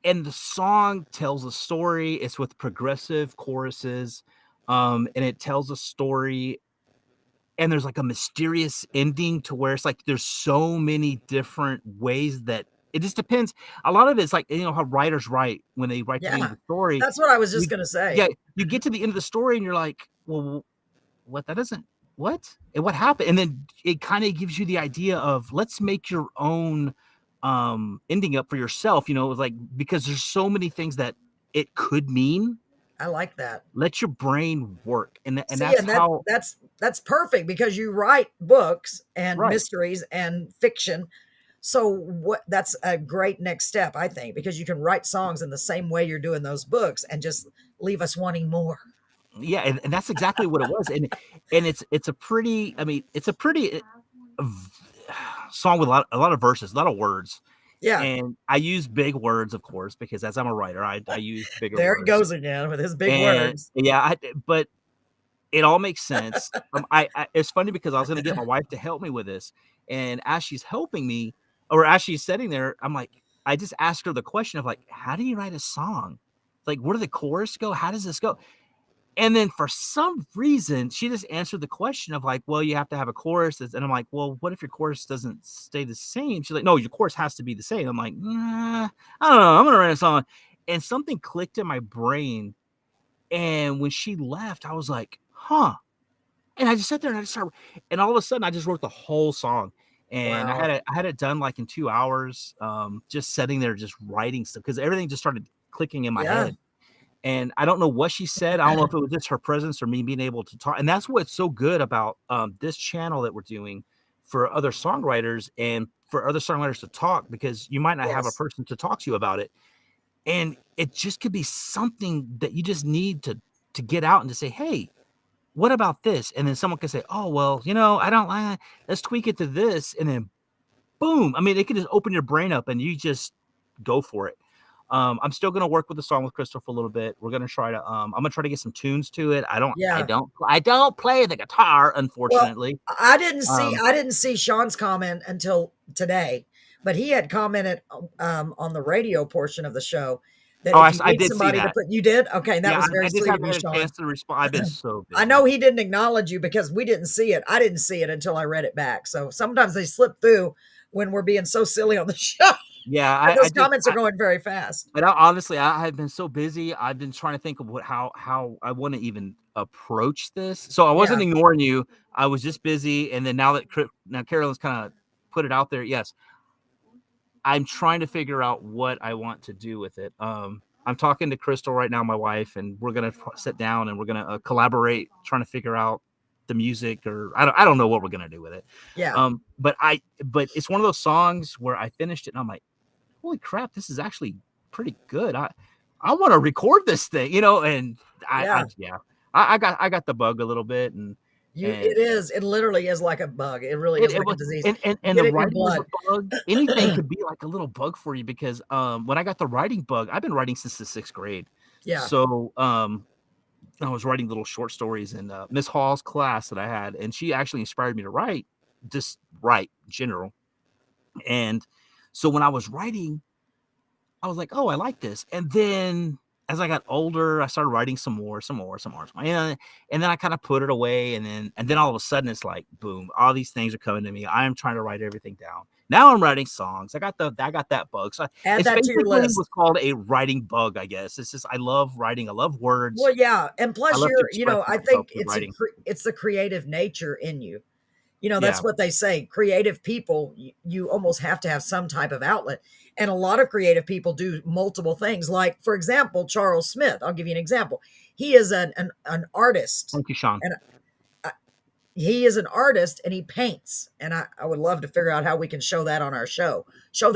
S2: And the song tells a story. It's with progressive choruses. And it tells a story, and there's like a mysterious ending to where it's like there's so many different ways that it just depends. A lot of it's like, how writers write when they write the end of the story.
S1: That's what I was just going to say.
S2: Yeah. You get to the end of the story and you're like, well, what? That doesn't, what? And what happened? And then it kind of gives you the idea of, let's make your own ending up for yourself, like, because there's so many things that it could mean.
S1: I like that.
S2: Let your brain work.
S1: That's perfect, because you write books and mysteries and fiction. So that's a great next step, I think, because you can write songs in the same way you're doing those books and just leave us wanting more.
S2: Yeah. And that's exactly what it was. And it's a pretty song with a lot of verses, a lot of words.
S1: Yeah.
S2: And I use big words, of course, because as I'm a writer, I use bigger words.
S1: There it goes again with his big words.
S2: Yeah. But it all makes sense. It's funny because I was going to get my wife to help me with this. And as she's helping me, or as she's sitting there, I'm like, I just asked her the question of like, how do you write a song? like, where did the chorus go? How does this go? And then for some reason, she just answered the question of like, well, you have to have a chorus. And I'm like, well, what if your chorus doesn't stay the same? She's like, no, your chorus has to be the same. I'm like, nah, I don't know. I'm going to write a song. And something clicked in my brain. And when she left, I was like, huh. And I just sat there and I just started, and all of a sudden I just wrote the whole song. And
S1: Wow.
S2: I had it done like in 2 hours, just sitting there, just writing stuff because everything just started clicking in my head. And I don't know what she said. I don't know if it was just her presence or me being able to talk. And that's what's so good about this channel that we're doing for other songwriters and for other songwriters to talk, because you might not have a person to talk to you about it. And it just could be something that you just need to get out and to say, hey, what about this? And then someone can say, oh, well, I don't like, let's tweak it to this. And then boom. I mean, it can just open your brain up and you just go for it. I'm still going to work with the song with Crystal for a little bit. We're going to try to, I'm going to try to get some tunes to it. I don't play the guitar, unfortunately.
S1: Well, I didn't see Sean's comment until today, but he had commented on the radio portion of the show that if you
S2: I
S1: need
S2: did
S1: somebody
S2: see that.
S1: to put, you did? Okay. That was very
S2: I
S1: sweet of you, Sean.
S2: chance to respond. I've been so busy.
S1: I know he didn't acknowledge you because we didn't see it. I didn't see it until I read it back. So sometimes they slip through when we're being so silly on the show.
S2: Yeah,
S1: those comments are going very fast.
S2: But honestly, I have been so busy. I've been trying to think of how I want to even approach this. So I wasn't ignoring you. I was just busy. And then now Carolyn's kind of put it out there. Yes, I'm trying to figure out what I want to do with it. I'm talking to Crystal right now, my wife, and we're gonna sit down and we're gonna collaborate, trying to figure out the music, or I don't know what we're gonna do with it.
S1: Yeah.
S2: But it's one of those songs where I finished it and I'm like, holy crap, this is actually pretty good. I want to record this thing, and I got the bug a little bit, and
S1: it literally is like a bug. It really is like a disease.
S2: And the writing was a bug. Anything could be like a little bug for you, because when I got the writing bug, I've been writing since the 6th grade.
S1: Yeah.
S2: So I was writing little short stories in Miss Hall's class that I had, and she actually inspired me to write in general. And so when I was writing, I was like, oh, I like this. And then as I got older, I started writing some more. And then I kind of put it away. And then all of a sudden it's like, boom, all these things are coming to me. I'm trying to write everything down. Now I'm writing songs. I got that bug. So
S1: add that to your list.
S2: Was called a writing bug, I guess. It's just, I love writing. I love words.
S1: Well, yeah. And plus I think it's the creative nature in you. That's what they say. Creative people, you almost have to have some type of outlet. And a lot of creative people do multiple things. Like, for example, Charles Smith. I'll give you an example. He is an artist.
S2: Thank you, Sean.
S1: And he is an artist and he paints. And I would love to figure out how we can show that on our show. Show.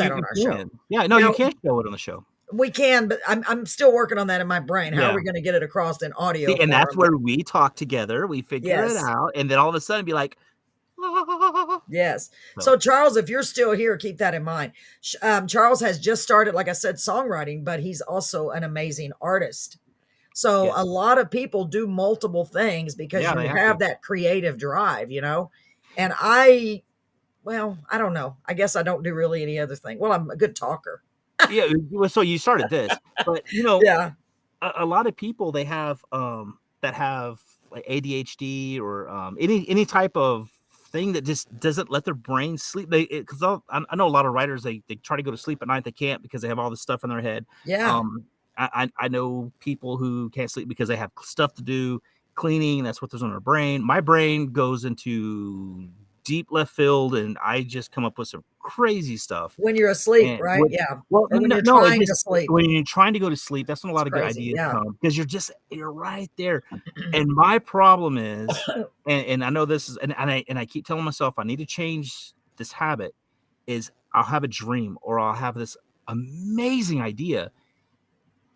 S2: Yeah, no, you can't show it on the show.
S1: We can, but I'm still working on that in my brain. How are we going to get it across in audio?
S2: And that's where we talk together. We figure it out. And then all of a sudden be like,
S1: yes. So Charles, if you're still here, keep that in mind. Charles has just started, like I said, songwriting, but he's also an amazing artist. So a lot of people do multiple things because you have that creative drive, and I don't know. I guess I don't do really any other thing. Well, I'm a good talker.
S2: Yeah. So you started this, but a lot of people, they have that have like ADHD or any type of thing that just doesn't let their brain sleep. Because I know a lot of writers, they try to go to sleep at night, they can't because they have all this stuff in their head.
S1: Yeah.
S2: I know people who can't sleep because they have stuff to do, cleaning. That's what there's on their brain. My brain goes into deep left field, and I just come up with some crazy stuff
S1: when you're asleep, right?
S2: Well,
S1: when you're trying to sleep.
S2: When you're trying to go to sleep, that's when a lot of good ideas come, because you're right there. And my problem is, and I know this is, and I keep telling myself I need to change this habit, is I'll have a dream or I'll have this amazing idea,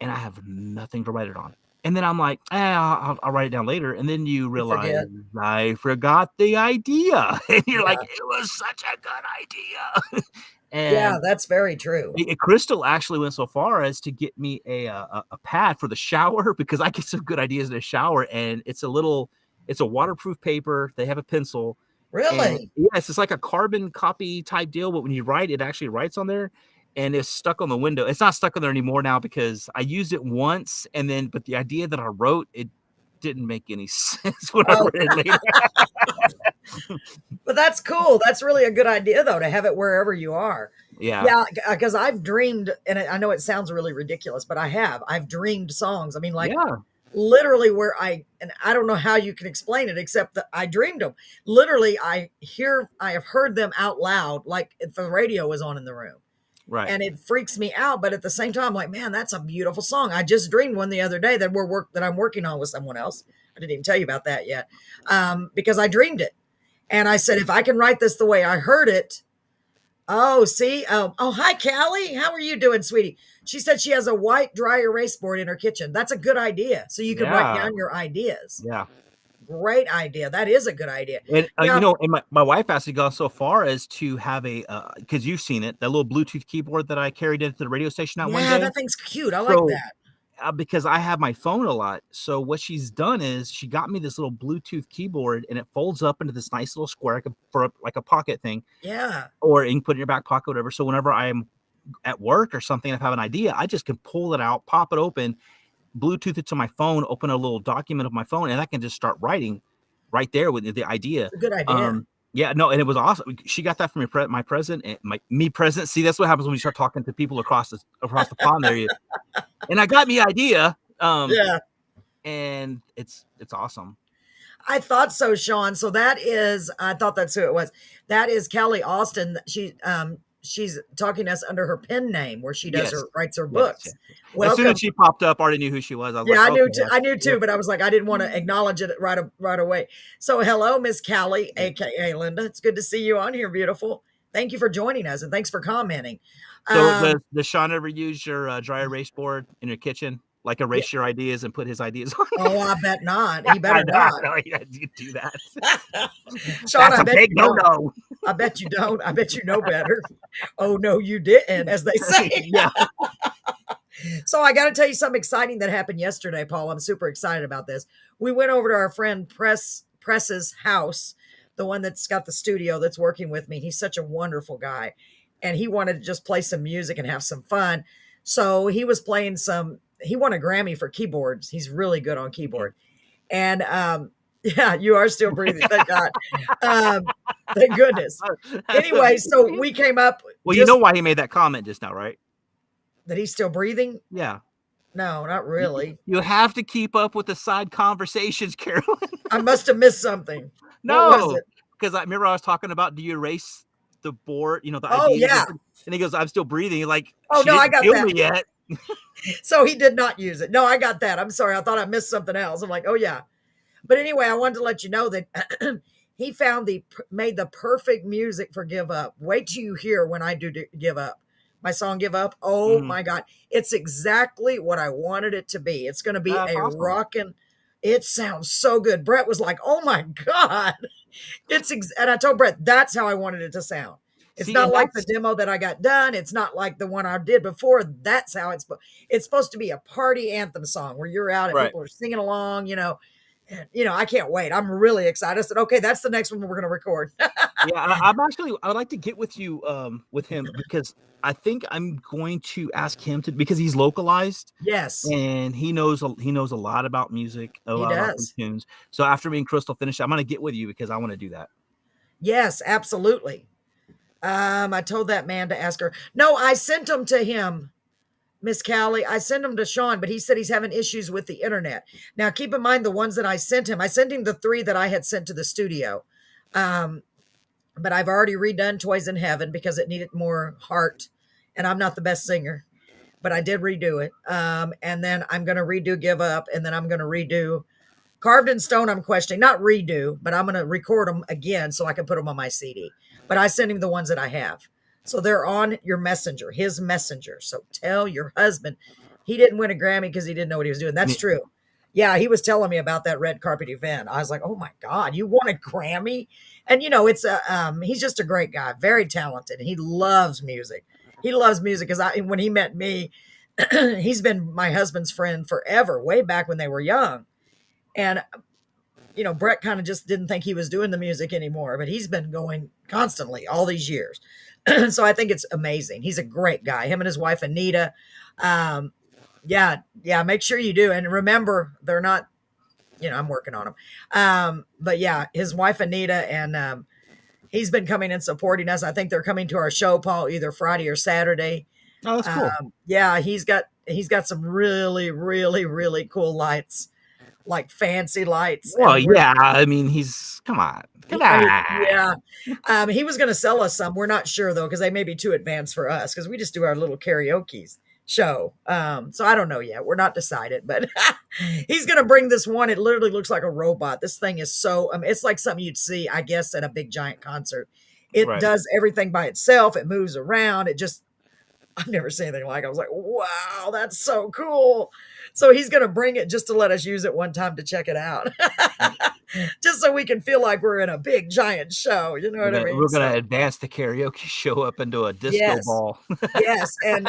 S2: and I have nothing to write it on. And then I'm like, I'll write it down later. And then you realize I forgot the idea. And you're like, it was such a good idea. And
S1: that's very true.
S2: Crystal actually went so far as to get me a pad for the shower, because I get some good ideas in the shower. And it's a waterproof paper. They have a pencil.
S1: Really?
S2: Yes, it's like a carbon copy type deal. But when you write, it actually writes on there. and it's stuck on the window. It's not stuck on there anymore now because I used it once, but the idea that I wrote, it didn't make any sense when I
S1: Oh.
S2: read it later.
S1: But that's cool. That's really a good idea, though, to have it wherever you are.
S2: Yeah.
S1: Because I've dreamed, and I know it sounds really ridiculous, but I've dreamed songs. I mean, like literally where and I don't know how you can explain it except that I dreamed them. Literally, I have heard them out loud, like if the radio was on in the room.
S2: Right.
S1: And it freaks me out. But at the same time, I'm like, man, that's a beautiful song. I just dreamed one the other day that I'm working on with someone else. I didn't even tell you about that yet. Because I dreamed it. And I said, if I can write this the way I heard it. Oh, see? Oh, hi, Callie. How are you doing, sweetie? She said she has a white dry erase board in her kitchen. That's a good idea. So you can write down your ideas.
S2: Yeah.
S1: Great idea. That is a good idea.
S2: And, and my wife actually got so far as to have because you've seen it, that little Bluetooth keyboard that I carried into the radio station one day.
S1: Yeah, that thing's cute. I like that.
S2: Because I have my phone a lot. So what she's done is she got me this little Bluetooth keyboard, and it folds up into this nice little square for like a pocket thing.
S1: Yeah.
S2: Or you can put it in your back pocket, whatever. So whenever I'm at work or something, if I have an idea, I just can pull it out, pop it open, Bluetooth it to my phone, open a little document of my phone, and I can just start writing right there with the idea.
S1: It's a good idea.
S2: Yeah, no, and it was awesome. She got that from my present and me present. See, that's what happens when you start talking to people across the pond there. And I got me idea. And it's awesome.
S1: I thought so, Sean. So I thought that's who it was. That is Kelly Austin. She's talking to us under her pen name where she writes her books.
S2: Yes. As soon as she popped up, I already knew who she was. I was
S1: I knew too, but I was like, I didn't want to acknowledge it right away. So hello, Miss Callie, aka Linda. It's good to see you on here, beautiful. Thank you for joining us and thanks for commenting.
S2: So does Sean ever use your dry erase board in your kitchen? Like erase your ideas and put his ideas on?
S1: Oh, I bet not. He better not.
S2: No, you do that.
S1: Sean,
S2: that's a big no.
S1: I bet you don't. I bet you know better. Oh, no, you didn't, as they say.
S2: Yeah.
S1: So I got to tell you something exciting that happened yesterday, Paul. I'm super excited about this. We went over to our friend Press's house, the one that's got the studio that's working with me. He's such a wonderful guy. And he wanted to just play some music and have some fun. So he was playing he won a Grammy for keyboards. He's really good on keyboard. And yeah, you are still breathing. Thank God. Thank goodness. Anyway, so we came up.
S2: Well, you know why he made that comment just now, right?
S1: That he's still breathing?
S2: Yeah.
S1: No, not really.
S2: You have to keep up with the side conversations, Carolyn.
S1: I must have missed something.
S2: No, because I remember I was talking about, do you erase the board? The idea.
S1: Yeah.
S2: And he goes, I'm still breathing. Like,
S1: oh no, I got that.
S2: Me yet.
S1: So he did not use it. No, I got that. I'm sorry. I thought I missed something else. I'm like, oh yeah. But anyway, I wanted to let you know that he made the perfect music for Give Up. Wait till you hear when I do Give Up. My song Give Up. Oh my God. It's exactly what I wanted it to be. It's going to be
S2: awesome.
S1: rockin'. It sounds so good. Brett was like, oh my God. And I told Brett, that's how I wanted it to sound. It's not like the demo that I got done. It's not like the one I did before. That's how it's supposed to be a party anthem song where you're out and people are singing along, I can't wait. I'm really excited. I said, okay, that's the next one we're going to record.
S2: Yeah, I would like to get with you with him because I think I'm going to ask him because he's localized.
S1: Yes.
S2: And he knows a lot about music, a lot about tunes. So after me and Crystal finish, I'm going to get with you because I want to do that.
S1: Yes, absolutely. I told that man to ask her. No, I sent them to him, Miss Callie. I sent them to Sean, but he said he's having issues with the internet. Now, keep in mind the ones that I sent him the 3 that I had sent to the studio. But I've already redone Toys in Heaven because it needed more heart. And I'm not the best singer, but I did redo it. And then I'm going to redo Give Up. And then I'm going to redo Carved in Stone. I'm questioning, not redo, but I'm going to record them again so I can put them on my CD. But I sent him the ones that I have. So they're on your messenger, his messenger. So tell your husband he didn't win a Grammy because he didn't know what he was doing. That's true. Yeah, he was telling me about that red carpet event. I was like, oh my God, you won a Grammy? And it's he's just a great guy, very talented. He loves music. He loves music because when he met me, he's been my husband's friend forever, way back when they were young. And Brett kind of just didn't think he was doing the music anymore, but he's been going constantly all these years. So I think it's amazing. He's a great guy. Him and his wife Anita. Um, yeah. Make sure you do, and remember, they're not. I'm working on them. But yeah, his wife Anita, and he's been coming and supporting us. I think they're coming to our show, Paul, either Friday or Saturday.
S2: Oh, that's cool.
S1: Yeah, he's got some really, really, really cool lights, like fancy lights.
S2: Well, yeah, I mean, come on.
S1: Yeah. He was going to sell us some. We're not sure though, because they may be too advanced for us, because we just do our little karaoke show. So I don't know yet. We're not decided, but he's going to bring this one. It literally looks like a robot. This thing is so, it's like something you'd see, I guess, at a big giant concert. It
S2: Right.
S1: does everything by itself. It moves around. I've never seen anything like it. I was like, wow, that's so cool. So he's going to bring it just to let us use it one time to check it out. Just so we can feel like we're in a big giant show. You know what I mean?
S2: We're going to advance the karaoke show up into a disco ball.
S1: Yes. And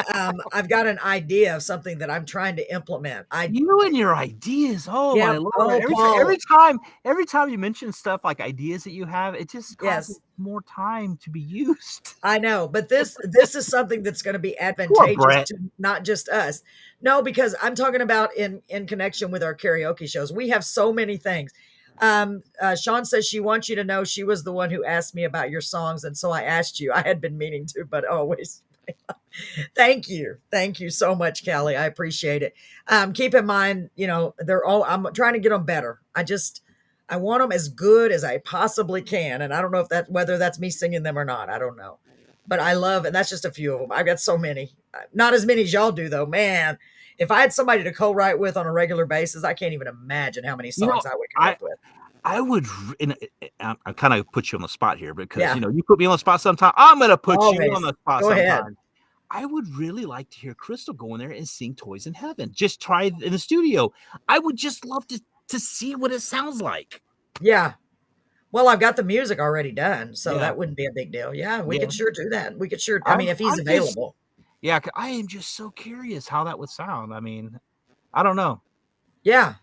S1: I've got an idea of something that I'm trying to implement.
S2: You and your ideas. Oh,
S1: Yeah.
S2: my Lord.
S1: Oh,
S2: Every time you mention stuff like ideas that you have, it just causes more time to be used.
S1: I know, but this is something that's going to be advantageous to not just us. No, because I'm talking about in connection with our karaoke shows. We have so many things. Sean says she wants you to know she was the one who asked me about your songs, and so I asked you. I had been meaning to, but always. Thank you so much, Callie. I appreciate it. Keep in mind, I'm trying to get them better. I want them as good as I possibly can, and I don't know whether that's me singing them or not. I don't know, but I love, and that's just a few of them. I've got so many, not as many as y'all do, though. Man, if I had somebody to co-write with on a regular basis, I can't even imagine how many songs I would come up with.
S2: I would, I kind of put you on the spot here because, you put me on the spot sometime. I'm going to put you on the spot sometime. Ahead. I would really like to hear Crystal go in there and sing Toys in Heaven. Just try it in the studio. I would just love to see what it sounds like.
S1: Yeah. Well, I've got the music already done, so that wouldn't be a big deal. Yeah, we could sure do that. We could sure, if he's available.
S2: I am just so curious how that would sound. I mean, I don't know.
S1: Yeah.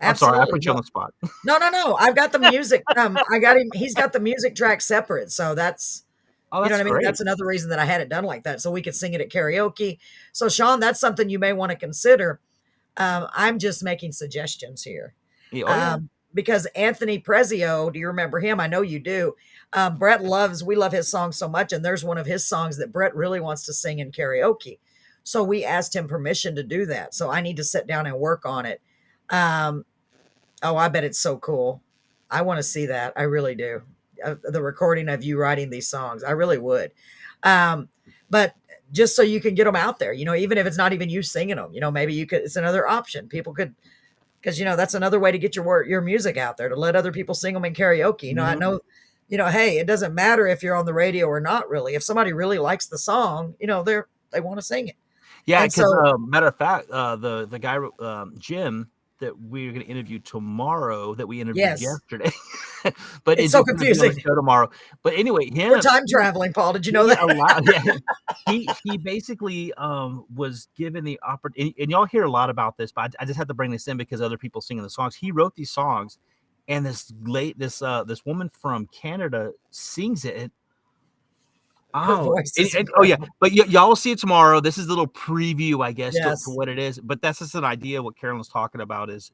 S1: Absolutely.
S2: I'm sorry, I put you on the spot.
S1: No. I've got the music. I got him. He's got the music track separate. So that's you know what I mean? Great. That's another reason that I had it done like that. So we could sing it at karaoke. So Sean, that's something you may want to consider. I'm just making suggestions here. Because Anthony Prezio, do you remember him? I know you do. We love his songs so much. And there's one of his songs that Brett really wants to sing in karaoke. So we asked him permission to do that. So I need to sit down and work on it. I bet it's so cool. I want to see that. I really do. The recording of you writing these songs. I really would. But just so you can get them out there, even if it's not even you singing them, maybe it's another option. People could, because, that's another way to get your music out there, to let other people sing them in karaoke. I know, hey, it doesn't matter if you're on the radio or not really. If somebody really likes the song, they want to sing it.
S2: Yeah. Because matter of fact, the guy, Jim, that we're going to interview tomorrow, that we interviewed yesterday, but it's so confusing. Tomorrow, but anyway,
S1: we're time traveling, Paul. Did you know that?
S2: He basically was given the opportunity, and y'all hear a lot about this, but I just had to bring this in because other people singing the songs. He wrote these songs, and this woman from Canada sings it. But y'all will see it tomorrow. This is a little preview, I guess, to what it is. But that's just an idea. What Carolyn's talking about is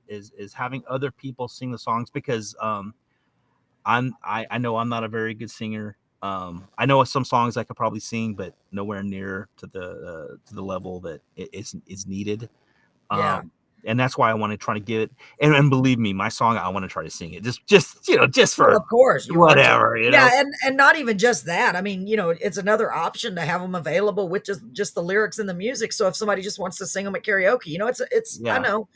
S2: having other people sing the songs, because I know I'm not a very good singer. I know some songs I could probably sing, but nowhere near to the level that is needed. And that's why I want to try to get it. And believe me, my song, I want to try to sing it. Just for,
S1: of course,
S2: whatever.
S1: And not even just that. I mean, it's another option to have them available with just the lyrics and the music. So if somebody just wants to sing them at karaoke, I know,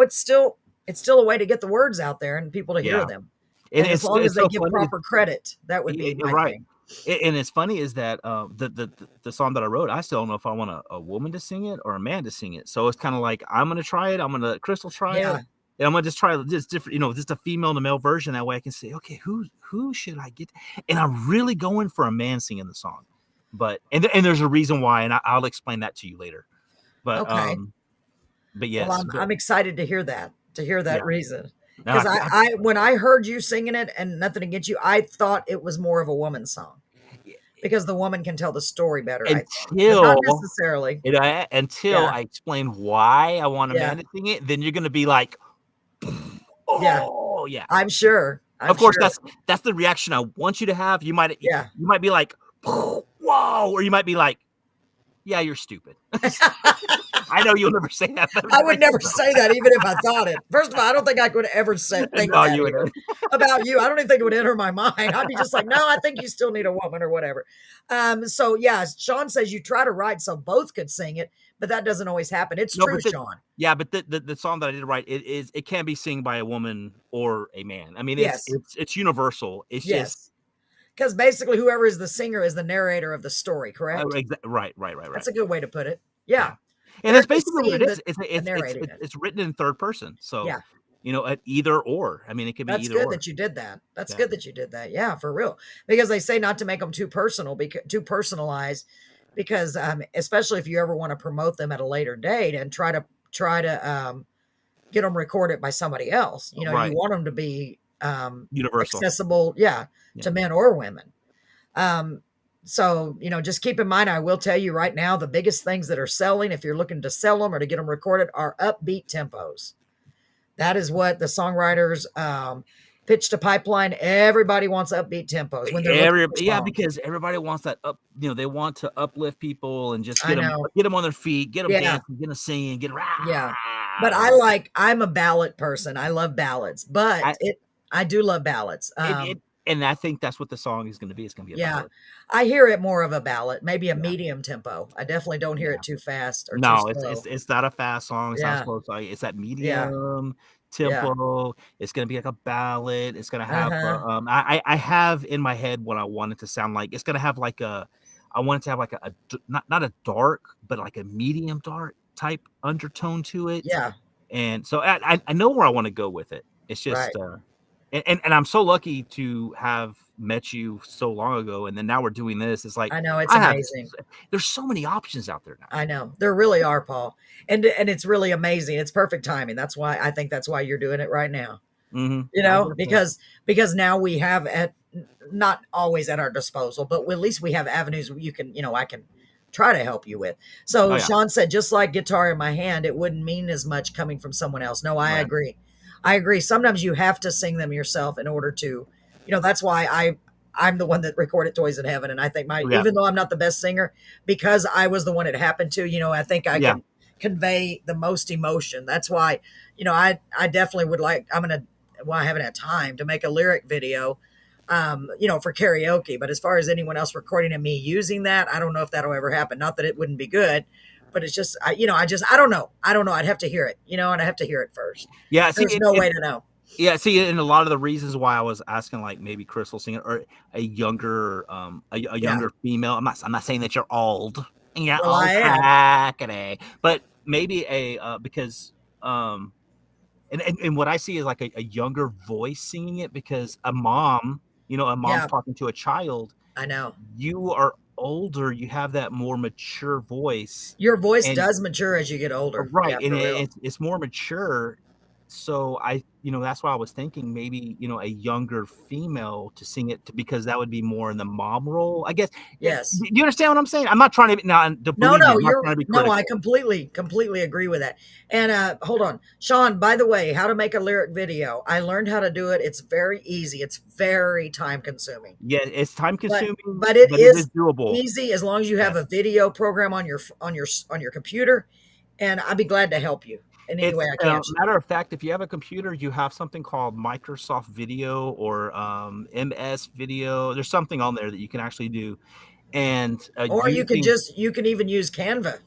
S1: it's still a way to get the words out there and people to hear them. And as long as they give proper credit, that would be my thing.
S2: And it's funny is that the song that I wrote, I still don't know if I want a woman to sing it or a man to sing it. So it's kind of like, I'm going to try it. I'm going to let Crystal try it. And I'm going to just try just different, just a female and a male version. That way I can say, okay, who should I get? And I'm really going for a man singing the song. But, and there's a reason why, and I'll explain that to you later. But, but yes.
S1: Well, I'm excited to hear that reason. Because when I heard you singing it, and nothing against you, I thought it was more of a woman's song. because the woman can tell the story better. I think. But not
S2: until
S1: necessarily.
S2: I
S1: Yeah.
S2: explain why I want a
S1: Yeah.
S2: man to sing it, then you're gonna be like,
S1: Yeah.
S2: oh yeah.
S1: I'm sure.
S2: Of course,
S1: sure.
S2: that's the reaction I want you to have. You might
S1: Yeah.
S2: be like, whoa, or you might be like, yeah, you're stupid. I know you'll never say that. But
S1: I would never say that even if I thought it. First of all, I don't think I could ever think
S2: No,
S1: that
S2: you
S1: either.
S2: wouldn't.
S1: About you. I don't even think it would enter my mind. I'd be just like, no, I think you still need a woman or whatever. So yeah, Sean says you try to write so both could sing it, but that doesn't always happen. It's
S2: No,
S1: true,
S2: but
S1: Sean.
S2: Yeah, but the song that I did write, it can be sung by a woman or a man. I mean,
S1: Yes.
S2: it's universal. It's just
S1: Yes. Because basically whoever is the singer is the narrator of the story, correct?
S2: right.
S1: That's a good way to put it. Yeah.
S2: And
S1: There's
S2: that's basically what it
S1: the
S2: is.
S1: narrating it.
S2: It's written in third person. So
S1: Yeah.
S2: at either or. I mean, it could be
S1: That's
S2: either
S1: good
S2: or.
S1: that you did that. That's
S2: Yeah.
S1: good that you did that. Yeah, for real. Because they say not to make them too personal, too personalized, because especially if you ever want to promote them at a later date and try to get them recorded by somebody else. You know,
S2: Right.
S1: you want them to be
S2: Universal.
S1: accessible, to men or women. So, just keep in mind, I will tell you right now, the biggest things that are selling, if you're looking to sell them or to get them recorded, are upbeat tempos. That is what the songwriters pitch to Pipeline. Everybody wants upbeat tempos when they're looking for songs.
S2: Because everybody wants that up. They want to uplift people and just
S1: I
S2: get
S1: know.
S2: them on their feet, get them
S1: Yeah.
S2: dancing, get them singing, get
S1: Yeah. But I'm a ballad person. I love ballads, but I do love ballads.
S2: And I think that's what the song is going to be. It's going to be a ballad.
S1: I hear it more of a ballad, maybe a medium tempo. I definitely don't hear it too fast or too slow.
S2: It's not a fast song. It's not slow. It's that medium tempo. It's going to be like a ballad. It's going to have I have in my head what I want it to sound like. It's going to have like I want it to have like a not a dark, but like a medium dark type undertone to it.
S1: Yeah.
S2: And so I know where I want to go with it. It's just and I'm so lucky to have met you so long ago, and then now we're doing this. It's like
S1: I know, it's amazing.
S2: There's so many options out there now.
S1: I know there really are, Paul, and it's really amazing. It's perfect timing. That's why I think that's why you're doing it right now.
S2: Mm-hmm.
S1: Because now we have not always at our disposal, but at least we have avenues you can I can try to help you with. So Sean said, just like guitar in my hand, it wouldn't mean as much coming from someone else. No, I agree. I agree. Sometimes you have to sing them yourself in order to, that's why I'm the one that recorded Toys in Heaven. And I think even though I'm not the best singer, because I was the one it happened to, I think I can convey the most emotion. That's why, I definitely would like, I haven't had time to make a lyric video, for karaoke, but as far as anyone else recording and me using that, I don't know if that'll ever happen. Not that it wouldn't be good, but it's just, I don't know. I'd have to hear it, and I have to hear it first.
S2: Yeah.
S1: There's no way to know.
S2: Yeah. See, and a lot of the reasons why I was asking, like maybe Crystal singing or a younger, younger female. I'm not saying that you're old. Yeah.
S1: Well, I am.
S2: But maybe because, and what I see is like a younger voice singing it, because a mom's talking to a child.
S1: I know.
S2: You are older, you have that more mature voice.
S1: Your voice does mature as you get older.
S2: Right. And it's more mature. So that's why I was thinking maybe, a younger female to sing it because that would be more in the mom role, I guess.
S1: Yes.
S2: Do you understand what I'm saying? I'm not trying to
S1: I completely agree with that. And hold on, Sean, by the way, how to make a lyric video. I learned how to do it. It's very easy. It's very time consuming.
S2: Yeah, it's time consuming,
S1: but it is
S2: doable.
S1: Easy as long as you have a video program on your computer, and I'd be glad to help you. In any way I can.
S2: Matter of fact, if you have a computer, you have something called Microsoft Video or MS Video. There's something on there that you can actually do, and
S1: or you can even use Canva.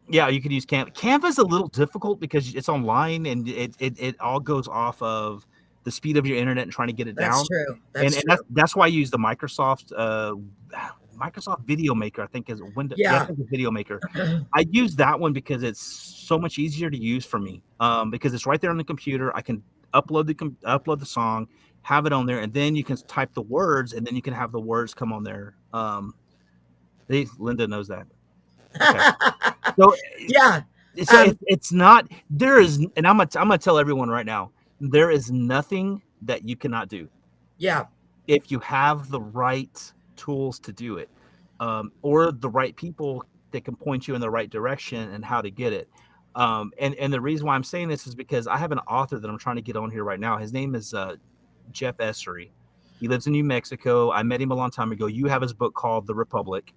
S2: Yeah, you can use Canva. Canva's a little difficult because it's online and it all goes off of the speed of your internet and trying to get it down.
S1: That's true.
S2: That's why I use the Microsoft Video Maker, I think is Windows. Yeah, I think it's Video Maker. I use that one because it's so much easier to use for me. Because it's right there on the computer. I can upload the song, have it on there, and then you can type the words, and then you can have the words come on there. Linda knows that. Okay. So
S1: yeah.
S2: So it's not there is, and I'm gonna tell everyone right now, there is nothing that you cannot do.
S1: Yeah.
S2: If you have the right tools to do it. or the right people that can point you in the right direction and how to get it. And the reason why I'm saying this is because I have an author that I'm trying to get on here right now. His name is Jeff Essery. He lives in New Mexico. I met him a long time ago. You have his book called The Republic.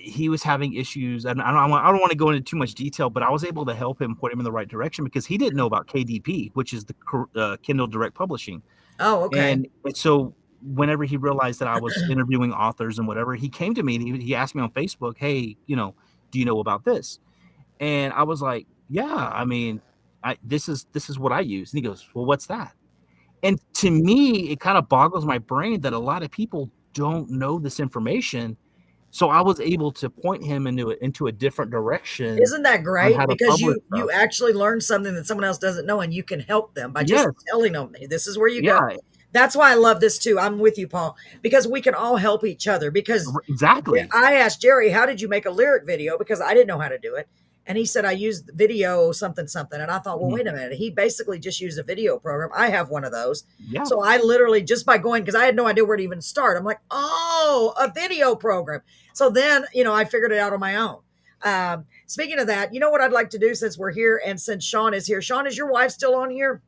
S2: He was having issues, and I don't want to go into too much detail, but I was able to help him, point him in the right direction, because he didn't know about KDP, which is the Kindle Direct Publishing.
S1: Oh, okay.
S2: And so whenever he realized that I was interviewing authors and whatever, he came to me and he asked me on Facebook, hey, do you know about this? And I was like, yeah, I mean, this is what I use. And he goes, well, what's that? And to me, it kind of boggles my brain that a lot of people don't know this information. So I was able to point him into a different direction.
S1: Isn't that great? Because you actually learn something that someone else doesn't know, and you can help them by just telling them, this is where you go. That's why I love this too. I'm with you, Paul, because we can all help each other. Because
S2: exactly,
S1: I asked Jerry, how did you make a lyric video? Because I didn't know how to do it. And he said, I used video something. And I thought, well, wait a minute. He basically just used a video program. I have one of those.
S2: Yeah.
S1: So I literally, just by going, because I had no idea where to even start. I'm like, oh, a video program. So then, I figured it out on my own. Speaking of that, you know what I'd like to do since we're here and since Sean is here? Sean, is your wife still on here?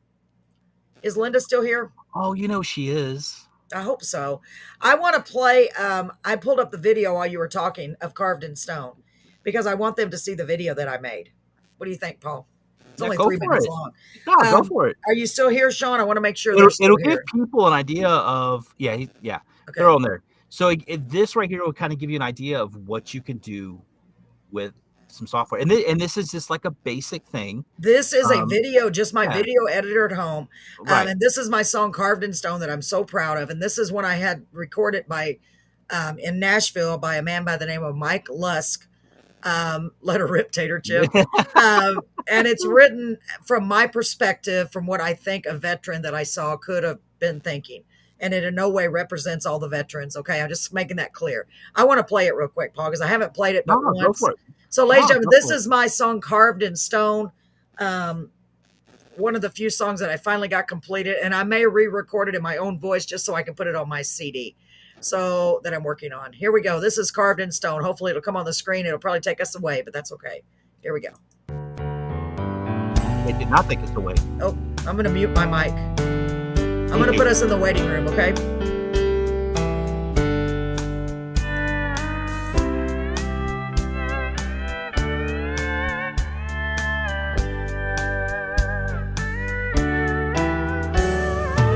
S1: Is Linda still here?
S2: Oh, she is.
S1: I hope so. I want to play. I pulled up the video while you were talking of Carved in Stone, because I want them to see the video that I made. What do you think, Paul? It's only 3 minutes long.
S2: No, go for it.
S1: Are you still here, Sean? I want to make sure
S2: it'll give people an idea of, okay. They're on there. So this right here will kind of give you an idea of what you can do with some software. And this is just like a basic thing.
S1: This is a video, just my video editor at home.
S2: Right.
S1: And this is my song Carved in Stone that I'm so proud of. And this is when I had recorded in Nashville by a man by the name of Mike Lusk. Let her rip, Tater Chip. And it's written from my perspective, from what I think a veteran that I saw could have been thinking. And it in no way represents all the veterans. Okay, I'm just making that clear. I want to play it real quick, Paul, because I haven't played it but once.
S2: Go for it.
S1: So, ladies and gentlemen, this is my song Carved in Stone. One of the few songs that I finally got completed, and I may re-record it in my own voice just so I can put it on my CD. So that I'm working on. Here we go. This is Carved in Stone. Hopefully it'll come on the screen. It'll probably take us away, but that's okay. Here we go.
S2: It did not take us away.
S1: Oh, I'm going to mute my mic. I'm going to put us in the waiting room, okay?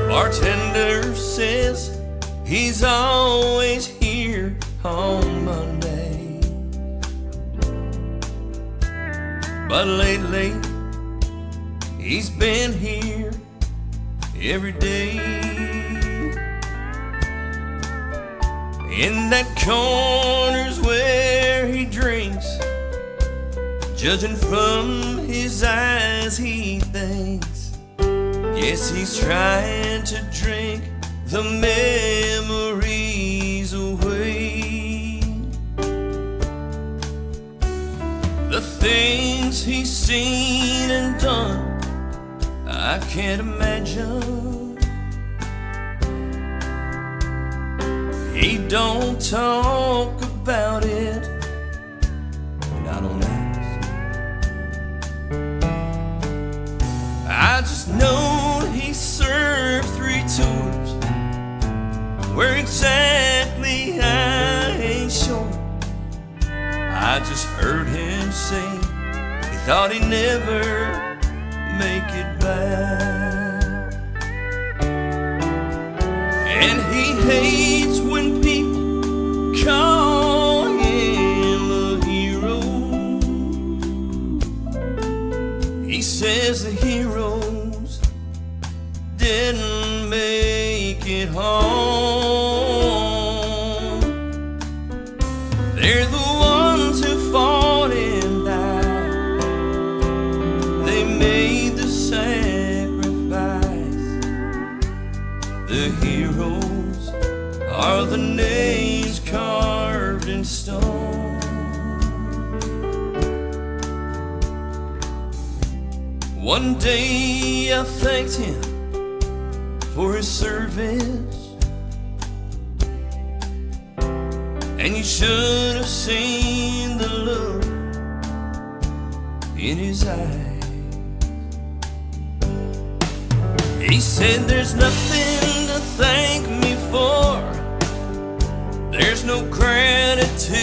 S4: Bartender says he's always here on Monday, but lately he's been here every day. In that corner's where he drinks, judging from his eyes he thinks, yes, he's trying to drink the memories away. The things he's seen and done, I can't imagine. He don't talk about it, and I don't ask. I just know he served 3 tours. Where exactly I ain't sure. I just heard him say he thought he'd never make it back. And he hates when people call him a hero. He says the heroes didn't make it home. They're the ones who fought and died. They made the sacrifice. The heroes are the names carved in stone. One day I thanked him for his service. And you should have seen the look in his eye. He said, there's nothing to thank me for. There's no gratitude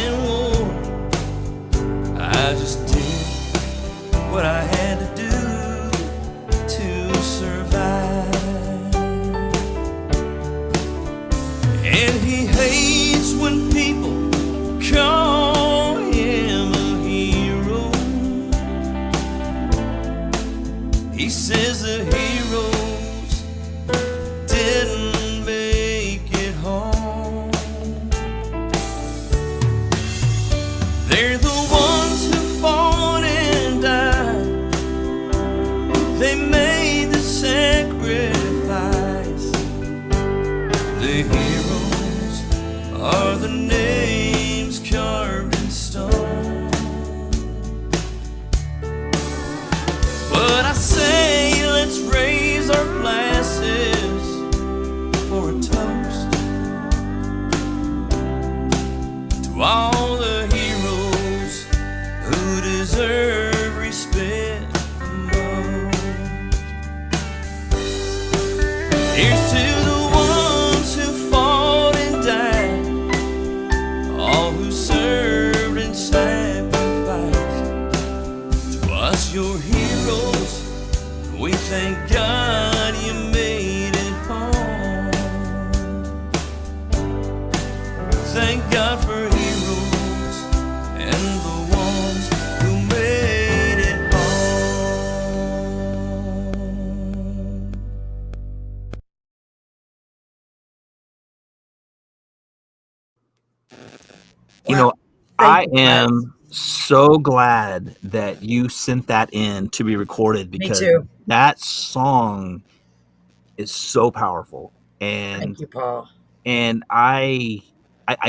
S4: in war. I just did what I had to do to survive. And he hates when people call him a hero. He says the heroes didn't make it home. They're the ones who fought and died. They made the sacrifice. The heroes are the names carved in stone. But I say, let's raise our glasses for a toast to all the heroes who deserve respect the most. Here's to the ones who fought and died, all who served and sacrificed. To us, your heroes, we thank God you made it home. Thank God for heroes and the ones who made it home.
S2: You know,
S1: Thank
S2: I
S1: you, Brett.
S2: am so glad that you sent that in to be recorded
S1: Me
S2: because
S1: too.
S2: that song is so powerful. And
S1: Thank you, Paul.
S2: and I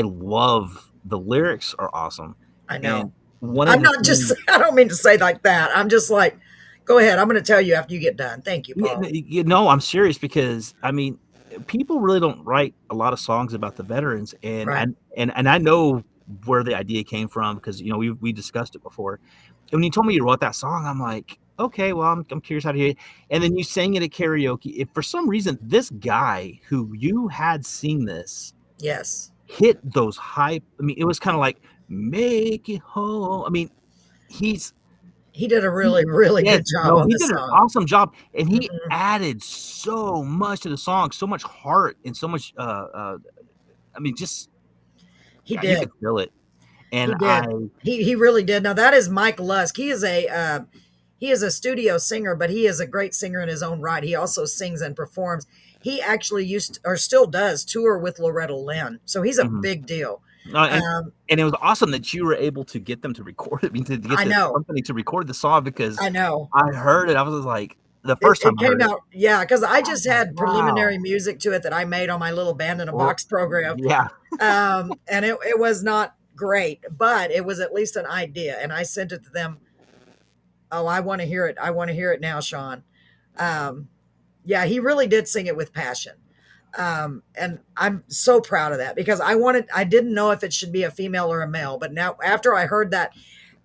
S2: love the lyrics are awesome.
S1: I know.
S2: And one of
S1: I'm
S2: the
S1: not just,
S2: things-
S1: I don't mean to say like that. I'm just like, go ahead. I'm going to tell you after you get done. Thank you,
S2: Yeah,
S1: Paul.
S2: you know, I'm serious because I mean, people really don't write a lot of songs about the veterans, and
S1: Right.
S2: and I know where the idea came from because you know we discussed it before. And when you told me you wrote that song, I'm like, okay, well, I'm curious how to hear it. And then you sang it at karaoke. If for some reason this guy who you had sing this
S1: Yes.
S2: hit those high, I mean, it was kind of like make it home. I mean, he's
S1: He did a really, really
S2: yes,
S1: good job
S2: no,
S1: on
S2: he
S1: this
S2: did an
S1: song.
S2: awesome job, and he
S1: Mhm.
S2: added so much to the song, so much heart and so much. I mean, just
S1: He
S2: yeah, you
S1: did.
S2: could feel it,
S1: He
S2: and
S1: did. He really did. Now that is Mike Lusk. He is a studio singer, but he is a great singer in his own right. He also sings and performs. He actually used or still does tour with Loretta Lynn, so he's a
S2: Mhm.
S1: big deal.
S2: and
S1: Um,
S2: and it was awesome that you were able to get them to record it. I mean, to get
S1: I
S2: the
S1: know.
S2: company to record the song because
S1: I know.
S2: I heard it. I was like, the first time
S1: It
S2: I heard
S1: came
S2: it,
S1: out, yeah, because I
S2: I
S1: just
S2: was like,
S1: had preliminary
S2: wow.
S1: music to it that I made on my little band in a
S2: Well,
S1: box program.
S2: yeah,
S1: And it was not great, but it was at least an idea. And I sent it to them. Oh, I want to hear it. I want to hear it now, Sean. Um, yeah, he really did sing it with passion. And I'm so proud of that because I didn't know if it should be a female or a male, but now after I heard that,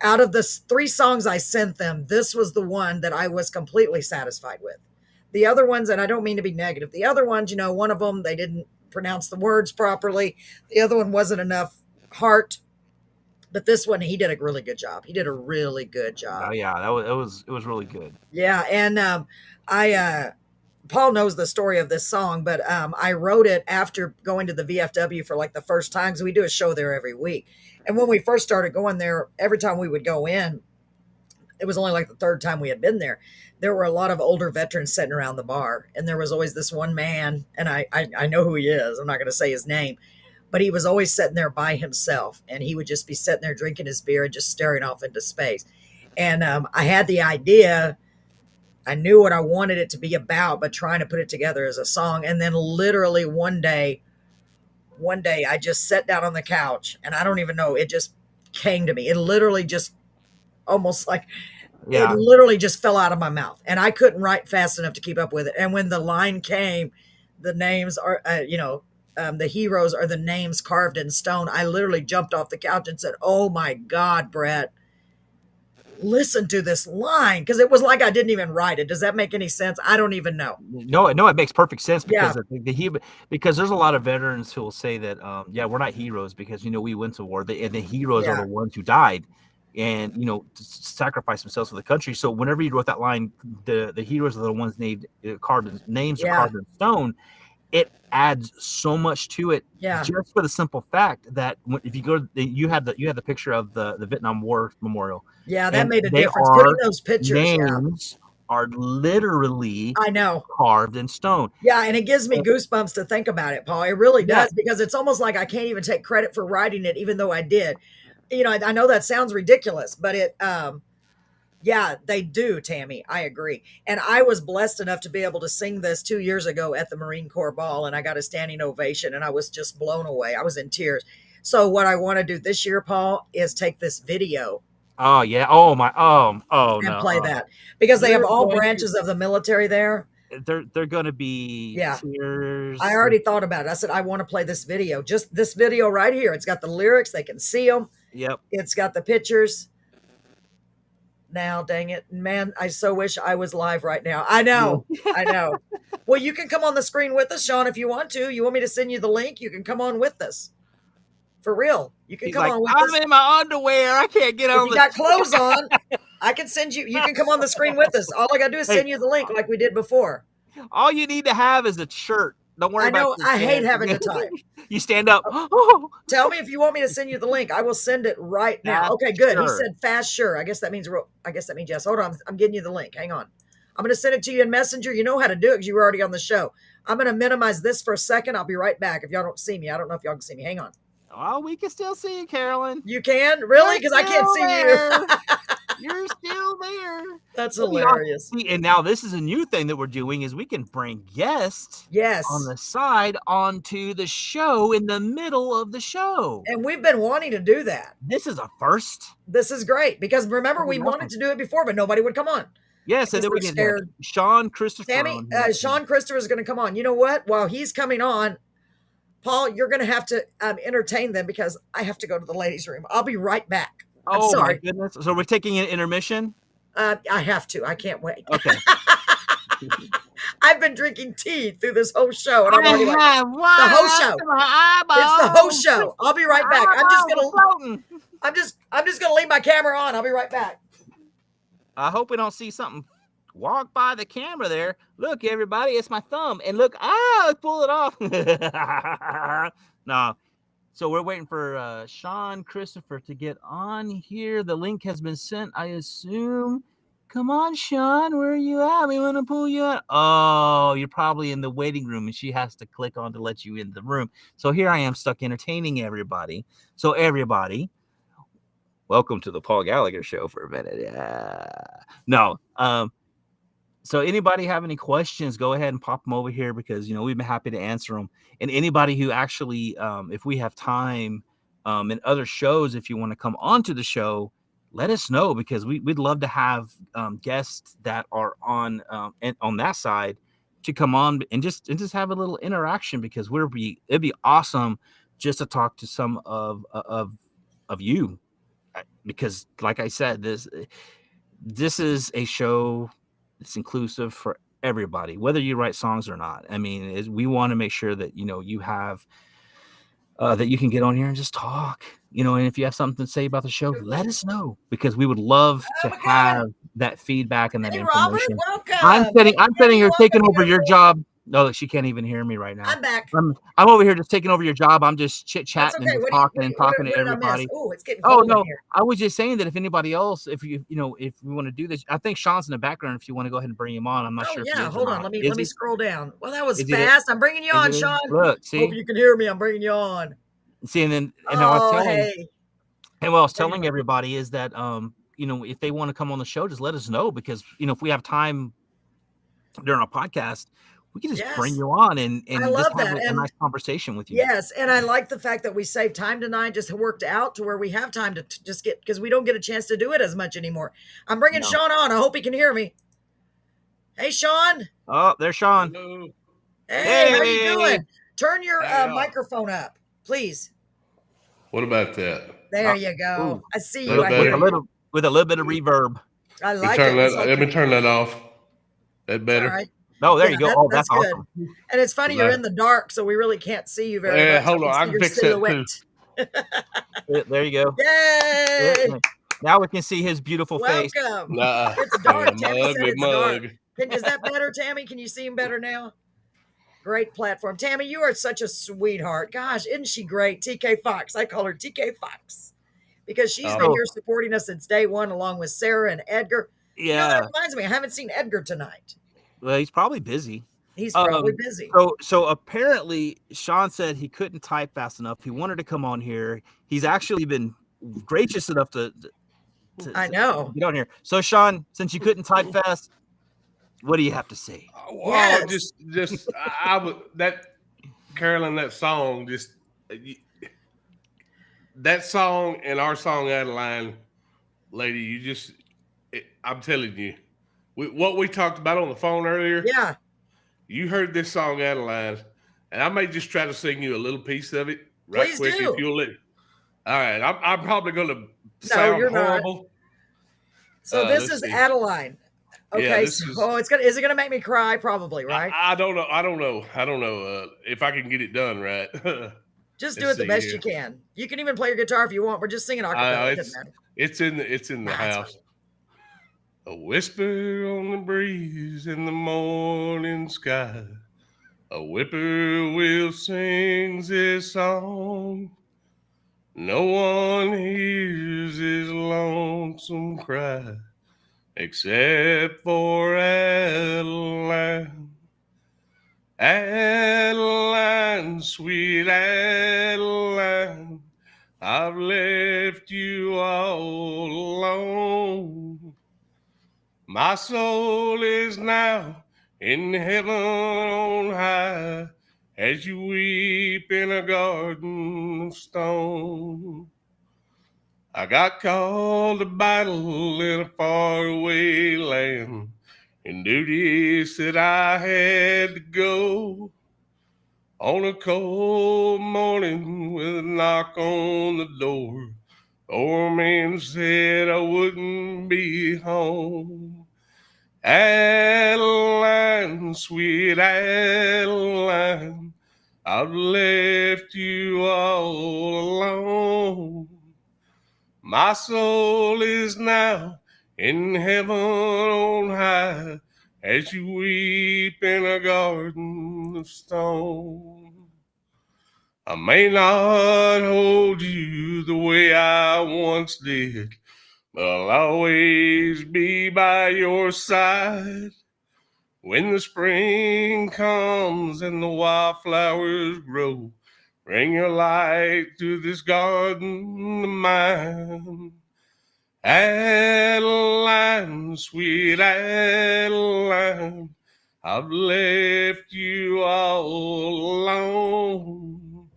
S1: out of the three songs I sent them, this was the one that I was completely satisfied with. The other ones, and I don't mean to be negative, the other ones, one of them, they didn't pronounce the words properly. The other one wasn't enough heart, but this one, he did a really good job. He did a really good job.
S2: oh yeah, it was really good.
S1: Yeah. And I, Paul knows the story of this song, but I wrote it after going to the VFW for like the first time. So we do a show there every week. And when we first started going there, every time we would go in, it was only like the third time we had been there. There were a lot of older veterans sitting around the bar. And there was always this one man, and I know who he is. I'm not going to say his name, but he was always sitting there by himself. And he would just be sitting there drinking his beer and just staring off into space. And I had the idea. I knew what I wanted it to be about, but trying to put it together as a song. And then literally one day I just sat down on the couch and I don't even know, it just came to me. It literally just almost like it
S2: Yeah,
S1: literally just fell out of my mouth and I couldn't write fast enough to keep up with it. And when the line came, the names are, the heroes are the names carved in stone, I literally jumped off the couch and said, "Oh my God, Brett, listen to this line," because it was like I didn't even write it. Does that make any sense? I don't even know.
S2: No, it makes perfect sense because
S1: Yeah.
S2: because there's a lot of veterans who will say that yeah, we're not heroes because we went to war. And the heroes are
S1: Yeah.
S2: the ones who died and sacrificed themselves for the country. So whenever you wrote that line, the heroes are the ones named names are
S1: Yeah.
S2: carved in stone. It adds so much to it,
S1: Yeah.
S2: just for the simple fact that if you go, you had the picture of the Vietnam War Memorial.
S1: Yeah, that
S2: And
S1: made a
S2: they
S1: difference.
S2: are
S1: Getting those pictures. Yeah.
S2: names are literally
S1: I know.
S2: carved in stone.
S1: Yeah, and it gives me goosebumps to think about it, Paul. It really
S2: Yeah.
S1: does, because it's almost like I can't even take credit for writing it, even though I did. I know that sounds ridiculous, but yeah, they do, Tammy. I agree. And I was blessed enough to be able to sing this 2 years ago at the Marine Corps Ball, and I got a standing ovation, and I was just blown away. I was in tears. So what I want to do this year, Paul, is take this video
S2: Oh yeah. Oh my.
S1: and
S2: No.
S1: play that, because they have
S2: They're
S1: all
S2: going to-
S1: branches of the military there.
S2: They're going to be
S1: Yeah.
S2: tears.
S1: I already thought about it. I said, I want to play this video, just this video right here. It's got the lyrics. They can see them.
S2: Yep.
S1: It's got the pictures. Now, dang it, man, I so wish I was live right now. I know. I know. Well, you can come on the screen with us, Sean, if you want to. You want me to send you the link? You can come on with us. For real. You can
S2: He's
S1: come
S2: like,
S1: on with
S2: I'm
S1: us.
S2: in my underwear. I can't get
S1: If
S2: on
S1: you
S2: the.
S1: got clothes on, I can send you. You can come on the screen with us. All I got to do is send you the link like we did before.
S2: All you need to have is a shirt. Don't worry
S1: I
S2: about
S1: know.
S2: the
S1: I hate
S2: pants.
S1: having to type.
S2: You stand up. Oh,
S1: Tell me if you want me to send you the link. I will send it right now.
S2: Fast
S1: Okay, good. He
S2: sure.
S1: said fast, sure. I guess that means yes. Hold on. I'm getting you the link. Hang on. I'm going to send it to you in Messenger. You know how to do it because you were already on the show. I'm going to minimize this for a second. I'll be right back. If y'all don't see me, I don't know if y'all can see me. Hang on.
S2: oh, we can still see you, Carolyn.
S1: You can? Really?
S2: You're
S1: Because I can't see
S2: still
S1: you.
S2: there. You're still there.
S1: That's
S2: We are-
S1: hilarious.
S2: See, and now this is a new thing that we're doing is we can bring guests
S1: Yes.
S2: on the side onto the show in the middle of the show.
S1: And we've been wanting to do that.
S2: This is a first.
S1: This is great because remember, we
S2: Awesome.
S1: wanted to do it before, but nobody would come on.
S2: Yes, and
S1: Because
S2: then we
S1: they're
S2: can
S1: scared.
S2: have Sean Christopher
S1: Sammy,
S2: on here.
S1: Sean Christopher is going to come on. You know what? While he's coming on, Paul, you're going to have to entertain them because I have to go to the ladies' room. I'll be right back. I'm
S2: Oh my
S1: sorry.
S2: goodness! So we're taking an intermission.
S1: I have to. I can't wait.
S2: Okay.
S1: I've been drinking tea through this whole show, and I'm already like,
S2: the
S1: whole show. It's the whole show. I'll be right back. I'm just gonna leave my camera on. I'll be right back.
S2: I hope we don't see something walk by the camera there. Look, everybody, it's my thumb. And look, pull it off. No. So we're waiting for Sean Christopher to get on here. The link has been sent, I assume. Come on, Sean, where are you at? We want to pull you out. Oh, you're probably in the waiting room, and she has to click on to let you in the room. So here I am stuck entertaining everybody. So everybody, welcome to the Paul Gallagher Show for a minute. Yeah. No. So anybody have any questions, go ahead and pop them over here because, we've been happy to answer them. And anybody who actually, if we have time in other shows, if you want to come onto the show, let us know because we'd love to have guests that are on that side to come on and just have a little interaction because it'd be awesome just to talk to some of you because, like I said, this is a show. It's inclusive for everybody, whether you write songs or not. I mean, we want to make sure that, you have that you can get on here and just talk, and if you have something to say about the show, let us know because we would love to have that feedback and that information.
S1: Robert, welcome.
S2: I'm sitting here taking over your job. No, she can't even hear me right now.
S1: I'm back.
S2: I'm over here just taking over your job. I'm just chit-chatting
S1: okay.
S2: and
S1: What
S2: talking
S1: do you-
S2: and
S1: what-
S2: talking
S1: what
S2: to
S1: did I miss?
S2: everybody.
S1: Oh, it's getting
S2: Oh
S1: cold in
S2: no,
S1: here.
S2: I was just saying that if anybody else, if we want to do this, I think Sean's in the background. If you want to go ahead and bring him on, I'm not
S1: Oh
S2: sure. If he
S1: yeah,
S2: is or
S1: hold on.
S2: not.
S1: Let me
S2: Is
S1: let me
S2: he?
S1: scroll down. Well, that was
S2: Is he there?
S1: fast. I'm bringing you
S2: Is
S1: on,
S2: he there?
S1: Sean.
S2: Look, see,
S1: Hope you can hear me. I'm bringing you on.
S2: and I was telling,
S1: hey.
S2: and what I was telling everybody is that if they want to come on the show, just let us know because if we have time during our podcast, we can just bring
S1: Yes.
S2: you on and
S1: I love
S2: just have
S1: that.
S2: a
S1: And-
S2: nice conversation with you.
S1: Yes, and I like the fact that we saved time tonight. Just worked out to where we have time to just get because we don't get a chance to do it as much anymore. I'm bringing
S2: No.
S1: Sean on. I hope he can hear me. Hey, Sean.
S2: Oh, there's Sean.
S6: Hello.
S1: Hey, how you
S2: Hey.
S1: doing? Turn your
S6: Hey,
S1: microphone up, please.
S6: What about that?
S1: There you go.
S2: Ooh.
S1: I see
S6: With
S1: you. I
S6: a
S1: hear you.
S2: With a little bit of reverb.
S1: I
S6: You
S1: like
S6: turn
S1: it.
S6: that.
S1: It's like
S6: Let me turn that off. That
S1: all
S6: better?
S1: right.
S2: No, there
S1: Yeah,
S2: you go. Oh,
S1: that's
S2: that's
S1: good.
S2: awesome.
S1: And it's funny, you're in the dark, so we really can't see you very much.
S6: Hold on, I
S1: see
S6: can
S1: your
S6: fix that too.
S2: There you go.
S1: Yay!
S2: Now we can see his beautiful face.
S1: Welcome.
S6: Nah,
S1: It's dark.
S6: damn,
S1: Tammy said
S6: ugly
S1: it's dark.
S6: mug.
S1: Is that better, Tammy? Can you see him better now? Great platform. Tammy, you are such a sweetheart. Gosh, isn't she great? TK Fox. I call her TK Fox because she's been here supporting us since day one, along with Sarah and Edgar. You know, that reminds me, I haven't seen Edgar tonight.
S2: Well, he's probably busy.
S1: He's probably busy.
S2: So apparently Sean said he couldn't type fast enough. He wanted to come on here. He's actually been gracious enough to
S1: I know.
S2: get on here. So Sean, since you couldn't type fast, what do you have to say?
S6: Well, just I would that Carolyn, that song, just that song and our song Adeline, lady, I'm telling you, what we talked about on the phone earlier.
S1: Yeah.
S6: You heard this song Adeline, and I may just try to sing you a little piece of it right
S1: Please
S6: quick
S1: do.
S6: if you'll let. All right, I'm probably going to sound
S1: you're
S6: horrible.
S1: Not. So this is Adeline. Okay.
S6: Yeah,
S1: is it gonna make me cry? Probably, right?
S6: I don't know. If I can get it done right.
S1: Just do it the best you can. You can even play your guitar if you want. We're just singing a cappella. It doesn't matter.
S6: It's in the house. A whisper on the breeze in the morning sky. A whippoorwill sings his song. No one hears his lonesome cry except for Adeline. Adeline, sweet Adeline, I've left you all alone. My soul is now in heaven on high as you weep in a garden of stone. I got called to battle in a faraway land, and duty said I had to go. On a cold morning with a knock on the door, the old man said I wouldn't be home. Adeline, sweet Adeline, I've left you all alone. My soul is now in heaven on high as you weep in a garden of stone. I may not hold you the way I once did, but I'll always be by your side. When the spring comes and the wildflowers grow, bring your light to this garden of mine. Adeline, sweet Adeline, I've left you all alone.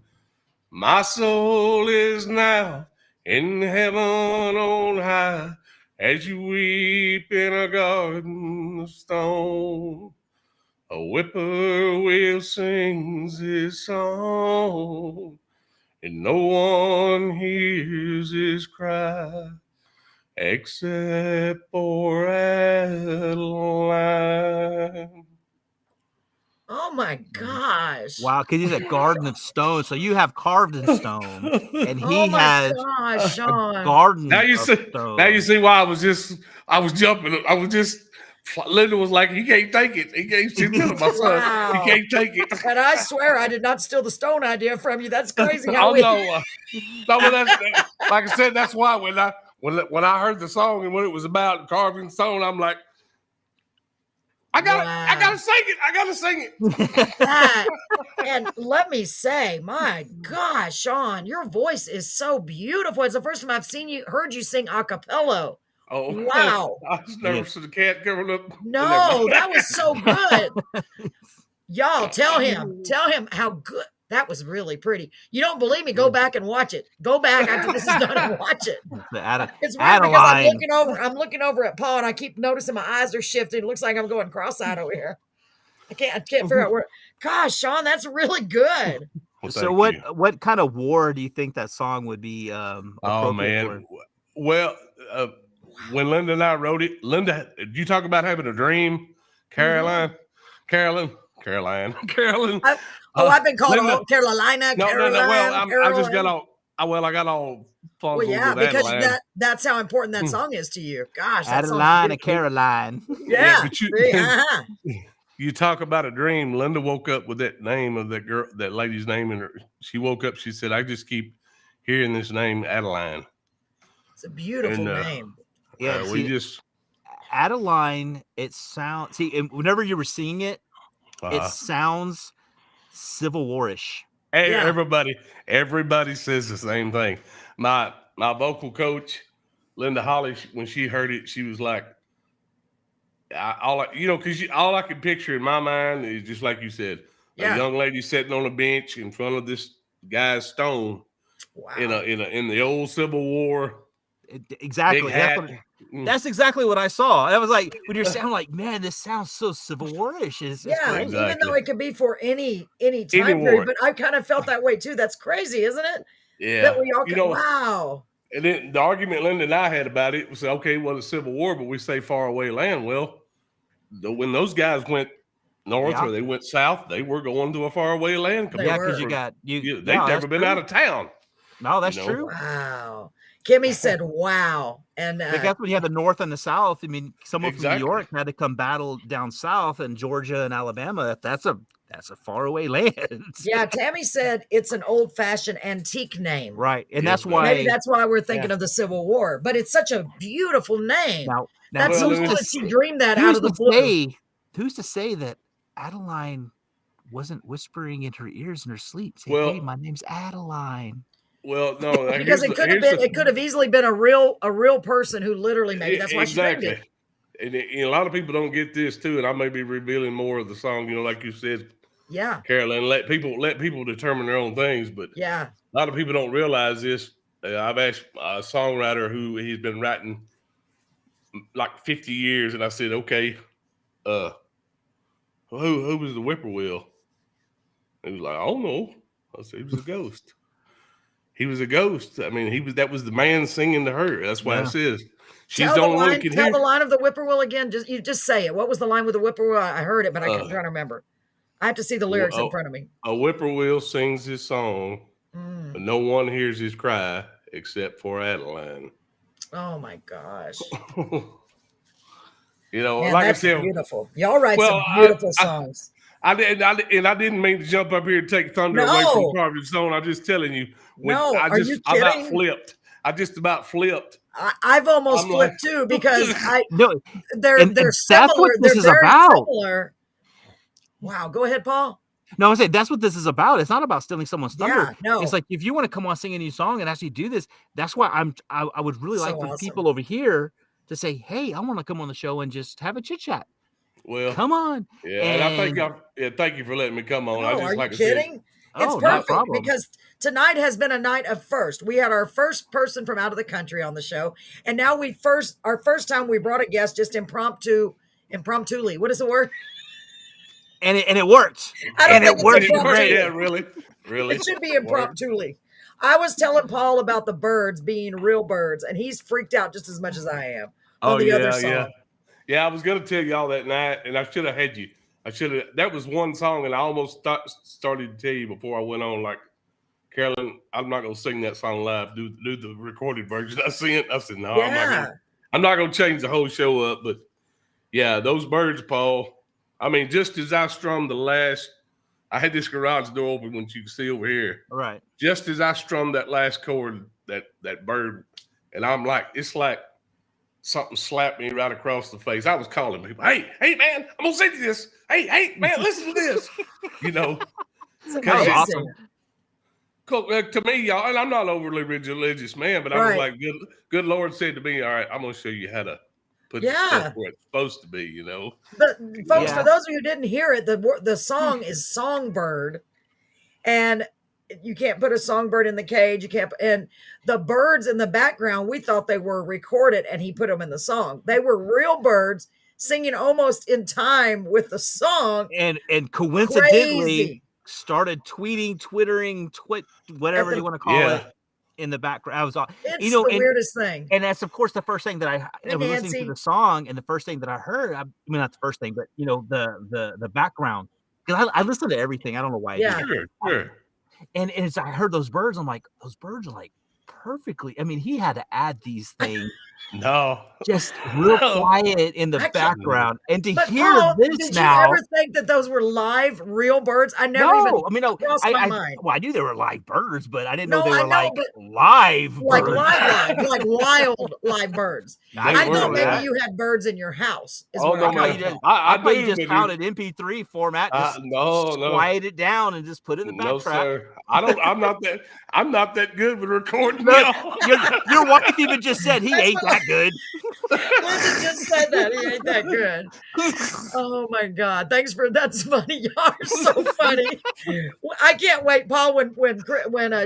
S6: My soul is now in heaven on high as you weep in a garden of stone. A whippoorwill sings his song, and no one hears his cry except for Adeline.
S1: Oh my gosh.
S2: Wow, because he's a garden of stone. So you have carved in stone, and he has
S1: gosh, Sean.
S2: garden
S6: Now you
S2: of
S6: see.
S2: stone.
S6: Now you see why I was jumping. I was just. Linda was like, he can't take it. He can't. She's telling my son,
S1: Wow.
S6: he can't take it.
S1: And I swear I did not steal the stone idea from you. That's crazy.
S6: No, no, but like I said, that's why when I heard the song and what it was about, carving stone, I'm like, I gotta sing it.
S1: And let me say, my gosh, Sean, your voice is so beautiful. It's the first time I've heard you sing a cappella.
S6: Oh
S1: wow!
S6: I was nervous for the cat coming up.
S1: No, that was so good. Y'all, tell him how good. That was really pretty. You don't believe me? Go back and watch it. Go back after this is done and watch it. It's weird because I'm looking over at Paul and I keep noticing my eyes are shifting. It looks like I'm going cross-eyed over here. I can't figure out where. Gosh, Sean, that's really good.
S6: Well,
S2: So
S6: thank you.
S2: what kind of war do you think that song would be
S6: Oh
S2: appropriate for?
S6: man. Well, when Linda and I wrote it, Linda, did you talk about having a dream? Caroline, Carolyn.
S1: I've been called
S6: Linda,
S1: all Carolina.
S6: no. Well, I just got
S1: Carolyn.
S6: all. I got all
S1: Well,
S6: fumbled
S1: yeah,
S6: with
S1: because
S6: Adeline.
S1: that's how important that song is to you. Gosh, that song's
S2: Adeline and
S1: beautiful.
S2: Caroline.
S1: Yeah,
S6: but you,
S1: see, uh-huh.
S6: you talk about a dream. Linda woke up with that name of that girl, that lady's name, and she woke up. She said, "I just keep hearing this name, Adeline."
S1: It's a beautiful
S6: And,
S1: name.
S2: Yeah,
S6: we
S2: see,
S6: just
S2: Adeline. It sounds. See, and whenever you were singing it, it sounds Civil Warish.
S1: Yeah.
S6: Everybody says the same thing. My vocal coach, Linda Holly, when she heard it, she was like, all I could picture in my mind is just like you said,
S1: Yeah.
S6: a young lady sitting on a bench in front of this guy's stone
S1: Wow.
S6: in the old Civil War.
S2: Exactly.
S6: Big hat.
S2: That's exactly what I saw. I was like, when you're saying, like, man, this sounds so Civil Warish. It's
S1: Yeah,
S2: great.
S1: even though it could be for any time
S6: Any war.
S1: period, but I kind of felt that way too. That's crazy, isn't it?
S6: Yeah.
S1: That we all wow.
S6: And then the argument Linda and I had about it was, okay, well, it's Civil War, but we say far away land. Well, when those guys went north or they went south, they were going to a faraway land.
S1: Yeah,
S2: because
S6: they've never been out of town.
S2: No, that's true.
S1: Wow. Kimmy said, "Wow," and
S2: I guess when you have the North and the South, I mean, someone from
S6: Exactly.
S2: New York had to come battle down south, and Georgia and Alabama. That's a faraway land.
S1: Yeah, Tammy said it's an old-fashioned antique name,
S2: Right, and
S6: Yeah,
S2: that's
S6: but-
S2: why.
S1: Maybe that's why we're thinking of the Civil War. But it's such a beautiful name.
S2: Now
S1: That's so
S6: who's
S1: cool
S6: to
S1: that she dreamed that out of the blue.
S2: Who's to say that Adeline wasn't whispering in her ears in her sleep, saying,
S6: Well-
S2: "Hey, my name's Adeline."
S6: Well, no,
S1: Because it could have easily been a real person who literally maybe that's why she dreamed it.
S6: And a lot of people don't get this too, and I may be revealing more of the song. Like you said,
S1: Yeah,
S6: Carolyn, let people determine their own things. But
S1: yeah.
S6: a lot of people don't realize this. I've asked a songwriter who he's been writing like 50 years, and I said, okay, who was the whippoorwill? He was like, I don't know. I said, he was a ghost. He was a ghost. I mean, that was the man singing to her. That's why it says she's the only one who can hear.
S1: Tell the line of the whippoorwill again. Just say it. What was the line with the whippoorwill? I heard it, but I'm trying to remember. I have to see the lyrics in front of me.
S6: A whippoorwill sings his song, but no one hears his cry except for Adeline.
S1: Oh my gosh.
S6: Man,
S1: like I said, beautiful. Y'all write some beautiful songs.
S6: I didn't mean to jump up here and take thunder away from Carver's Zone. I'm just telling you.
S1: Are you kidding?
S6: I just about flipped.
S1: I've almost flipped too because they're
S2: that's
S1: similar.
S2: what this
S1: They're
S2: is
S1: very
S2: about.
S1: similar. Wow, go ahead, Paul.
S2: No, I say that's what this is about. It's not about stealing someone's thunder.
S1: Yeah, no.
S2: It's like if you want to come on sing a new song and actually do this, that's why I would really like for the people over here to say, hey, I want to come on the show and just have a chit chat.
S6: Well,
S2: come on.
S6: Yeah, and I thank y'all. Yeah, thank you for letting me come on.
S1: No, are you kidding? It's perfect because tonight has been a night of first. We had our first person from out of the country on the show, and now our first time we brought a guest just impromptuly. What is the word?
S2: And it worked.
S1: It worked
S6: great. Yeah, really.
S1: It should be impromptuly. I was telling Paul about the birds being real birds, and he's freaked out just as much as I am on the other song.
S6: Yeah, I was going to tell y'all that night, and I should have had you. That was one song, and I almost started to tell you before I went on, like, Carolyn, I'm not going to sing that song live. Do the recorded version. I said, no, I'm not going to change the whole show up. But, yeah, those birds, Paul, I mean, just as I strummed I had this garage door open, which you can see over here.
S2: Right.
S6: Just as I strummed that last chord, that bird, and I'm like, it's like something slapped me right across the face. I was calling people, hey, man, I'm going to send you this. Hey, man, listen to this.
S2: Awesome.
S6: To me, y'all, and I'm not an overly religious man, but I was like, good Lord said to me, all right, I'm going to show you how to put the stuff where it's supposed to be,
S1: But folks, for those of you who didn't hear it, the song is Songbird, and you can't put a songbird in the cage. You can't, and the birds in the background, we thought they were recorded, and he put them in the song. They were real birds singing almost in time with the song.
S2: And coincidentally
S1: Crazy.
S2: started twittering, whatever you want to call it, in the background. I was all,
S1: It's the weirdest thing.
S2: And that's, of course, the first thing that I was listening to the song, and the first thing that I heard, I mean, not the first thing, but, you know, the background. Because I listen to everything. I don't know why.
S1: Yeah.
S2: Sure. And as I heard those birds, I'm like, those birds are like perfectly. I mean, he had to add these things.
S6: No,
S2: just real quiet in the background, and to hear
S1: Paul,
S2: this
S1: did
S2: now.
S1: you ever think that those were live, real birds? I never even.
S2: I mean, no.
S1: Crossed my mind.
S2: Well, I knew they were live birds, but I didn't know they were
S1: live,
S2: like
S1: wild live birds. I thought maybe you had birds in your house.
S2: I thought you just found an MP3 format. Just quiet it down and just put it in the backtrack.
S6: Sir. I'm not that good with recording.
S2: Your wife even just said he ain't that good.
S1: Linda just said that he ain't that good. Oh my God! That's funny. Y'all are so funny. I can't wait, Paul. When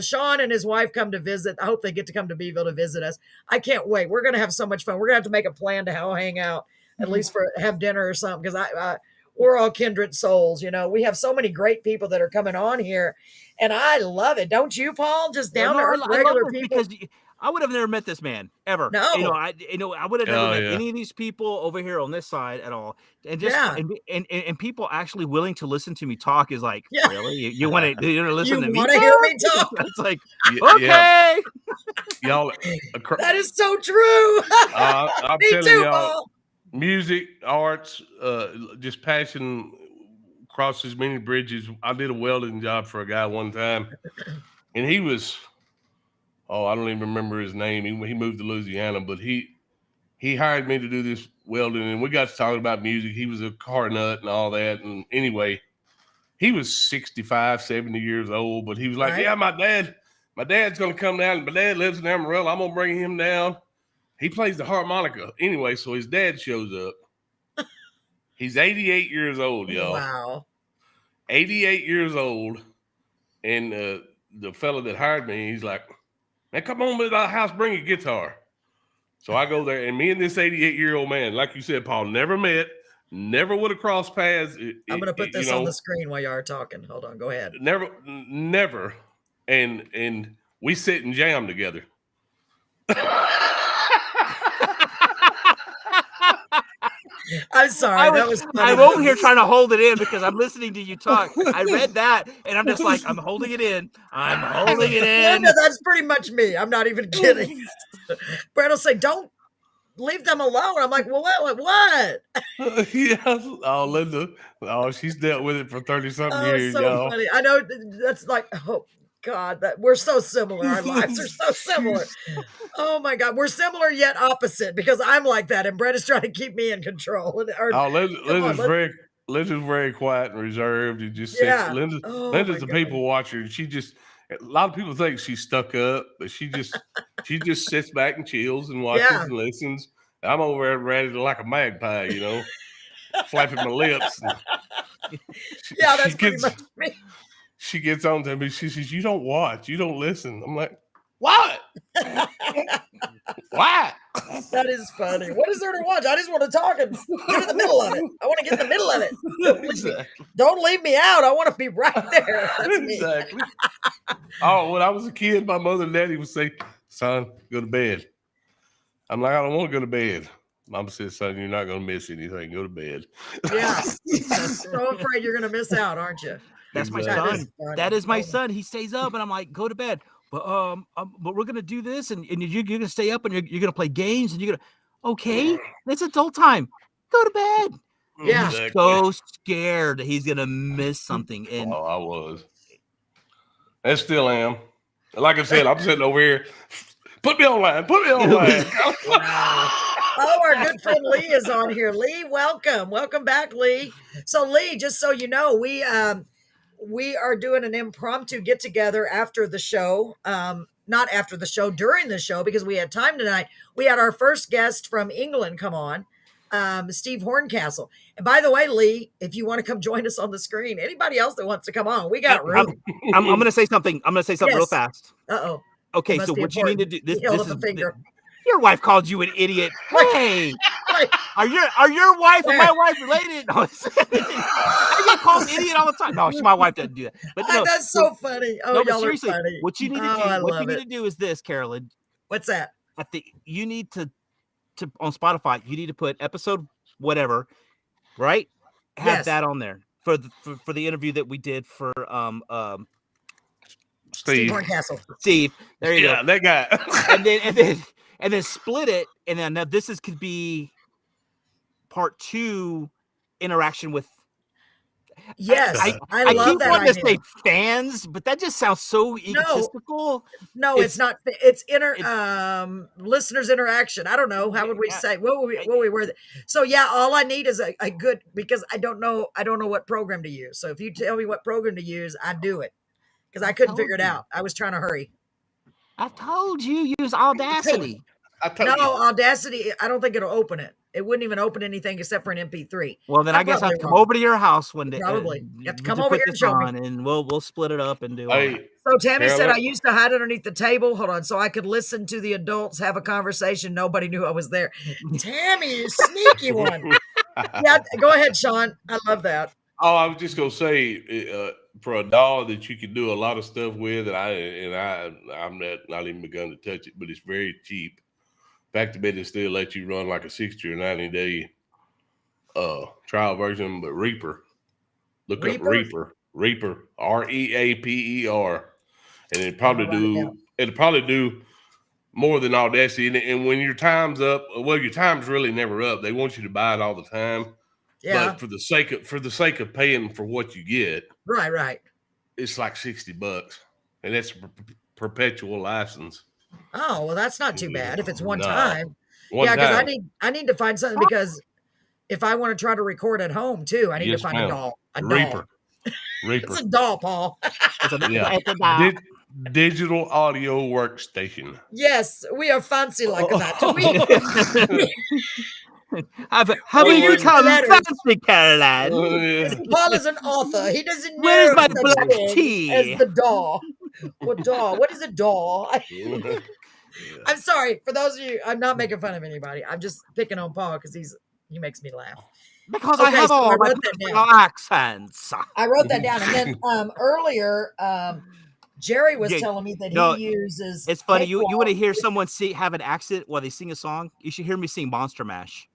S1: Sean and his wife come to visit, I hope they get to come to Beeville to visit us. I can't wait. We're gonna have so much fun. We're gonna have to make a plan to hang out, at least have dinner or something, because we're all kindred souls. You know, we have so many great people that are coming on here, and I love it. Don't you, Paul? Just down to earth, regular people.
S2: Because I would have never met this man ever.
S1: No,
S2: I would have never met any of these people over here on this side at all. And just and people actually willing to listen to me talk is like, really? You want to listen to me?
S1: You want to hear me talk?
S2: It's like, okay,
S6: y'all.
S1: That is so true.
S6: I'm
S1: me
S6: telling
S1: too,
S6: y'all.
S1: Paul.
S6: Music, arts, just passion crosses many bridges. I did a welding job for a guy one time, and he was, I don't even remember his name. He moved to Louisiana, but he hired me to do this welding, and we got to talking about music. He was a car nut and all that. And anyway, he was 65, 70 years old, but he was like, yeah, my dad's going to come down. My dad lives in Amarillo. I'm going to bring him down. He plays the harmonica. Anyway, so his dad shows up. He's 88 years old, y'all.
S1: Wow.
S6: 88 years old. And the fella that hired me, he's like, man, come on to our house, bring a guitar. So I go there, and me and this 88-year-old man, like you said, Paul, never met, never would have crossed paths.
S1: I'm going to put this on the screen while you are talking. Hold on, go ahead.
S6: Never. And we sit and jam together.
S1: I'm sorry.
S2: I'm over here trying to hold it in because I'm listening to you talk. I read that and I'm just like, I'm holding it in.
S1: Linda, that's pretty much me. I'm not even kidding. Brett will say, don't leave them alone. I'm like, well, what?
S6: Yeah. Oh, Linda. Oh, she's dealt with it for 30-something years.
S1: So
S6: y'all.
S1: funny. I know that's like, oh God, that we're so similar. Our lives are so similar. Oh my God, we're similar yet opposite because I'm like that, and Brett is trying to keep me in control.
S6: Linda's very quiet and reserved. And just sits. Linda's a people watcher. A lot of people think she's stuck up, but she just sits back and chills and watches and listens. I'm over there ready to like a magpie, you know, flapping my lips.
S1: That's pretty much me.
S6: She gets on to me. She says, "You don't watch. You don't listen." I'm like, "What? Why?"
S1: That is funny. What is there to watch? I just want to talk and get in the middle of it. I want to get in the middle of it. Don't leave me out. I want to be right there. That's me.
S6: Exactly. When I was a kid, my mother and daddy would say, "Son, go to bed." I'm like, "I don't want to go to bed." Mama said, "Son, you're not going to miss anything. Go to bed."
S1: Yeah. I'm so afraid you're going to miss out, aren't you?
S2: That's my son. That is my son. He stays up, and I'm like, "Go to bed." But we're gonna do this, and you're gonna stay up, and you're gonna play games, and you're gonna. Okay, it's adult time. Go to bed.
S1: Yeah.
S2: He's so scared that he's gonna miss something. And
S6: I was. I still am. Like I said, I'm sitting over here. Put me online.
S1: Oh, our good friend Lee is on here. Lee, welcome back, Lee. So Lee, just so you know, we are doing an impromptu get together after the show. Not after the show, during the show, because we had time tonight. We had our first guest from England come on, Steve Horncastle. And by the way, Lee, if you want to come join us on the screen, anybody else that wants to come on, we got room.
S2: I'm going to say something. real fast.
S1: Uh-oh.
S2: Okay, so what you need to do, this is
S1: a finger.
S2: your wife called you an idiot. Hey, Are your wife and my wife related? No, I get called idiot all the time. No, my wife doesn't do that. But no,
S1: that's so funny. Oh,
S2: no, but
S1: y'all
S2: seriously,
S1: are funny.
S2: what you need to
S1: Oh,
S2: do,
S1: I
S2: what you
S1: love
S2: need
S1: it.
S2: to do is this, Carolyn.
S1: What's that?
S2: I think you need to on Spotify. You need to put episode whatever, right? Have
S1: Yes.
S2: that on there for the interview that we did for
S1: Steve
S6: Steve.
S1: Horncastle.
S2: Steve. There you
S6: Yeah,
S2: go.
S6: that guy.
S2: and then split it, and then now this could be part 2 interaction with.
S1: Yes, I love
S2: keep
S1: that
S2: wanting
S1: idea.
S2: to say fans, but that just sounds so egotistical.
S1: No, it's not. It's listeners interaction. I don't know. How would we say? What we were? So yeah, all I need is a good, because I don't know what program to use. So if you tell me what program to use, I do it, because I couldn't figure it out. I was trying to hurry.
S2: I told you, use Audacity.
S1: Audacity. I don't think it'll open it. It wouldn't even open anything except for an MP3.
S2: Well, then I guess I'll have to come over to your house one day.
S1: Probably. You have to come over here and show me.
S2: And we'll split it up and do
S6: Hey,
S1: So Tammy said
S6: Carolyn?
S1: I used to hide underneath the table. Hold on, so I could listen to the adults have a conversation. Nobody knew I was there. Tammy, you sneaky one. Yeah, go ahead, Sean. I love that.
S6: Oh, I was just gonna say, for a doll that you can do a lot of stuff with, I'm not even begun to touch it, but it's very cheap. Fact of it, it still lets you run like a 60 or 90 day trial version. But Reaper, look up Reaper, REAPER, and it'll probably do more than Audacity. And when your time's up, well, your time's really never up. They want you to buy it all the time.
S1: Yeah.
S6: But for the sake of paying for what you get,
S1: right,
S6: it's like $60, and that's a perpetual license.
S1: Oh, well, that's not too bad if it's one
S6: No.
S1: time.
S6: One
S1: Because
S6: time.
S1: I need to find something, because if I want to try to record at home too, I need to find a doll.
S6: Reaper.
S1: It's a doll, Paul.
S6: Digital audio workstation.
S1: Yes, we are fancy like that.
S2: Have you become fancy, Caroline?
S1: Paul is an author. He doesn't know
S2: Where's my
S1: such
S2: black
S1: thing
S2: tea?
S1: as the doll. What doll? What is a doll? I'm sorry for those of you. I'm not making fun of anybody. I'm just picking on Paul because he makes me laugh.
S2: Because I have all my personal accents.
S1: I wrote that down, and then earlier, Jerry was telling me that he uses.
S2: It's funny. You want to hear someone have an accent while they sing a song? You should hear me sing Monster Mash.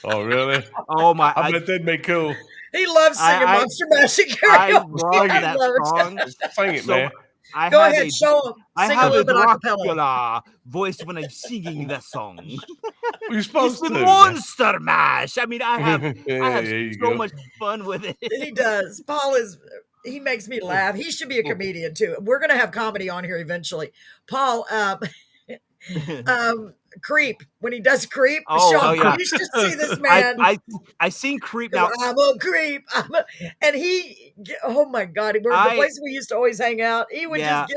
S6: Oh, really?
S2: Oh my!
S6: I bet that'd be cool.
S1: He loves singing Monster Mash and karaoke.
S2: I love that song.
S6: Sing it, man.
S1: Go ahead, show him.
S2: I have a Dracula voice when I'm singing that song.
S6: You're supposed
S2: to. Monster Mash. I mean, I have so much fun with it.
S1: He does. Paul he makes me laugh. He should be a comedian too. We're gonna have comedy on here eventually. Paul, Creep, when he does Creep, Sean, you should see this man.
S2: I seen Creep now.
S1: I'm a creep. And he, oh my God, the place we used to always hang out, he would just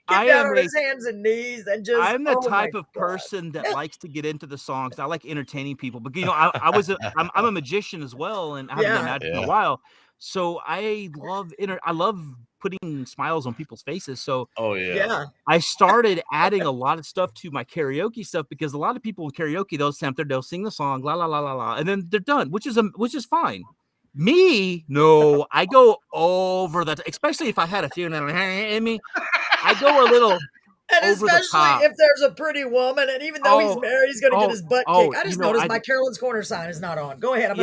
S1: get down on his hands and knees and just.
S2: I'm the type of person that likes to get into the songs. I like entertaining people, but I'm a magician as well, and I haven't done magic in a while. So I love putting smiles on people's faces. So I started adding a lot of stuff to my karaoke stuff, because a lot of people in karaoke, they'll sing the song, la la la la la, and then they're done, which is fine. Me, no, I go over that, especially if I had a few in me. I go a little.
S1: And especially if there's a pretty woman, and even though he's married, he's going to get his butt kicked. I just noticed my Carolyn's Corner sign is not on. Go ahead.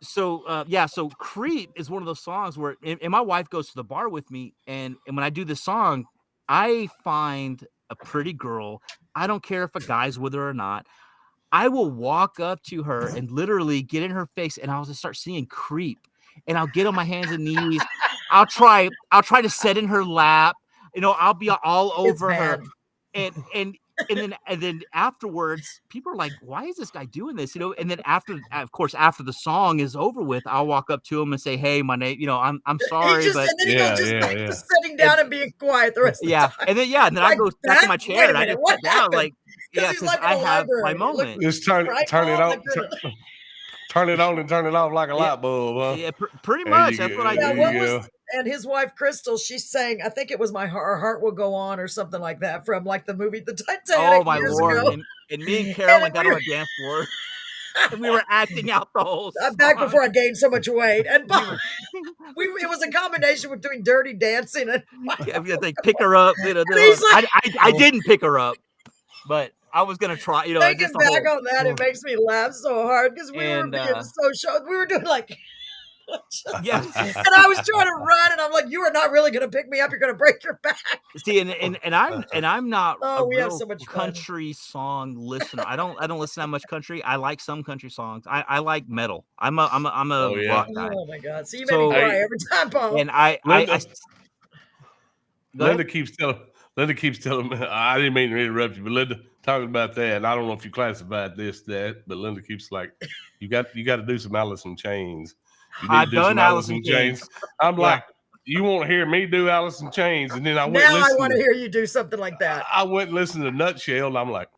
S2: So Creep is one of those songs where, and my wife goes to the bar with me, and when I do this song, I find a pretty girl. I don't care if a guy's with her or not. I will walk up to her and literally get in her face, and I'll just start singing Creep, and I'll get on my hands and knees. I'll try to sit in her lap. I'll be all over her, and then afterwards, people are like, "Why is this guy doing this?" And then after the song is over with, I'll walk up to him and say, "Hey, my name, I'm sorry, but."
S1: And then he goes just sitting down and being quiet the rest of the time.
S2: And then I go back in my chair and I just sit down, like, because I have my moment.
S6: Just turn it on. Turn it on and turn it off like a light bulb. Huh?
S2: Yeah, pretty much. That's what I do.
S1: And his wife Crystal, she's saying, I think it was "My Heart Will Go On" or something like that from like the movie The Titanic.
S2: Oh my Lord!
S1: Ago.
S2: And me and Carolyn got on a dance floor. And we were acting out the whole song.
S1: Back before I gained so much weight, and
S2: We were-
S1: it was a combination between Dirty Dancing and
S2: yeah, they pick her up. You know,
S1: he's like-
S2: I didn't pick her up, but I was gonna try. You know,
S1: thinking
S2: just the
S1: back
S2: whole-
S1: on that, it makes me laugh so hard because we were
S2: And,
S1: being so show. We were doing like.
S2: yeah.
S1: And I was trying to run, and I'm like, "You are not really going to pick me up. You're going to break your back."
S2: See, and I'm not
S1: Oh,
S2: a
S1: we have
S2: real
S1: so much fun.
S2: country song listener. I don't listen that much country. I like some country songs. I like metal. I'm a
S6: Oh, yeah.
S2: rock guy.
S1: Oh my god! So you
S2: So-
S1: made me cry every time, Paul.
S2: And I
S6: Linda,
S2: Go ahead.
S6: Linda keeps telling me, I didn't mean to interrupt you, but Linda talking about that, and I don't know if you classified that, but Linda keeps like, you got to do some Alice in Chains. You need
S2: I've
S6: to do
S2: done
S6: some
S2: Alice in Chains.
S6: I'm
S2: Yeah.
S6: like, you want to hear me do Alice in Chains, and then I went
S1: now I
S6: listen
S1: want to hear you do something like that.
S6: I went and listened to Nutshell, and I'm like,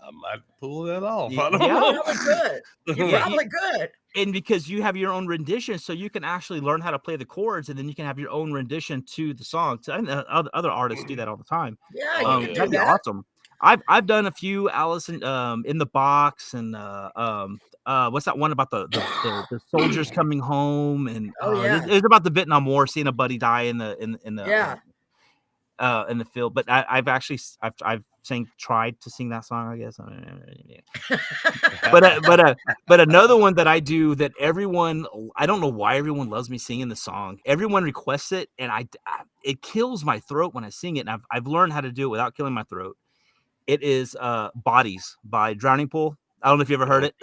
S6: I might pull that off. I don't
S2: Yeah.
S6: know.
S1: Probably good. You're
S2: Yeah,
S1: probably good.
S2: And because you have your own rendition, so you can actually learn how to play the chords, and then you can have your own rendition to the song. So, and other artists do that all the time.
S1: Yeah, you can do
S2: That'd be
S1: that.
S2: awesome. I've done a few Alice in the Box, and what's that one about the soldiers coming home, and
S1: Oh, yeah.
S2: it's about the Vietnam War, seeing a buddy die in the
S1: Yeah.
S2: in the field. But I've actually tried to sing that song, I guess. But another one that I do that everyone, I don't know why everyone loves me singing the song. Everyone requests it, and it kills my throat when I sing it. And I've learned how to do it without killing my throat. It is Bodies by Drowning Pool. I don't know if you ever heard it.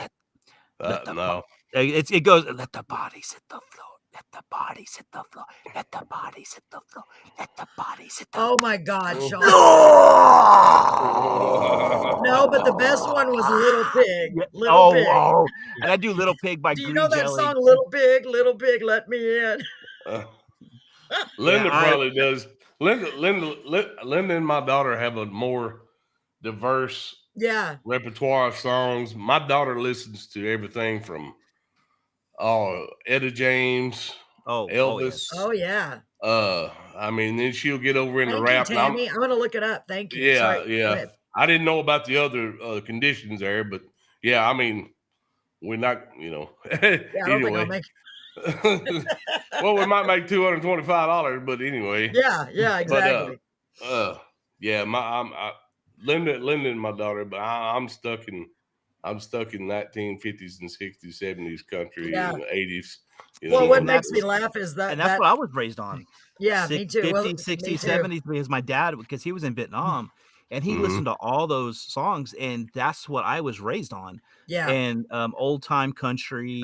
S6: No.
S2: It goes, let the bodies hit the floor. Let the bodies hit the floor. Let the bodies hit the floor. Let the bodies hit the floor.
S1: Oh my God, Sean. No, but the best one was Little Pig. Little Pig.
S2: And I do Little Pig by
S1: Do you
S2: Green
S1: know that
S2: Jelly.
S1: song, Little Pig, let me in?
S6: Linda
S2: Yeah,
S6: probably does. Linda and my daughter have a more diverse
S1: Yeah.
S6: repertoire of songs. My daughter listens to everything from Etta James, Elvis.
S1: Oh yeah.
S6: I mean, then she'll get over into
S1: Thank
S6: rap.
S1: you,
S6: and
S1: Tammy. I'm gonna look it up. Thank you.
S6: Yeah,
S1: Sorry. Go
S6: yeah.
S1: ahead.
S6: I didn't know about the other conditions there, but yeah, I mean, we're not,
S1: Yeah, I don't think I'll make.
S6: well, we might make $225, but anyway.
S1: Yeah, exactly.
S6: Yeah, Linda and my daughter, but I'm stuck in 1950s and 60s, 70s country
S1: Yeah.
S6: and 80s.
S1: Well, what
S2: and
S1: makes me
S2: that's-
S1: laugh is that.
S2: And that's what I was raised on.
S1: Yeah, me too.
S2: 50s,
S1: Well,
S2: 60s,
S1: me too.
S2: 70s, because my dad, because he was in Vietnam, and he
S6: Mhm.
S2: listened to all those songs, and that's what I was raised on.
S1: Yeah.
S2: And old time country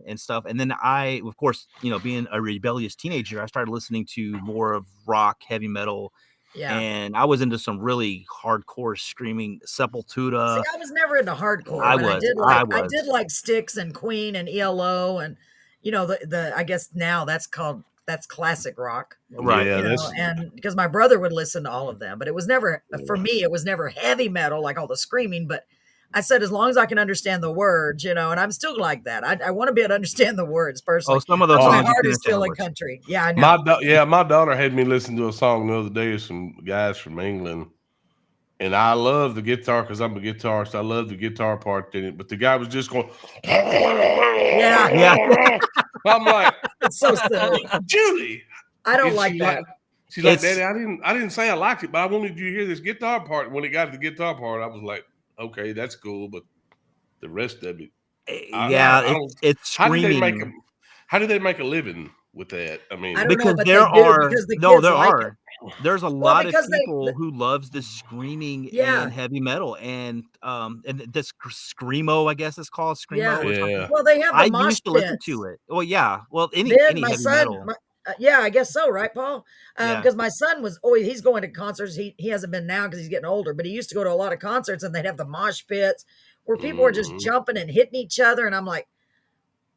S2: and stuff. And then I, of course, being a rebellious teenager, I started listening to more of rock, heavy metal,
S1: Yeah.
S2: and I was into some really hardcore screaming Sepultura.
S1: See, I was never into hardcore.
S2: I
S1: but
S2: was.
S1: I did like Styx and Queen and ELO and the I guess now that's classic rock.
S2: Right.
S6: Yeah, that's
S1: And because my brother would listen to all of them, but it was never for me. It was never heavy metal like all the screaming. But I said as long as I can understand the words, and I'm still like that. I want to be able to understand the words personally.
S2: Some of those
S1: my
S2: songs you
S1: heart
S2: can
S1: is still in
S2: understand
S1: country. Yeah, I know.
S6: my daughter had me listen to a song the other day of some guys from England, and I love the guitar because I'm a guitarist. I love the guitar part in it, but the guy was just going,
S1: Yeah.
S6: I'm like,
S1: It's so silly.
S6: Julie,
S1: I don't
S6: And
S1: like
S6: she's
S1: that.
S6: She's like,
S2: It's-
S6: Daddy, I didn't say I liked it, but I wanted you to hear this guitar part. When it got to the guitar part, I was like, okay, that's cool, but the rest of it, I don't-
S2: it's
S6: how did they
S2: screaming.
S6: make how do they make a living with that? I mean,
S1: I don't know,
S2: Because
S1: but
S2: there
S1: they do,
S2: are
S1: because the
S2: no,
S1: kids
S2: there
S1: like
S2: are.
S1: it.
S2: There's a lot of
S1: because they-
S2: people who loves the screaming
S1: Yeah.
S2: and heavy metal and this screamo, I guess it's called screamo.
S1: Yeah.
S2: or something.
S6: yeah.
S1: Well, they have the
S2: I
S1: mosh
S2: used to listen
S1: pits.
S2: to it. Well, yeah. Well, any
S1: Then my
S2: heavy
S1: son,
S2: metal.
S1: yeah, I guess so, right, Paul?
S2: Yeah.
S1: Because my son was always, he's going to concerts. He hasn't been now because he's getting older, but he used to go to a lot of concerts and they'd have the mosh pits where people were just
S6: Mhm.
S1: jumping and hitting each other. And I'm like,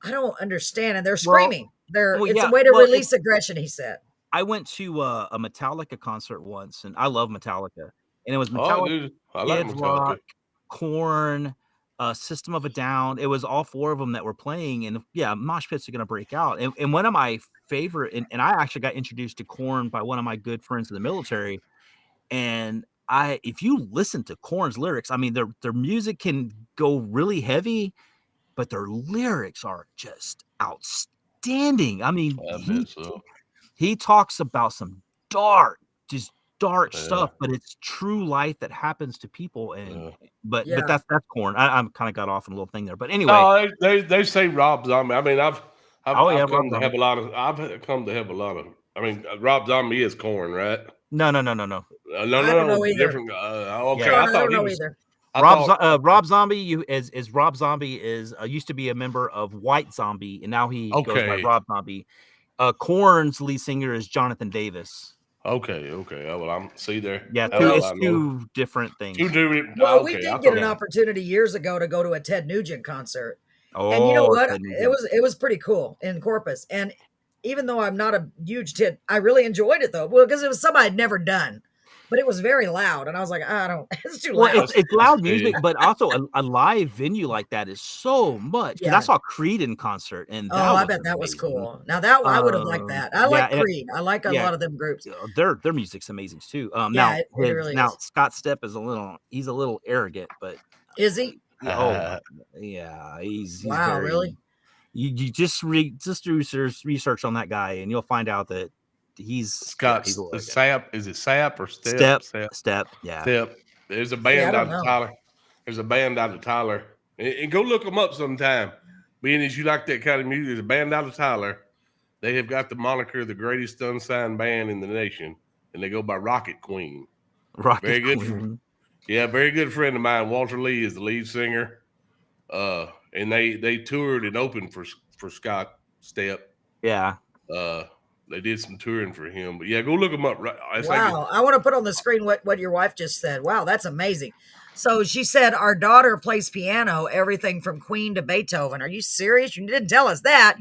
S1: I don't understand. And they're
S2: Well-
S1: screaming.
S2: well,
S1: It's
S2: yeah,
S1: a way to
S2: well,
S1: release aggression, he said.
S2: I went to a Metallica concert once, and I love Metallica. And it was
S6: Oh,
S2: Metallica,
S6: dude, I like
S2: Kids
S6: Metallica.
S2: Rock, Korn, System of a Down. It was all four of them that were playing, and yeah, mosh pits are gonna break out. And one of my favorite, and I actually got introduced to Korn by one of my good friends in the military. And if you listen to Korn's lyrics, I mean, their music can go really heavy, but their lyrics are just outstanding. I mean,
S6: I bet so.
S2: he talks about some dark
S6: Yeah.
S2: stuff, but it's true life that happens to people. And
S6: Yeah.
S2: but
S1: Yeah.
S2: that's Corn. I'm kind of got off on a little thing there, but anyway.
S6: No, they say Rob Zombie. I mean, I've
S2: Rob
S6: come to
S2: Zombie.
S6: have a lot of. I've come to have a lot of. I mean, Rob Zombie is Corn, right?
S2: No.
S1: I don't know either.
S6: Different. Okay,
S2: Yeah.
S6: I thought he
S1: know
S6: was.
S1: either.
S2: Rob Zombie is Rob Zombie is used to be a member of White Zombie, and now he goes by
S6: Okay.
S2: Rob Zombie. Corn's lead singer is Jonathan Davis.
S6: Okay. Well, I'm see there.
S2: Yeah,
S6: That's all
S2: it's
S6: I know.
S2: two different things.
S6: Two different.
S1: Well,
S6: Okay,
S1: we
S6: I
S1: did
S6: thought
S1: get an
S6: that-
S1: opportunity years ago to go to a Ted Nugent concert.
S2: Oh,
S1: And you know what?
S2: Ted Nugent.
S1: It was pretty cool in Corpus. And even though I'm not a huge Ted, I really enjoyed it though. Well, because it was something I'd never done. But it was very loud, and I was like, it's too loud.
S2: Well, it's loud music, but also a live venue like that is so much. Because I
S1: Yeah.
S2: saw Creed in concert, and
S1: I bet that was
S2: amazing.
S1: cool. Now that I would have liked that. I like
S2: yeah,
S1: Creed. I like a
S2: yeah.
S1: lot of them groups.
S2: Their music's amazing too.
S1: Yeah,
S2: Now
S1: it really
S2: now
S1: is.
S2: Scott Stepp is he's a little arrogant, but
S1: Is he?
S2: oh yeah, he's
S1: Wow,
S2: very,
S1: really?
S2: You just do research on that guy, and you'll find out that he's
S6: Scott
S2: he's a little arrogant.
S6: Sap. Is it Sap or Step?
S2: Step, yeah.
S6: Step. There's a
S1: I
S6: band
S1: don't
S6: out of
S1: know.
S6: Tyler. There's a band out of Tyler. And go look them up sometime. Being as you like that kind of music, there's a band out of Tyler. They have got the moniker the greatest unsigned band in the nation, and they go by Rocket Queen.
S2: Rocket
S6: Very good.
S2: Queen.
S6: Yeah, very good friend of mine. Walter Lee is the lead singer. And they toured and opened for Scott Stepp.
S2: Yeah.
S6: They did some touring for him. But yeah, go look them up.
S1: Wow. I want to put on the screen what your wife just said. Wow, that's amazing. So she said, our daughter plays piano, everything from Queen to Beethoven. Are you serious? You didn't tell us that.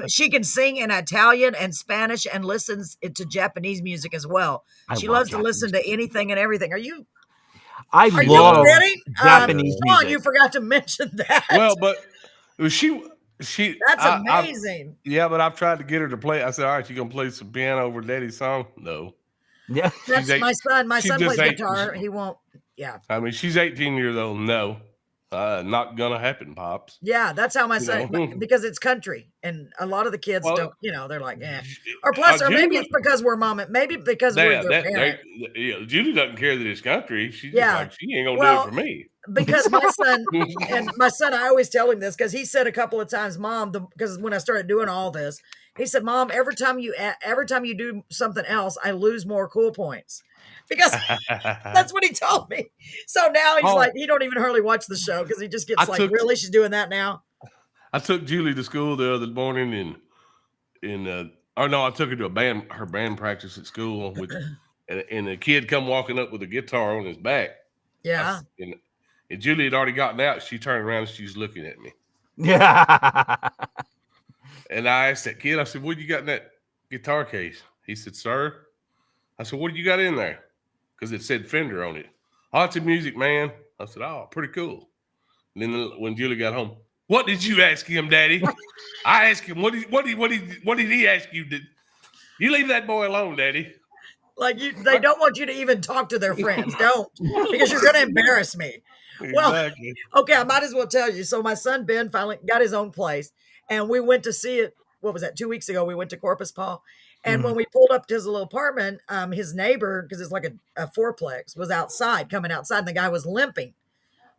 S1: She can sing in Italian and Spanish and listens to Japanese music as well. She loves to listen to anything and everything. Are you
S2: I
S1: Are
S2: love
S1: you kidding?
S2: Japanese
S1: Sean,
S2: music.
S1: you forgot to mention that.
S6: Well, but she
S1: That's amazing.
S6: Yeah, but I've tried to get her to play. I said, all right, you gonna play some piano over Daddy's song? No.
S2: Yeah.
S1: That's
S6: she's
S1: my son. My
S6: she's
S1: son
S6: just
S1: plays
S6: 8.
S1: guitar. He won't. Yeah.
S6: I mean, she's 18 years old. No. Not gonna happen, Pops.
S1: Yeah, that's how my
S6: You
S1: son,
S6: know?
S1: because it's country, and a lot of the kids
S6: Well,
S1: don't. They're like, eh. Or plus, or maybe it's because we're mom. Maybe because we're their parent.
S6: Julie doesn't care that it's country. She's
S1: Yeah.
S6: just like, she ain't gonna
S1: Well,
S6: do it for me.
S1: Because my son, I always tell him this because he said a couple of times, Mom, because when I started doing all this, he said, Mom, every time you do something else, I lose more cool points. Because that's what he told me. So now he's like, he don't even hardly watch the show because he just gets really? She's doing that now?
S6: I took Julie to school the other morning I took her to her band practice at school and a kid come walking up with a guitar on his back.
S1: Yeah.
S6: And Julie had already gotten out. She turned around and she's looking at me.
S2: Yeah.
S6: And I asked that kid, I said, what you got in that guitar case? He said, sir. I said, what do you got in there? Because it said Fender on it. Oh, it's a Music Man. I said, oh, pretty cool. And then when Julie got home, what did you ask him, Daddy? I asked him, what did he ask you? You leave that boy alone, Daddy.
S1: Like they don't want you to even talk to their friends. Don't, because you're going to embarrass me. Well,
S6: Exactly.
S1: Okay, I might as well tell you. So my son Ben finally got his own place, and we went to see it. What was that? 2 weeks ago, we went to Corpus Paul, and when we pulled up to his little apartment, his neighbor, because it's like a fourplex, was coming outside, and the guy was limping.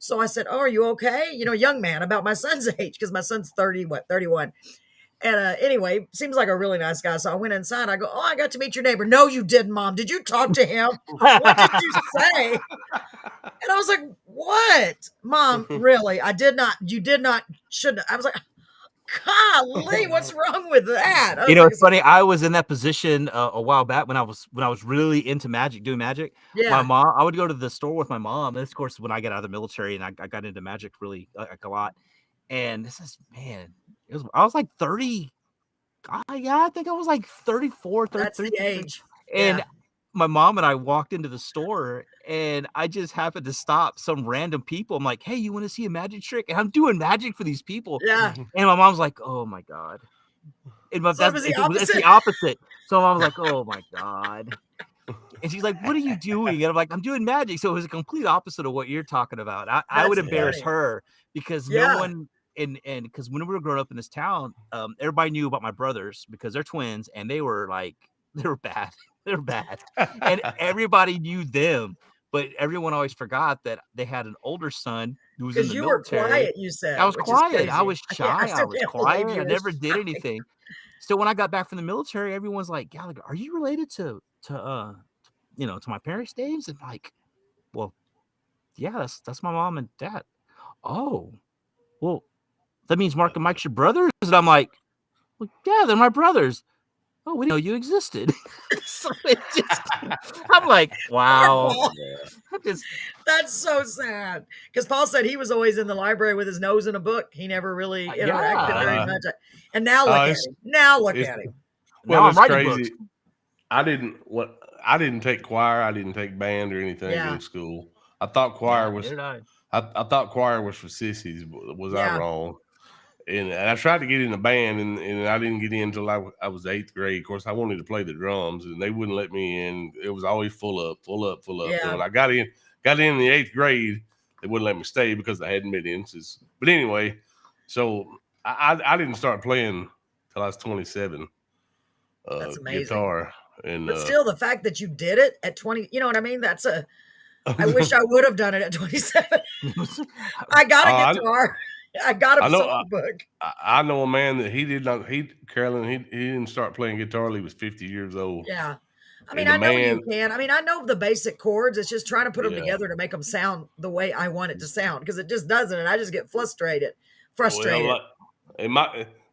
S1: So I said, "Oh, are you okay?" Young man, about my son's age, because my son's 31. And anyway, seems like a really nice guy. So I went inside. I go, "Oh, I got to meet your neighbor." "No, you didn't, Mom. Did you talk to him? What did you say?" And I was like, "What, Mom? Really? I did not. You did not. Shouldn't." I was like, "Golly, what's wrong with that?"
S2: It's funny. I was in that position a while back when I was really into magic, doing magic.
S1: Yeah.
S2: My mom, I would go to the store with my mom. And of course, when I got out of the military and I got into magic really a lot. And this is, man, I was like 30. I think I was like 34, 33.
S1: That's the age.
S2: And my mom and I walked into the store and I just happened to stop some random people. I'm like, hey, you want to see a magic trick? And I'm doing magic for these people.
S1: Yeah.
S2: And my mom's like, oh my God. And
S1: So it's
S2: the opposite. So my mom's like, oh my God. And she's like, what are you doing? And I'm like, I'm doing magic. So it was a complete opposite of what you're talking about. I would embarrass her because no one and because when we were growing up in this town, everybody knew about my brothers because they're twins, and they were bad. They were bad, and everybody knew them. But everyone always forgot that they had an older son who was in
S1: Because
S2: the
S1: you were
S2: military.
S1: quiet, you said.
S2: I was
S1: which is
S2: quiet. I
S1: crazy.
S2: was
S1: Yeah,
S2: shy.
S1: still
S2: I was
S1: can't
S2: quiet.
S1: believe you
S2: I
S1: were
S2: never did
S1: shy.
S2: anything. So when I got back from the military, everyone's like, Gallagher, are you related to my parents' names? And like, well, yeah, that's my mom and dad. Oh, well, that means Mark and Mike's your brothers? And I'm like, well, yeah, they're my brothers. Oh, we didn't know you existed. So I'm like, wow.
S1: That's so sad. Because Paul said he was always in the library with his nose in a book. He never really interacted very much. And now look at him. Now look at him.
S6: Well,
S2: now I'm writing
S6: crazy.
S2: books.
S6: I didn't take choir. I didn't take band or anything in school. I thought choir was. I thought choir was for sissies. Was I wrong? And I tried to get in the band, and I didn't get in until I was 8th grade. Of course, I wanted to play the drums, and they wouldn't let me in. It was always full up.
S1: Yeah.
S6: And when I got in the 8th grade, they wouldn't let me stay because I hadn't been in since. But anyway, so I didn't start playing till I was 27.
S1: That's amazing.
S6: Guitar.
S1: But still, the fact that you did it at 20, you know what I mean? I wish I would have done it at 27. I got a guitar. I got a songbook.
S6: I know a man that Carolyn, he didn't start playing guitar till he was 50 years old.
S1: Yeah. I mean, I know you can. I mean, I know the basic chords. It's just trying to put them together to make them sound the way I want it to sound, because it just doesn't, and I just get frustrated.
S6: Well,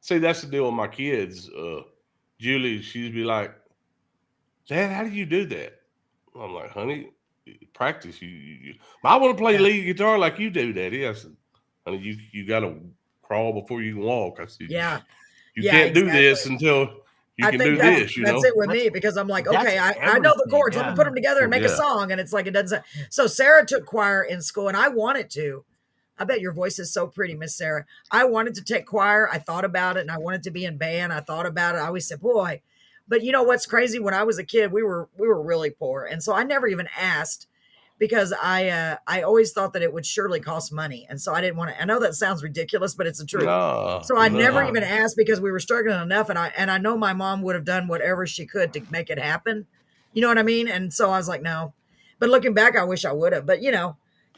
S6: see, that's the deal with my kids. Julie, she'd be like, Dad, how do you do that? I'm like, honey, practice. I want to play lead guitar like you do, Daddy. I said, honey, you got to crawl before you can walk. I said, you can't do this until you can do this.
S1: That's it with me, because I'm like, okay, I know the chords. Let me put them together and make a song. And it's like, it doesn't. So Sarah took choir in school, and I wanted to. I bet your voice is so pretty, Miss Sarah. I wanted to take choir. I thought about it, and I wanted to be in band. I thought about it. I always said, boy. But you know what's crazy? When I was a kid, we were really poor, and so I never even asked, because I always thought that it would surely cost money, and so I didn't want to. I know that sounds ridiculous, but it's the truth. So I never even asked, because we were struggling enough, and I know my mom would have done whatever she could to make it happen. You know what I mean? And so I was like, no. But looking back, I wish I would have. But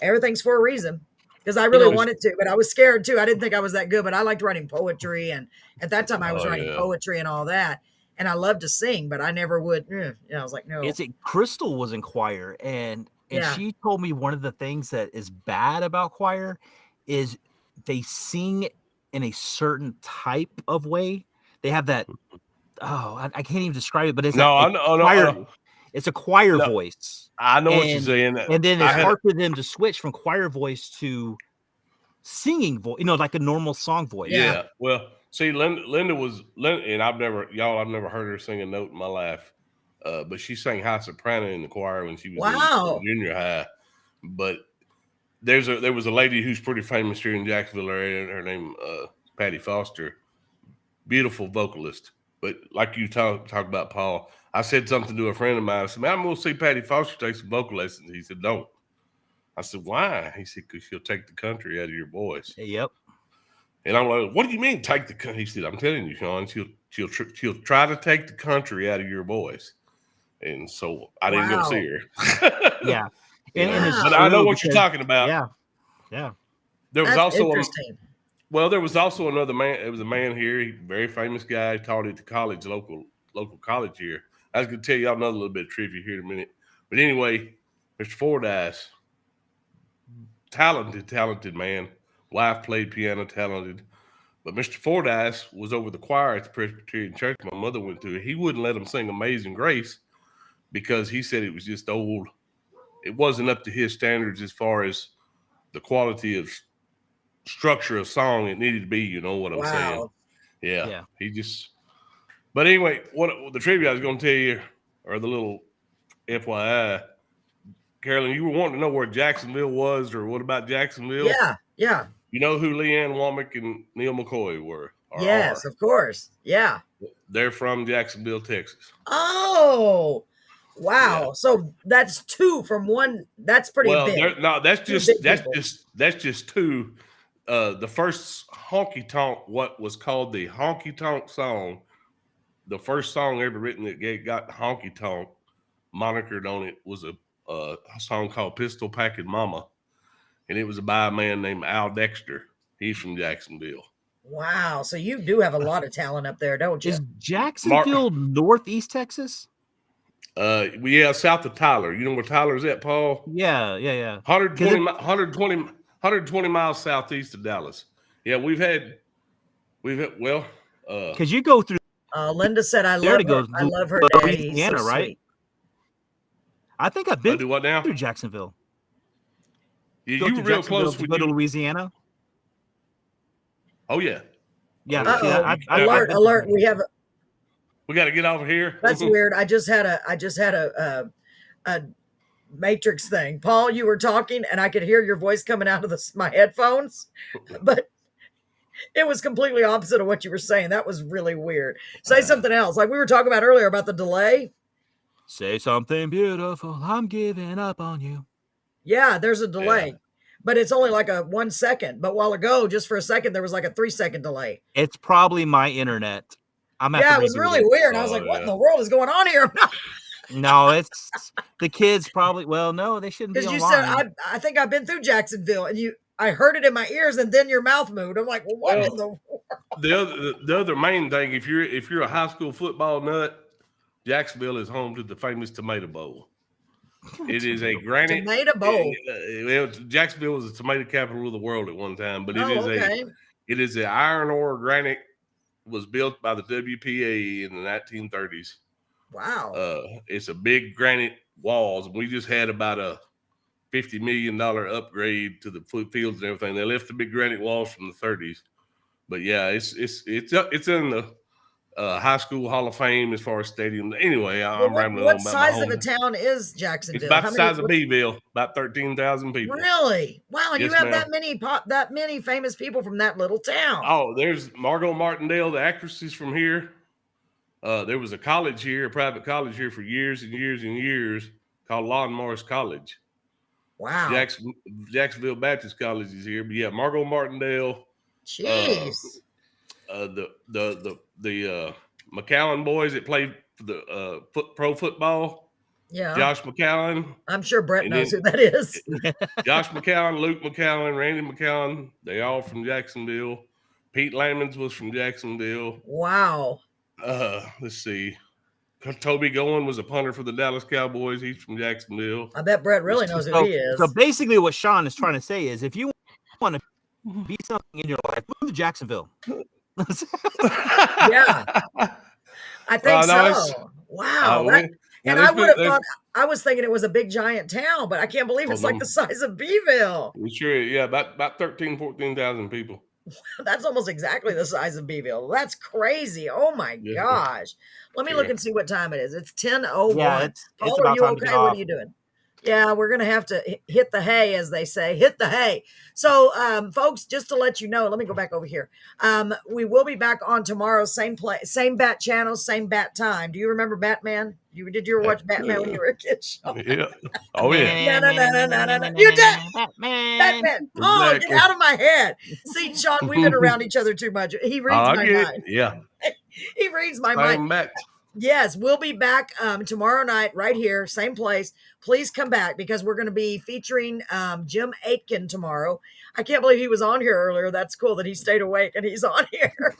S1: everything's for a reason. Because I really wanted to, but I was scared too. I didn't think I was that good, but I liked writing poetry, and at that time I was writing poetry and all that. And I love to sing, but I never would. I was like, no.
S2: Crystal was in choir, and she told me one of the things that is bad about choir is they sing in a certain type of way. They have that. Oh, I can't even describe it, but it's it's a choir voice.
S6: I know what you're saying.
S2: And then it's hard for them to switch from choir voice to singing voice. Like a normal song voice.
S6: Yeah. Well. See, Linda, and I've never heard her sing a note in my life, but she sang high soprano in the choir when she was in junior high. But there was a lady who's pretty famous here in Jacksonville area. Her name Patty Foster, beautiful vocalist. But like you talk about, Paul, I said something to a friend of mine. I said, man, I'm going to see Patty Foster take some vocal lessons. He said, don't. I said, why? He said, because she'll take the country out of your voice.
S2: Yep.
S6: And I'm like, what do you mean take the country? He said, I'm telling you, Sean, she'll try to take the country out of your voice. And so I didn't go see her.
S2: Yeah.
S6: But I know what you're talking about.
S2: Yeah. Yeah.
S6: There was there was also another man. It was a man here, very famous guy, taught at the college, local college here. I was going to tell y'all another little bit of trivia here in a minute. But anyway, Mr. Fordyce, talented man. Wife played piano, talented. But Mr. Fordyce was over the choir at the Presbyterian church my mother went to. He wouldn't let him sing Amazing Grace because he said it was just old. It wasn't up to his standards as far as the quality of structure of song it needed to be. You know what I'm saying? Yeah. He just. But anyway, what the trivia I was going to tell you, or the little FYI, Carolyn, you were wanting to know where Jacksonville was, or what about Jacksonville?
S1: Yeah.
S6: You know who Leanne Womack and Neil McCoy were?
S1: Yes, of course. Yeah.
S6: They're from Jacksonville, Texas.
S1: Oh, wow. Yeah. So that's two from one. That's pretty big.
S6: No, that's just two. the first honky tonk, what was called the honky tonk song, the first song ever written that got honky tonk monikered on it was a song called Pistol Packin' Mama, and it was by a man named Al Dexter. He's from Jacksonville.
S1: Wow. So you do have a lot of talent up there, don't you?
S2: Is Jacksonville Northeast Texas?
S6: South of Tyler. You know where Tyler's at, Paul?
S2: Yeah.
S6: 120 miles southeast of Dallas. Yeah, we've had
S2: because you go through.
S1: Linda said, "I love her. I love her daddy."
S2: Louisiana,
S1: so
S2: right?
S1: Sweet.
S2: I think I've been
S6: do what now?
S2: through Jacksonville.
S6: Yeah, you were real close
S2: to go to Louisiana.
S6: Oh yeah.
S2: Yeah.
S1: Alert! We
S6: got to get over here.
S1: That's weird. I just had a Matrix thing. Paul, you were talking, and I could hear your voice coming out of my headphones, but it was completely opposite of what you were saying. That was really weird. Say something else, like we were talking about earlier about the delay.
S2: Say something beautiful. I'm giving up on you.
S1: Yeah, there's a delay, but it's only like a 1 second. But while ago, just for a second, there was like a 3 second delay.
S2: It's probably my internet.
S1: It was really weird. I was like, what in the world is going on here?
S2: No, it's the kids probably. Well, no, they shouldn't be online.
S1: Because you said, I think I've been through Jacksonville, and I heard it in my ears, and then your mouth moved. I'm like, well, what in the world?
S6: The other main thing, if you're a high school football nut, Jacksonville is home to the famous Tomato Bowl. It is a granite
S1: Tomato Bowl.
S6: Jacksonville was the tomato capital of the world at one time, but
S1: it
S6: is an iron ore granite. Was built by the WPA in the 1930s.
S1: Wow.
S6: It's a big granite walls. We just had about a $50 million upgrade to the fields and everything. They left the big granite walls from the 30s. But yeah, it's in the high school Hall of Fame as far as stadium. Anyway, I'm rambling on about
S1: what size of a town is Jacksonville?
S6: It's about the size of Beeville, about 13,000 people.
S1: Really? Wow, and
S6: yes,
S1: you have
S6: ma'am.
S1: that many famous people from that little town.
S6: Oh, there's Margot Martindale, the actress is from here. There was a college here, a private college here for years and years and years called Lawn Morris College.
S1: Wow.
S6: Jacksonville Baptist College is here. But yeah, Margot Martindale.
S1: Jeez.
S6: The McAllen boys that played for the pro football.
S1: Yeah.
S6: Josh McAllen.
S1: I'm sure Brett knows who that is.
S6: Josh McAllen, Luke McAllen, Randy McAllen. They all from Jacksonville. Pete Lamons was from Jacksonville.
S1: Wow.
S6: Let's see. Toby Goen was a punter for the Dallas Cowboys. He's from Jacksonville.
S1: I bet Brett really knows who he is.
S2: So basically what Sean is trying to say is if you want to be something in your life, move to Jacksonville.
S1: Yeah. I think so. Wow. And I would have thought, I was thinking it was a big giant town, but I can't believe it's like the size of Beeville.
S6: Sure, yeah, about 14,000 people.
S1: That's almost exactly the size of Beeville. That's crazy. Oh my gosh. Let me look and see what time it is. It's 10:01.
S2: Yeah, it's
S1: Paul,
S2: about
S1: are you
S2: time
S1: okay?
S2: to get
S1: What
S2: off.
S1: are you doing? Yeah, we're going to have to hit the hay, as they say. Hit the hay. So, folks, just to let you know, let me go back over here. We will be back on tomorrow, same bat channel, same bat time. Do you remember Batman? Did you ever watch Batman when you were a kid?
S6: Yeah. Oh, yeah.
S1: No. You did. Batman. Oh,
S6: Exactly.
S1: get out of my head. See, Sean, we've been around each other too much. He reads my mind.
S6: Yeah.
S1: He reads my mind.
S6: Back.
S1: Yes, we'll be back tomorrow night right here, same place. Please come back because we're going to be featuring Jim Aitken tomorrow. I can't believe he was on here earlier. That's cool that he stayed awake and he's on here.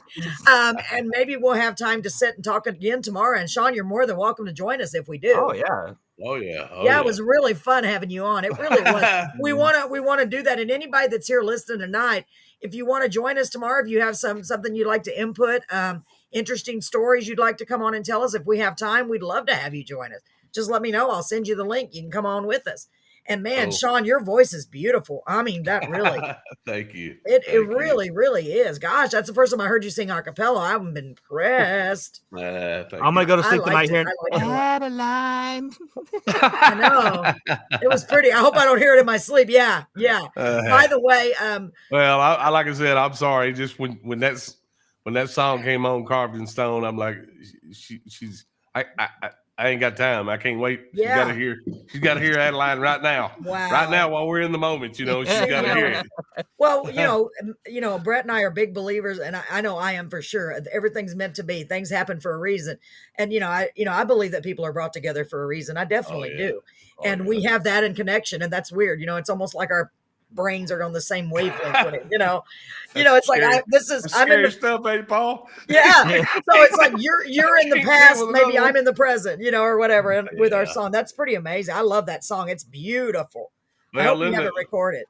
S1: And maybe we'll have time to sit and talk again tomorrow. And Sean, you're more than welcome to join us if we do.
S2: Oh, yeah.
S6: Oh, yeah.
S1: Yeah, it was really fun having you on. It really was. We want to do that. And anybody that's here listening tonight, if you want to join us tomorrow, if you have something you'd like to input, interesting stories you'd like to come on and tell us, if we have time, we'd love to have you join us. Just let me know. I'll send you the link. You can come on with us. And man, Sean, your voice is beautiful. I mean, that really.
S6: Thank you.
S1: It really, really is. Gosh, that's the first time I heard you sing a cappella. I've been impressed.
S6: I'm
S2: going to go to sleep tonight here.
S1: Adeline. I know. It was pretty. I hope I don't hear it in my sleep. Yeah. By the way.
S6: Well, I like I said, I'm sorry. Just when that song came on, Carved in Stone, I'm like, I ain't got time. I can't wait. She's
S1: Yeah.
S6: got to hear. She's got to hear Adeline right now.
S1: Wow.
S6: Right now, while we're in the moment, she's got to hear it.
S1: Well, Brett and I are big believers, and I know I am for sure. Everything's meant to be. Things happen for a reason, and I believe that people are brought together for a reason. I definitely do, and we have that in connection, and that's weird. It's almost like our brains are on the same wavelength with it. It's
S6: scary.
S1: like I'm in the
S6: stuff, ain't Paul?
S1: Yeah. So it's like you're in the past, maybe I'm in the present, or whatever. And with our song, that's pretty amazing. I love that song. It's beautiful. I hope we have it recorded.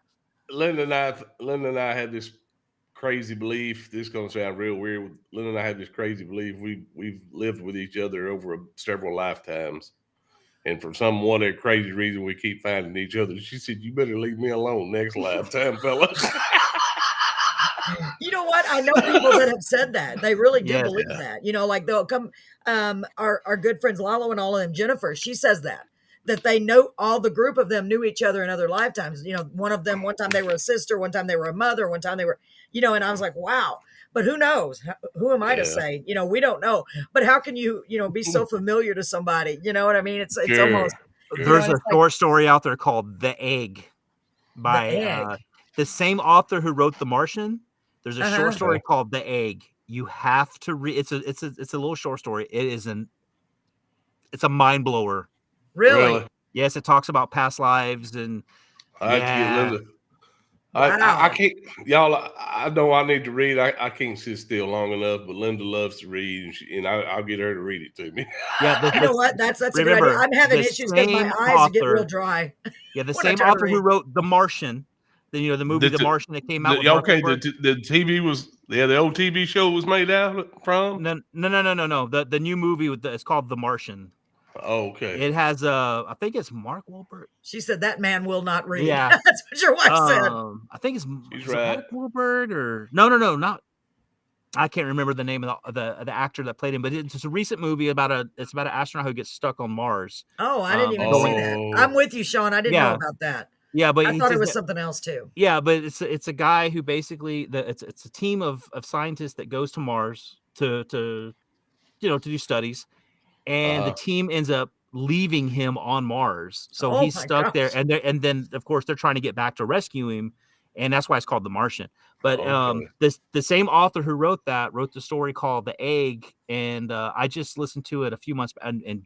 S6: Linda and I had this crazy belief. This is gonna sound real weird. Linda and I had this crazy belief. We've lived with each other over several lifetimes. And for some crazy reason, we keep finding each other. She said, "You better leave me alone next lifetime, fella."
S1: You know what? I know people that have said that. They really do believe that. Like they'll come. Our good friends Lalo and all of them. Jennifer, she says that they know, all the group of them knew each other in other lifetimes. One of them, one time they were a sister, one time they were a mother, one time they were, and I was like, wow. But who knows? Who am I to say? We don't know. But how can you, be so familiar to somebody? You know what I mean? It's almost.
S2: There's a short story out there called "The Egg" by the same author who wrote The Martian. There's a short story called "The Egg." You have to read. It's a little short story. It's a mind blower.
S1: Really?
S2: Yes, it talks about past lives and.
S6: I can't, y'all. I know I need to read. I can't sit still long enough, but Linda loves to read, and I'll get her to read it to me.
S2: Yeah,
S1: you know what? That's a good idea. I'm having issues because my eyes get real dry.
S2: Yeah, the same author who wrote The Martian, the movie The Martian that came out.
S6: The TV was the old TV show was made out from.
S2: No. The new movie it's called The Martian.
S6: Oh, okay.
S2: It has I think it's Mark Wahlberg.
S1: She said that man will not read.
S2: Yeah,
S1: that's what your wife said.
S2: I think
S6: she's right.
S2: Mark Wahlberg or no, not. I can't remember the name of the actor that played him, but it's a recent movie about an astronaut who gets stuck on Mars.
S1: Oh, I didn't even see that. I'm with you, Sean. I didn't know about that.
S2: Yeah, but
S1: I thought it was something else too.
S2: Yeah, but it's a guy who basically it's a team of scientists that goes to Mars to do studies. And the team ends up leaving him on Mars, so he's stuck there. And then of course they're trying to get back to rescue him, and that's why it's called The Martian. But the same author who wrote the story called The Egg, and I just listened to it a few months, and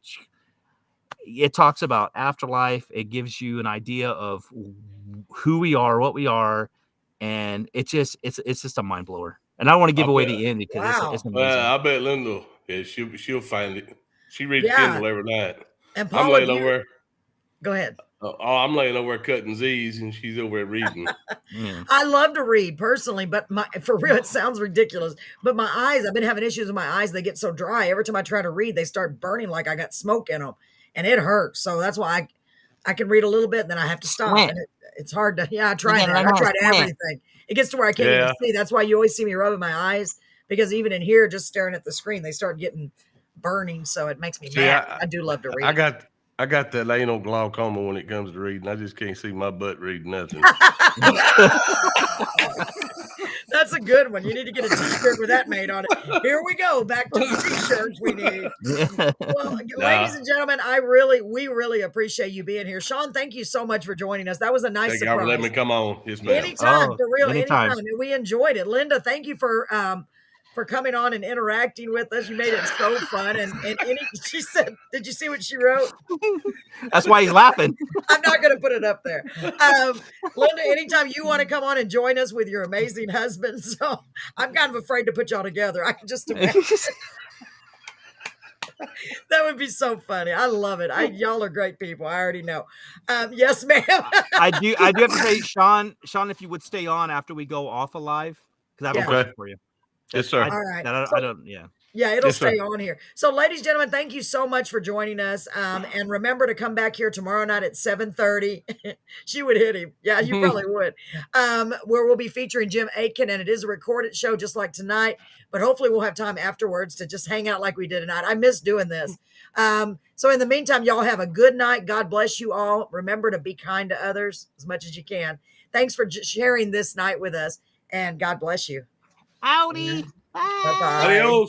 S2: it talks about afterlife. It gives you an idea of who we are, what we are, and it's just a mind blower. And I don't want to give away the end because it's amazing.
S6: I bet Linda, she'll find it. She reads Kindle every night.
S1: And Paul,
S6: I'm laying over.
S1: Go ahead.
S6: I'm laying over cutting Z's, and she's over there reading.
S1: I love to read personally, but for real, it sounds ridiculous. But my eyes, I've been having issues with my eyes. They get so dry. Every time I try to read, they start burning like I got smoke in them, and it hurts. So that's why I can read a little bit, and then I have to stop. And it's hard to. Yeah, I tried that. I tried everything. It gets to where I can't even see. That's why you always see me rubbing my eyes, because even in here, just staring at the screen, they start getting burning, so it makes me mad. I do love to read.
S6: I got that anal glaucoma when it comes to reading. I just can't see my butt reading nothing.
S1: That's a good one. You need to get a t-shirt with that made on it. Here we go. Back to the t-shirts we need. Well, ladies and gentlemen, we really appreciate you being here. Sean, thank you so much for joining us. That was a nice surprise.
S6: Let me come on. Yes, ma'am.
S1: Anytime, for real. Anytime. We enjoyed it. Linda, thank you for coming on and interacting with us. You made it so fun. And she said, did you see what she wrote?
S2: That's why he's laughing.
S1: I'm not going to put it up there. Linda, anytime you want to come on and join us with your amazing husband. So I'm kind of afraid to put y'all together. I can just imagine. That would be so funny. I love it. Y'all are great people. I already know. Yes, ma'am.
S2: I do have to say, Sean, if you would stay on after we go off alive, because I have a question for you.
S6: Yes, sir.
S1: All right.
S2: I don't.
S1: Yeah, it'll stay on here. So, ladies and gentlemen, thank you so much for joining us. And remember to come back here tomorrow night at 7:30. She would hit him. Yeah, you probably would. Where we'll be featuring Jim Aiken, and it is a recorded show just like tonight. But hopefully we'll have time afterwards to just hang out like we did tonight. I miss doing this. So in the meantime, y'all have a good night. God bless you all. Remember to be kind to others as much as you can. Thanks for sharing this night with us, and God bless you.
S2: Howdy.
S1: Bye-bye.
S6: Adios.